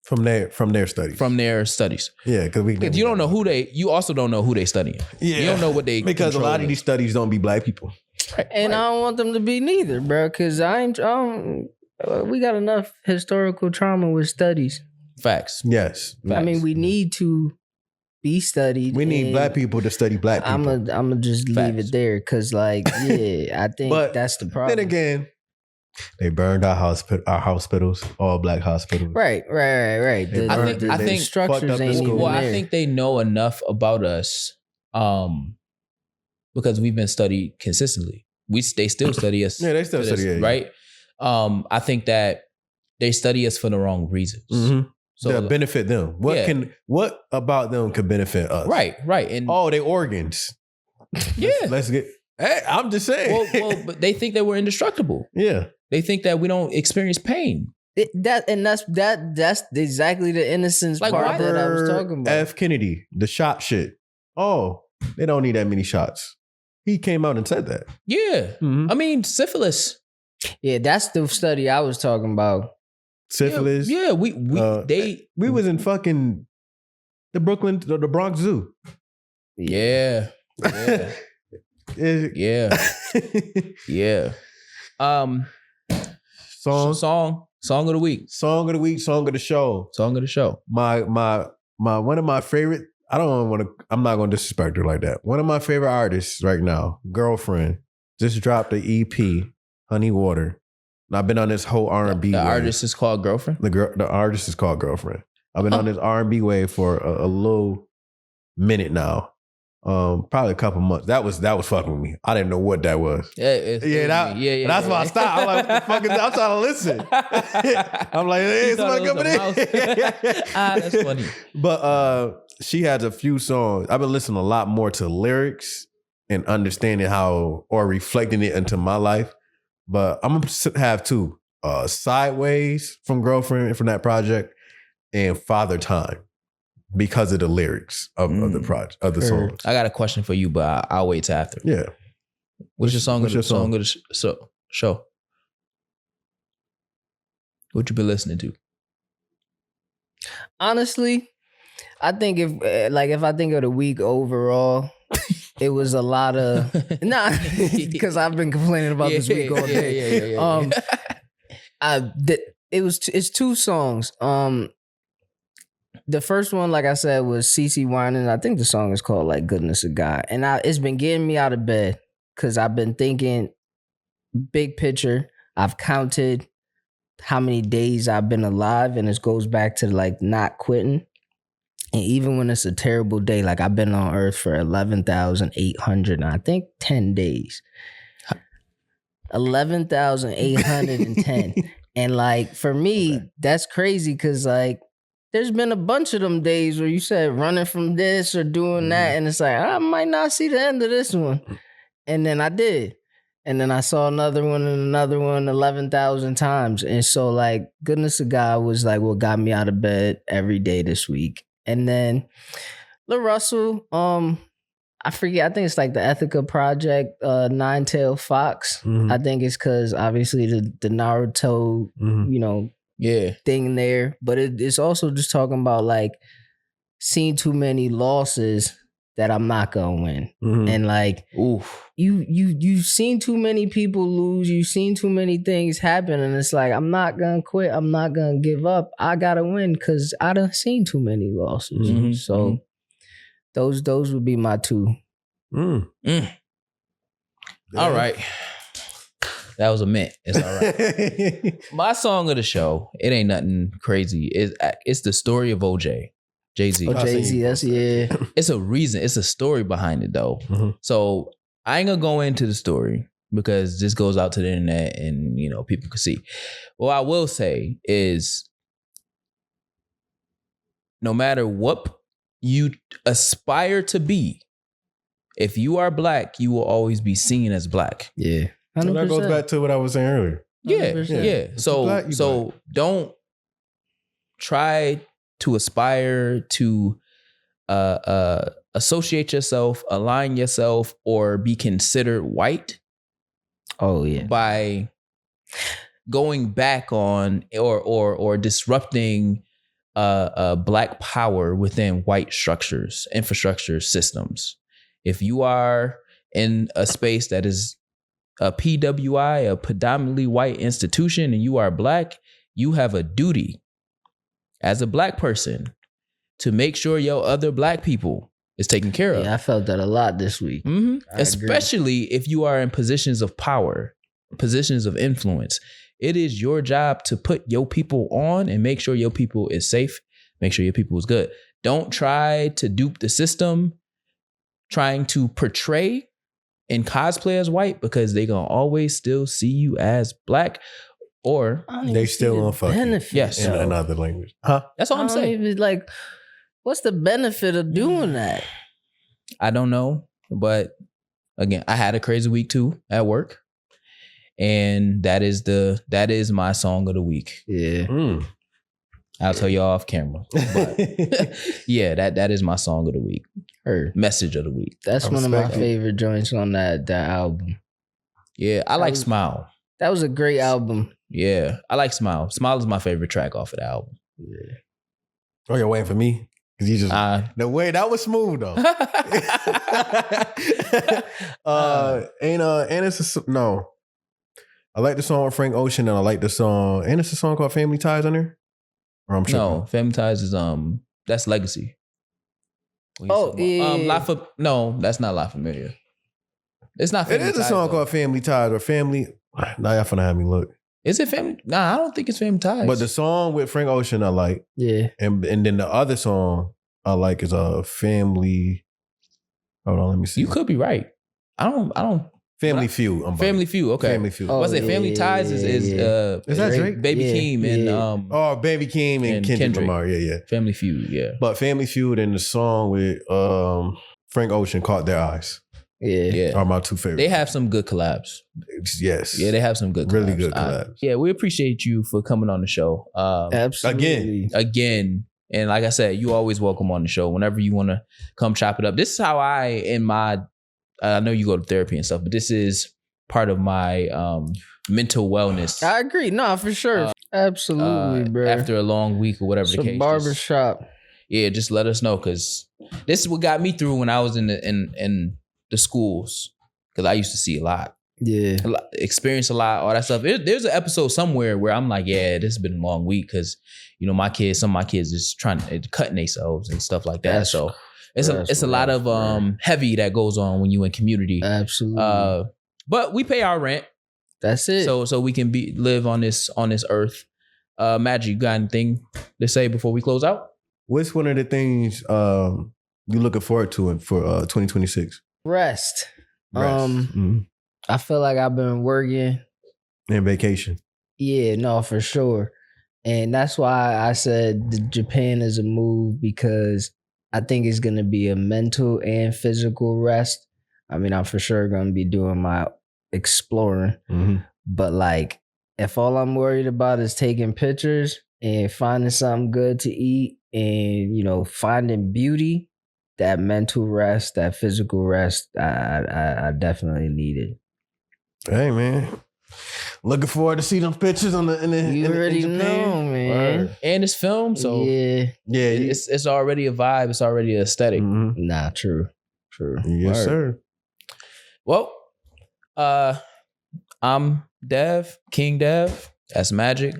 From their studies. from their studies. Yeah, because You don't know you also don't know who they studying. Yeah. You don't know what they because a lot of controlling. these studies don't be black people. And I don't want them to be neither, bro, because we got enough historical trauma with studies. Facts. Yes. I mean, we need to be studied. We need black people to study black people. I'm gonna just leave it there because, like, yeah, I think But that's the problem. Then again, they burned our hospitals, all black hospitals. Right. They I burned think- I they think- fucked structures up the ain't even school. Well, I there. think they know enough about us, because we've been studied consistently. They still study us. Yeah, they still to this, study, yeah. right? I think that they study us for the wrong reasons. Mm-hmm. So To benefit them. What about them could benefit us? right, and They organs. yeah. Let's get. Hey, I'm just saying. well, but they think that we're indestructible. Yeah. They think that we don't experience pain. That's exactly the innocence Like part that I was talking about. F. Kennedy, the shot shit. Oh, they don't need that many shots. He came out and said that. Yeah. Mhm. I mean, syphilis. Yeah, that's the study I was talking about. Syphilis. Yeah, we was in fucking the Bronx Zoo. Yeah. Yeah. Yeah. Song of the week. Song of the week, song of the show. Song of the show. My one of my favorite, I'm not gonna disrespect her like that. One of my favorite artists right now, Girlfriend, just dropped the EP, Honey Water. And I've been on this whole R&B The wave. artist is called Girlfriend. The artist is called Girlfriend. I've been on this R&B wave for a little minute now. Probably a couple months. That was fucking with me. I didn't know what that was. That's why I stopped. I'm like, what the fuck is that? I'm trying to listen. I'm like, hey, somebody coming in. That's funny. But she has a few songs. I've been listening a lot more to lyrics and understanding how, or reflecting it into my life. But I'm gonna have two: Sideways from Girlfriend from that project, and Father Time, because of the lyrics of the project of the song. I got a question for you, but I'll wait till after. Yeah. What's your song? What's your song? of the show? What you been listening to? Honestly, I think if I think of the week overall, it was a lot of because I've been complaining about this week all day. It's two songs. The first one, like I said, was CeCe Winans. I think the song is called like Goodness of God. And it's been getting me out of bed because I've been thinking big picture. I've counted how many days I've been alive, and it goes back to like not quitting. And even when it's a terrible day, like I've been on earth for 11,800, I think 10 days. 11,810. And like for me, that's crazy because like there's been a bunch of them days where you said running from this or doing that. And it's like, I might not see the end of this one. And then I did. And then I saw another one and another one 11,000 times. And so like Goodness of God was like what got me out of bed every day this week. And then Lil Russell, I forget, I think it's like the Ethica Project, Nine-Tailed Fox. Mhm. I think it's because obviously the Naruto, thing there. But it's also just talking about like seeing too many losses that I'm not gonna win. Mhm. And like, you've seen too many people lose, you've seen too many things happen, and it's like, I'm not gonna quit, I'm not gonna give up. I gotta win because I done seen too many losses. Mhm. So those would be my two. Mm. All right. That was a mint. It's all right. My song of the show, it ain't nothing crazy. It's the story of OJ. Jay-Z. Oh, Jay-Z, that's yeah. It's a reason. It's a story behind it though. Mhm. So I ain't gonna go into the story because this goes out to the internet and people can see. What I will say is no matter what you aspire to be, if you are black, you will always be seen as black. Yeah. So that goes back to what I was saying earlier. Yeah. 100%. Yeah. black, you So don't try to aspire to associate yourself, align yourself, or be considered white Oh yeah. by going back on or disrupting black power within white structures, infrastructure systems. If you are in a space that is a PWI, a predominantly white institution, and you are black, you have a duty as a black person to make sure your other black people is taken care of. Yeah, I felt that a lot this week. Mm-hmm. Especially if you are in positions of power, positions of influence. It is your job to put your people on and make sure your people is safe, make sure your people is good. Don't try to dupe the system, trying to portray and cosplay as white, because they gonna always still see you as black, or they still on fucking. Yes, in another language. Huh? That's all I'm saying. Like, what's the benefit of doing that? I don't know, but again, I had a crazy week too at work, and that is my song of the week. Yeah. I'll tell you off camera. But yeah, that is my song of the week. Or message of the week. That's one of my favorite joints on that album. Yeah, I like Smile. That was a great album. Yeah, I like Smile. Smile is my favorite track off of the album. Yeah. Oh, you're waiting for me? Because you just the way that was smooth though. And it's no. I like the song with Frank Ocean, and I like the song, and it's a song called Family Ties on there. Or I'm tripping? No, Family Ties is that's Legacy. Oh, yeah. No, that's not La Familia. It's not Family Ties. It is a song called Family Ties or Family. Now y'all finna have me look. Is it Family? Nah, I don't think it's Family Ties. But the song with Frank Ocean I like. Yeah. And then the other song I like is Family. Hold on, let me see. You could be right. I don't. Family Feud. Family Feud. Okay. Family Feud. What's it? Family Ties is that Drake? Baby Keem and Baby Keem and Kendrick Lamar. Yeah. Family Feud. Yeah. But Family Feud and the song with Frank Ocean, Caught Their Eyes. Yeah. Are my two favorites. They have some good collabs. Yes. Yeah, they have some good collabs. Really good collabs. Yeah, we appreciate you for coming on the show. Absolutely. Again. And like I said, you always welcome on the show whenever you want to come chop it up. This is how I know you go to therapy and stuff, but this is part of my mental wellness. I agree. No, for sure. Absolutely, bro. After a long week or whatever the case. Barbershop. Just let us know, because this is what got me through when I was in the schools, because I used to see a lot. Yeah. Experience a lot, all that stuff. There's an episode somewhere where I'm like, yeah, this has been a long week, because some of my kids is trying to cutting themselves and stuff like that. So it's a lot of heavy that goes on when you in community. Absolutely. But we pay our rent. That's it. So we can live on this earth. Magic, you got anything to say before we close out? What's one of the things you looking forward to for 2026? Rest. I feel like I've been working. And vacation. Yeah, no, for sure. And that's why I said Japan is a move, because I think it's going to be a mental and physical rest. I mean, I'm for sure going to be doing my exploring. Mm-hmm. But like, if all I'm worried about is taking pictures and finding something good to eat and, finding beauty, that mental rest, that physical rest, I definitely need it. Hey, man. Looking forward to see them pictures in Japan. Know, man. Word. And it's filmed, so yeah, it's already a vibe. It's already an aesthetic. Mm-hmm. Nah, true. Yes, sir. Well, I'm Dev, King Dev. That's Magic,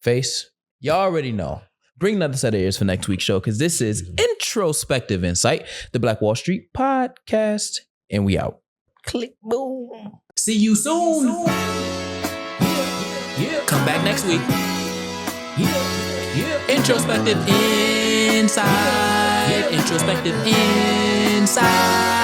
Face. Y'all already know. Bring another set of ears for next week's show, because this is Introspective Insight, the Black Wall Street podcast, and we out. Click, boom. See you soon. Yeah. Come back next week. Yeah. Introspective Insight. Introspective Insight.